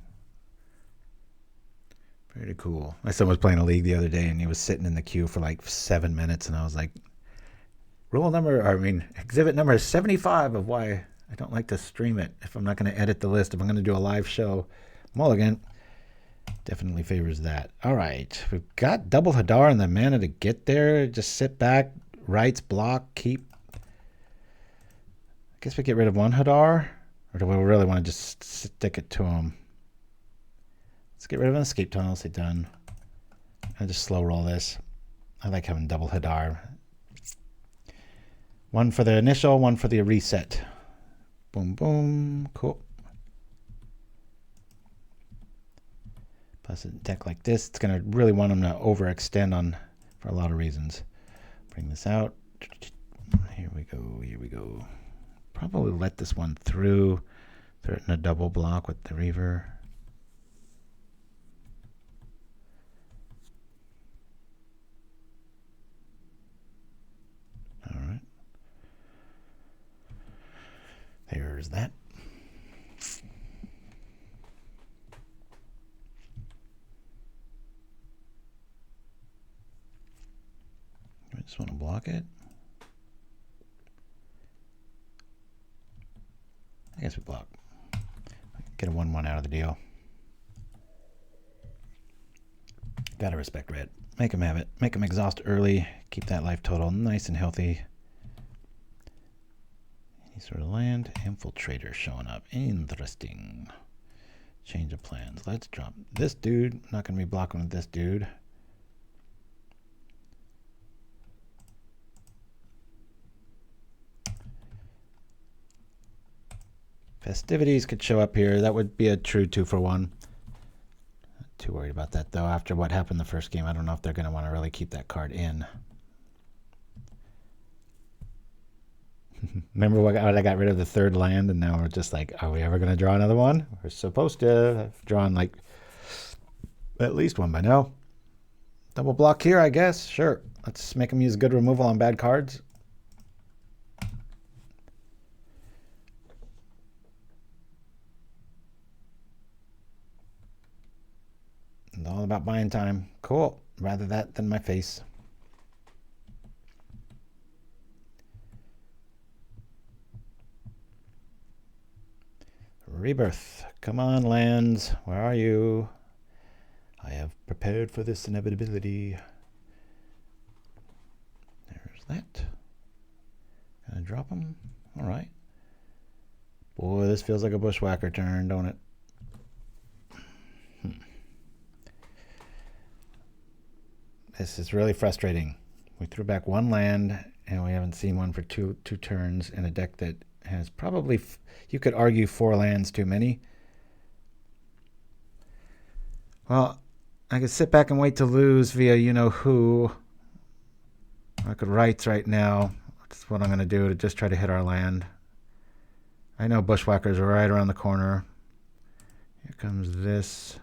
Pretty cool. My son was playing a league the other day, and he was sitting in the queue for like 7 minutes, and I was like, exhibit number 75 of why I don't like to stream it if I'm not going to edit the list. If I'm going to do a live show, Mulligan definitely favors that. All right, we've got double Hadar and the mana to get there. Just sit back, rights, block, keep. I guess we get rid of 1 Hadar, or do we really want to just stick it to him? Let's get rid of an escape tunnel. Say done. I'll just slow roll this. I like having double Hadar. 1 for the initial, 1 for the reset. Boom, boom. Cool. Plus a deck like this, it's going to really want them to overextend for a lot of reasons. Bring this out. Here we go. Here we go. Probably let this one through. Threaten a double block with the Reaver. All right. There's that. I just want to block it. I guess we block. Get a 1/1 out of the deal. Gotta respect red. Make him have it. Make him exhaust early. Keep that life total nice and healthy. Any sort of land. Infiltrator showing up. Interesting. Change of plans. Let's drop this dude. Not going to be blocking with this dude. Festivities could show up here. That would be a true 2-for-1. Not too worried about that, though. After what happened the first game, I don't know if they're going to want to really keep that card in. Remember when I got rid of the 3rd land, and now we're just like, are we ever going to draw another one? We're supposed to have drawn, like, at least one by now. Double block here, I guess. Sure. Let's make them use good removal on bad cards. It's all about buying time. Cool. Rather that than my face. Rebirth. Come on, lands. Where are you? I have prepared for this inevitability. There's that. Gonna drop them? All right. Boy, this feels like a bushwhacker turn, don't it? This is really frustrating. We threw back 1 land, and we haven't seen one for two turns in a deck that has probably, you could argue, 4 lands too many. Well, I could sit back and wait to lose via you-know-who. I could rights right now. That's what I'm going to do, to just try to hit our land. I know bushwhackers are right around the corner. Here comes this.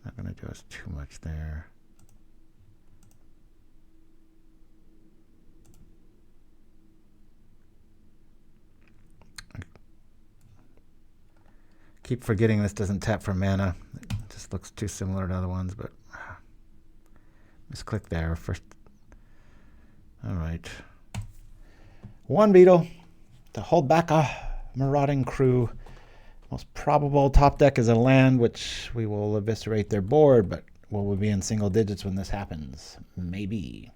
Not going to do us too much there. Keep forgetting this doesn't tap for mana. It just looks too similar to other ones, but misclick there first. All right. One beetle to hold back a marauding crew. Most probable top deck is a land, which we will eviscerate their board, but will we be in single digits when this happens? Maybe.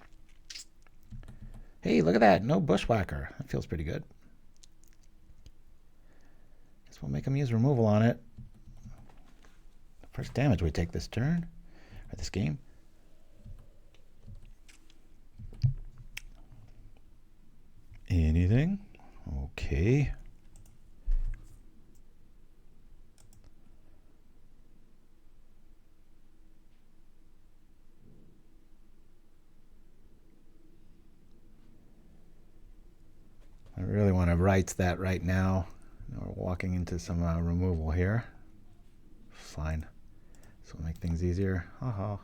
Hey, look at that. No Bushwhacker. That feels pretty good. Guess we'll make them use removal on it. First damage we take this turn, or this game. Anything? Okay. I really want to rights that right now. We're walking into some removal here. Fine. This will make things easier. Haha.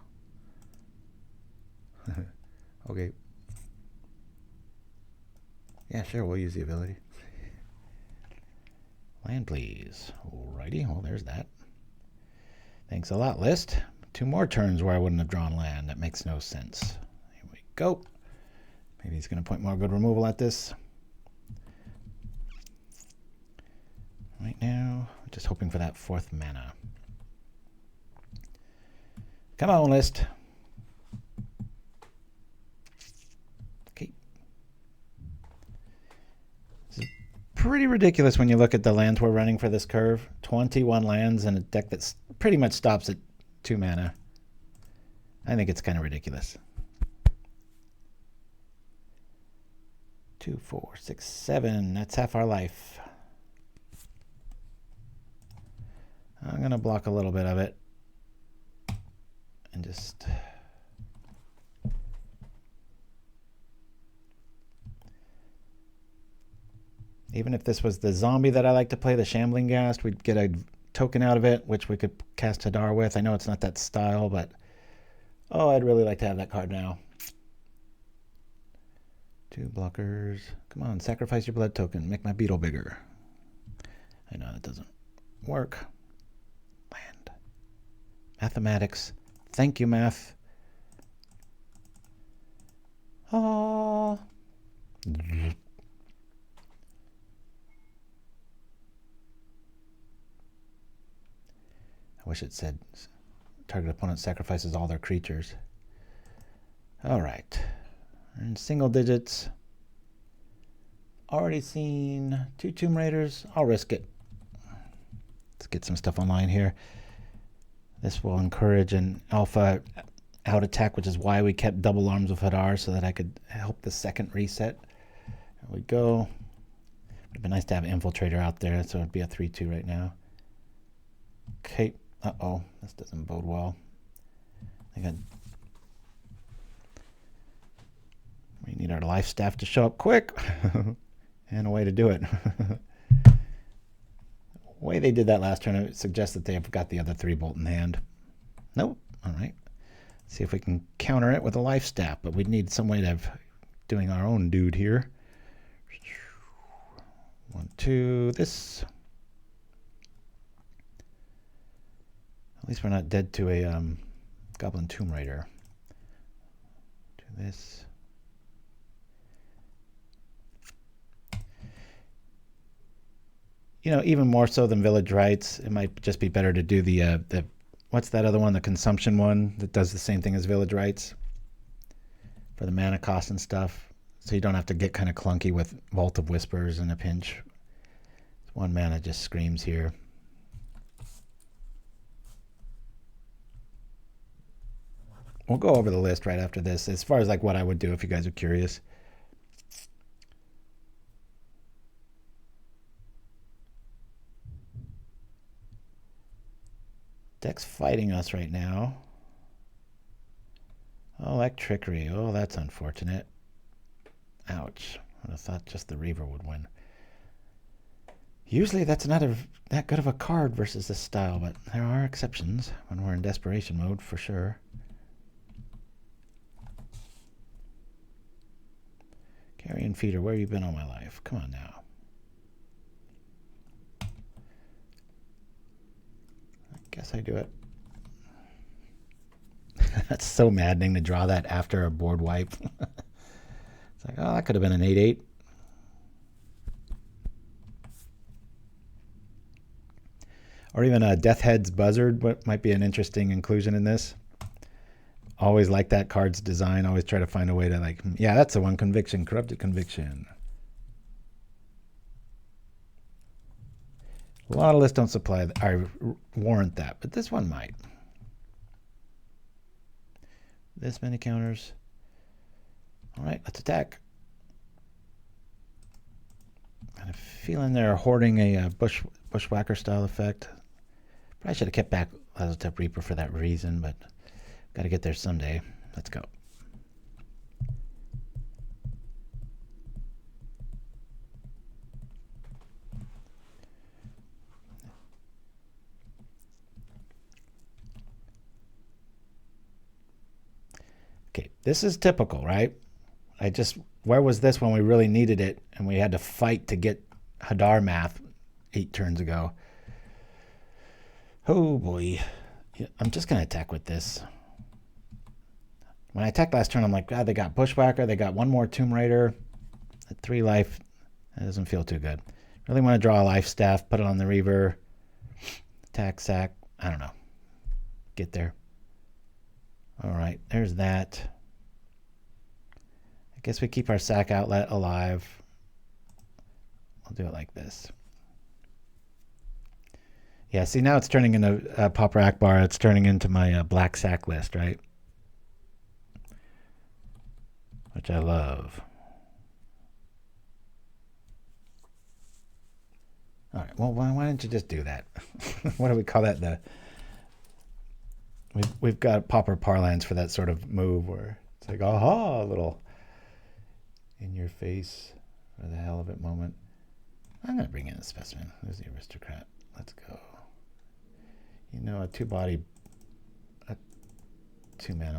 Okay. Yeah, sure, we'll use the ability. Land, please. Alrighty, well, there's that. Thanks a lot, list. 2 more turns where I wouldn't have drawn land. That makes no sense. Here we go. Maybe he's going to point more good removal at this. Right now, I'm just hoping for that 4th mana. Come on, list. Okay. This is pretty ridiculous when you look at the lands we're running for this curve. 21 lands in a deck that pretty much stops at 2 mana. I think it's kind of ridiculous. 2, 4, 6, 7. That's half our life. I'm going to block a little bit of it. And just... Even if this was the zombie that I like to play, the Shambling Ghast, we'd get a token out of it, which we could cast Hadar with. I know it's not that style, but... Oh, I'd really like to have that card now. 2 blockers. Come on, sacrifice your blood token. Make my beetle bigger. I know that doesn't work. Land. Mathematics. Thank you, math. Ah. I wish it said target opponent sacrifices all their creatures. All right. We're in single digits. Already seen 2 Tomb Raiders. I'll risk it. Let's get some stuff online here. This will encourage an alpha out attack, which is why we kept double Arms of Hadar, so that I could help the second reset. There we go. Would have been nice to have Infiltrator out there, so it'd be a 3-2 right now. Okay. Uh-oh. This doesn't bode well. We need our Lifestaff to show up quick. And a way to do it. The way they did that last turn, it suggests that they have got the other 3 bolt in hand. Nope. All right. See if we can counter it with a Lifestaff, but we'd need some way of doing our own dude here. 1, 2, this. At least we're not dead to a Goblin Tomb Raider. Do this. You know, even more so than Village Rites, it might just be better to do the what's that other one, the consumption one that does the same thing as Village Rites for the mana cost and stuff. So you don't have to get kind of clunky with Vault of Whispers in a pinch. 1 mana just screams here. We'll go over the list right after this, as far as like what I would do if you guys are curious. Deck's fighting us right now. Oh, like Trickery. Oh, that's unfortunate. Ouch. I would have thought just the Reaver would win. Usually that's not that good of a card versus this style, but there are exceptions when we're in desperation mode for sure. Carrion Feeder, where have you been all my life? Come on now. guess I do it. That's so maddening to draw that after a board wipe. It's like, oh, that could have been an 8/8. Or even a Deathhead's Buzzard might be an interesting inclusion in this. Always like that card's design. Always try to find a way to like, yeah, that's the one. Conviction, Corrupted Conviction. A lot of lists don't supply or warrant that, but this one might. This many counters. All right, let's attack. Got a feeling they're hoarding a bushwhacker style effect. Probably should have kept back Lazotep Reaper for that reason, but got to get there someday. Let's go. Okay, this is typical, right? Where was this when we really needed it and we had to fight to get Hadar math 8 turns ago? Oh boy. Yeah, I'm just going to attack with this. When I attacked last turn, I'm like, God, they got Bushwhacker, they got one more Tomb Raider, at 3 life. That doesn't feel too good. Really want to draw a Lifestaff, put it on the Reaver, attack, sack, I don't know. Get there. All right, there's that. I guess we keep our sack outlet alive. I'll do it like this. Yeah, see, now it's turning into Pauper Akbar. It's turning into my black sack list, right? Which I love. All right, well, why don't you just do that? What do we call that? We've got Pauper parlance for that sort of move where it's like, aha, a little in your face for the hell of it moment. I'm going to bring in a specimen. There's the aristocrat. Let's go. You know, a 2-mana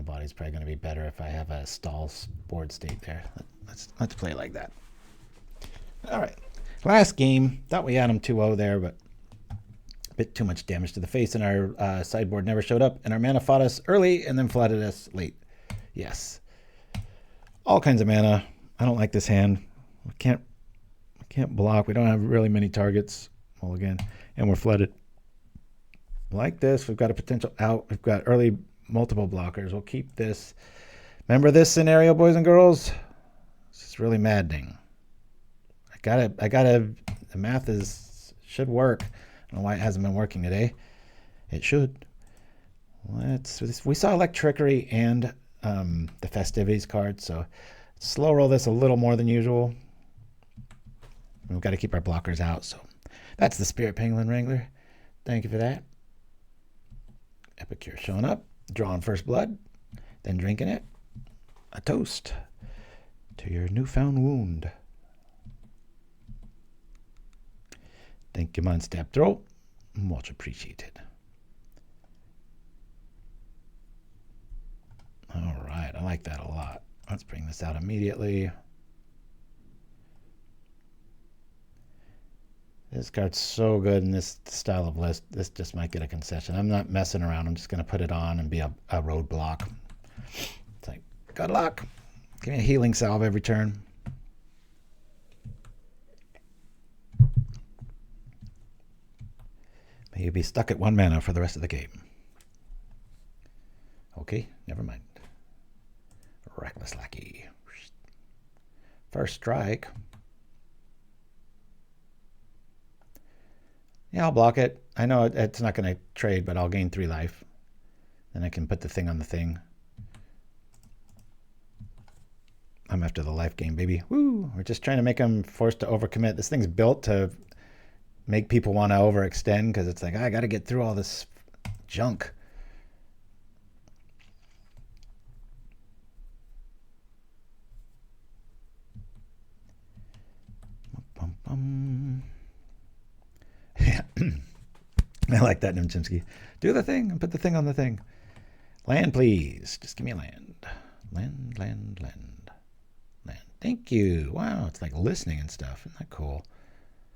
body is probably going to be better if I have a stall board state there. Let's play it like that. All right. Last game. Thought we had him 2-0 there, but a bit too much damage to the face, and our sideboard never showed up, and our mana fought us early and then flooded us late. Yes. All kinds of mana. I don't like this hand. We can't block. We don't have really many targets. Well, again, and we're flooded. Like this, we've got a potential out. We've got early multiple blockers. We'll keep this. Remember this scenario, boys and girls? This is really maddening. I gotta, the math should work. I don't know why it hasn't been working today. It should. We saw Electrickery and the Festivities card, so slow roll this a little more than usual. We've got to keep our blockers out, so that's the Spirit Pangolin Wrangler. Thank you for that. Epicure showing up, drawing first blood, then drinking it. A toast to your newfound wound. Thank you, Mind Stab Throw. Much appreciated. All right, I like that a lot. Let's bring this out immediately. This card's so good in this style of list. This just might get a concession. I'm not messing around. I'm just going to put it on and be a roadblock. It's like, good luck. Give me a healing salve every turn. May you be stuck at 1 mana for the rest of the game. Okay, never mind. Reckless Lackey. First strike. Yeah, I'll block it. I know it's not going to trade, but I'll gain 3 life. Then I can put the thing on the thing. I'm after the life game, baby. Woo! We're just trying to make them forced to overcommit. This thing's built to make people want to overextend because it's like, I got to get through all this junk. Yeah. I like that, Chimpskey. Do the thing and put the thing on the thing. Land, please. Just give me a land. Land, land, land. Land. Thank you. Wow, it's like listening and stuff. Isn't that cool?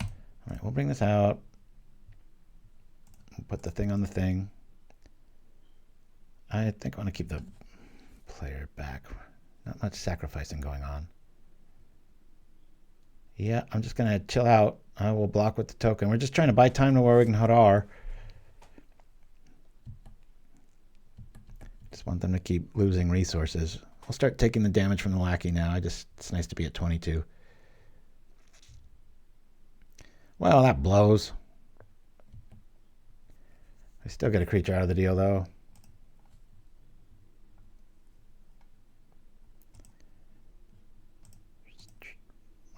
All right, we'll bring this out. We'll put the thing on the thing. I think I want to keep the player back. Not much sacrificing going on. Yeah, I'm just going to chill out. I will block with the token. We're just trying to buy time to where we can Hadar. Just want them to keep losing resources. I'll start taking the damage from the lackey now. It's nice to be at 22. Well, that blows. I still get a creature out of the deal, though.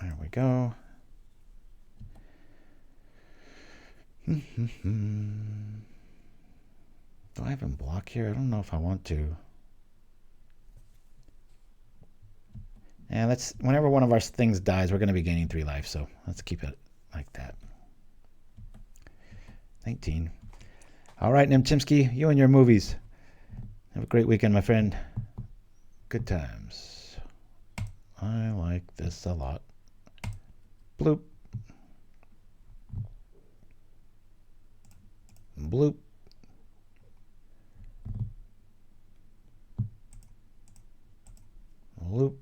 There we go. Do I have him block here? I don't know if I want to. Yeah, whenever one of our things dies, we're going to be gaining 3 life, so let's keep it like that. 19. All right, Chimpskey, you and your movies. Have a great weekend, my friend. Good times. I like this a lot. Bloop. Bloop. Bloop.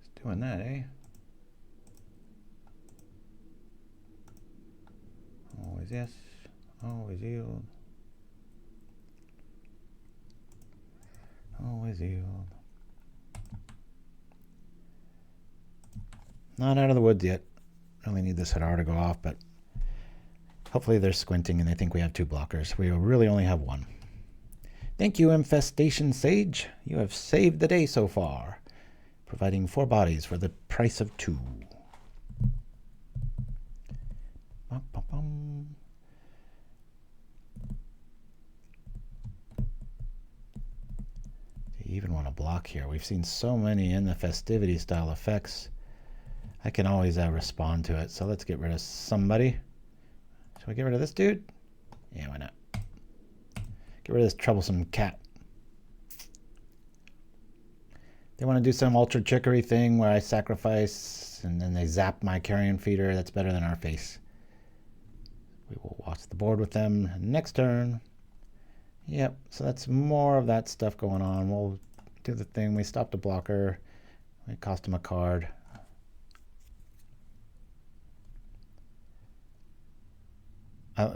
It's doing that, eh? Always yes. Always yield. Always yield. Not out of the woods yet. Really need this Hadar to go off, but hopefully they're squinting and they think we have 2 blockers. We really only have 1. Thank you, Infestation Sage. You have saved the day so far, providing 4 bodies for the price of 2. Bum, bum, bum. You even want to block here. We've seen so many in the festivity style effects. I can always respond to it. So let's get rid of somebody. Should we get rid of this dude? Yeah, why not? Get rid of this troublesome cat. They want to do some ultra trickery thing where I sacrifice and then they zap my Carrion Feeder. That's better than our face. We will watch the board with them next turn. Yep, so that's more of that stuff going on. We'll do the thing. We stop the blocker. We cost him a card.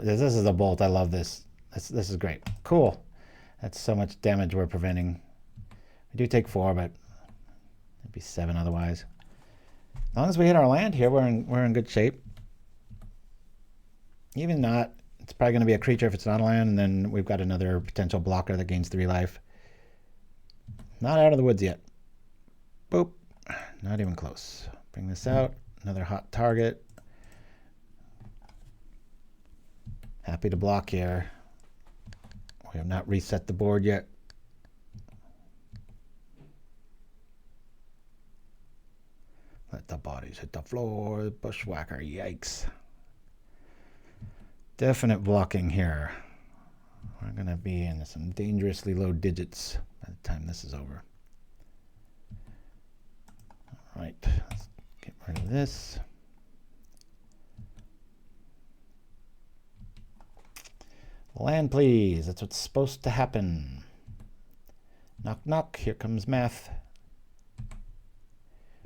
This is a bolt. I love this. This is great. Cool. That's so much damage we're preventing. We do take 4, but it'd be 7 otherwise. As long as we hit our land here, we're in good shape. Even not, it's probably going to be a creature if it's not a land, and then we've got another potential blocker that gains 3 life. Not out of the woods yet. Boop. Not even close. Bring this out. Another hot target. Happy to block here. We have not reset the board yet. Let the bodies hit the floor. Bushwhacker. Yikes. Definite blocking here. We're going to be in some dangerously low digits by the time this is over. All right. Let's get rid of this. Land, please. That's what's supposed to happen. Knock, knock. Here comes math.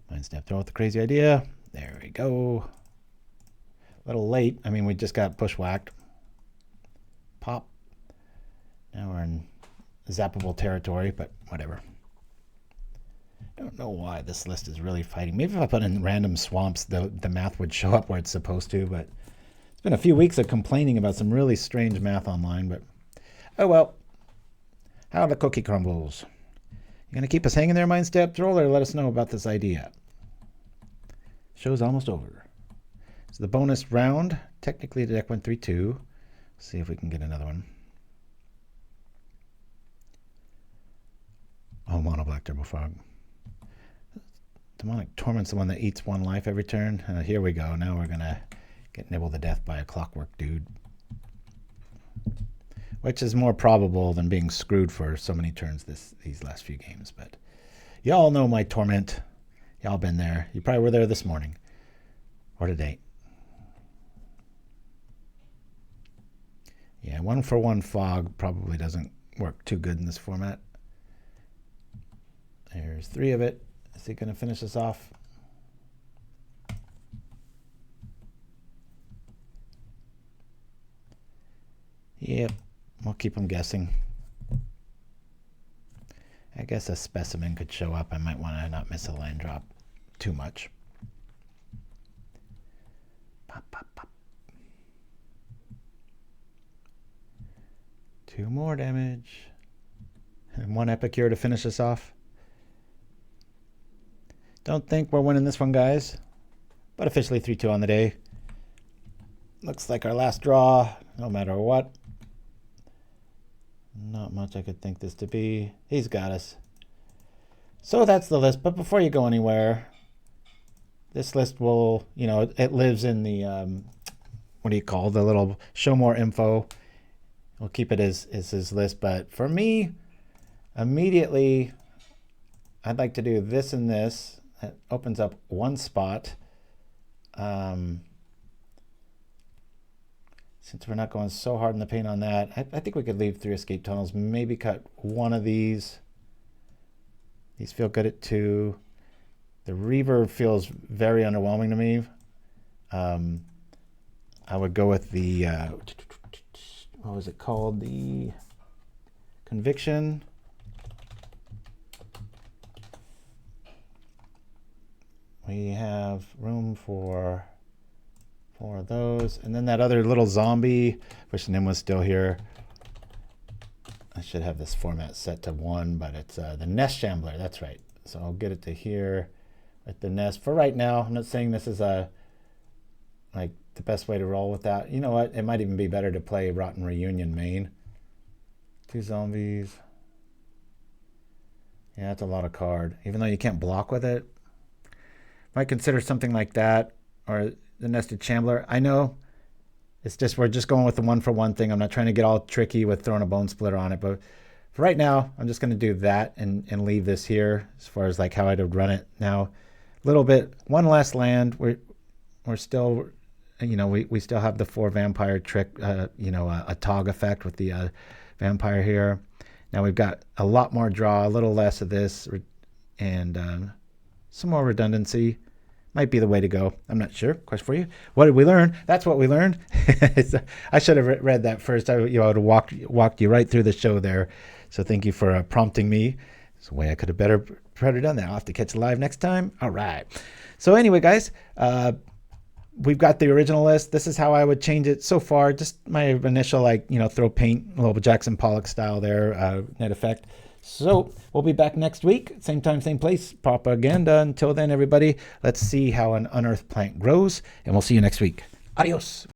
Mindsnap throw with the crazy idea. There we go. A little late. I mean, we just got bushwhacked. Pop. Now we're in zappable territory, but whatever. I don't know why this list is really fighting. Maybe if I put in random swamps, the math would show up where it's supposed to, but it's been a few weeks of complaining about some really strange math online, but oh well. How the cookie crumbles. You gonna keep us hanging there, Mindstep Troll, or let us know about this idea? Show's almost over. So the bonus round, technically the deck went 3-2. See if we can get another one. Oh, mono black turbo fog. Demonic Torment's the one that eats 1 life every turn. Here we go. Now we're gonna get nibbled to death by a clockwork dude. Which is more probable than being screwed for so many turns these last few games. But y'all know my torment. Y'all been there. You probably were there this morning or today. Yeah, 1-for-1 fog probably doesn't work too good in this format. There's 3 of it. Is he going to finish us off? Yep, we'll keep him guessing. I guess a specimen could show up. I might want to not miss a land drop too much. Pop, pop, pop. 2 more damage. And 1 Epicure to finish us off. Don't think we're winning this one, guys. But officially 3-2 on the day. Looks like our last draw, no matter what. Not much I could think this to be. He's got us. So that's the list. But before you go anywhere, this list will, you know, it lives in the, what do you call the little show more info. We'll keep it as his list. But for me, immediately, I'd like to do this and this. That opens up 1 spot. Since we're not going so hard in the paint on that, I think we could leave 3 escape tunnels, maybe cut 1 of these. These feel good at 2. The Reaver feels very underwhelming to me. I would go with the, what was it called? The Conviction. We have room for 4 of those. And then that other little zombie. Wish Nim was still here. I should have this format set to 1, but it's the Nest Shambler. That's right. So I'll get it to here with the Nest. For right now, I'm not saying this is like the best way to roll with that. You know what? It might even be better to play Rotten Reunion main. 2 zombies. Yeah, that's a lot of card. Even though you can't block with it. Might consider something like that. Or the Nested Shambler. I know it's just, we're just going with the 1-for-1 thing. I'm not trying to get all tricky with throwing a Bone Splitter on it, but for right now, I'm just going to do that and leave this here as far as like how I'd run it. Now, a little bit, 1 less land. We're still, you know, we still have the 4 vampire trick, you know, a Tog effect with the vampire here. Now we've got a lot more draw, a little less of this, and some more redundancy. Might be the way to go. I'm not sure. Question for you. What did we learn? That's what we learned. I should have read that first. I would have walked you right through the show there. So thank you for prompting me. It's a way I could have better done that. I'll have to catch it live next time. All right. So anyway, guys, we've got the original list. This is how I would change it so far. Just my initial, like, you know, throw paint, a little Jackson Pollock style there, net effect. So we'll be back next week, same time, same place, propaganda. Until then, everybody, let's see how an unearthed plant grows, and we'll see you next week. Adios.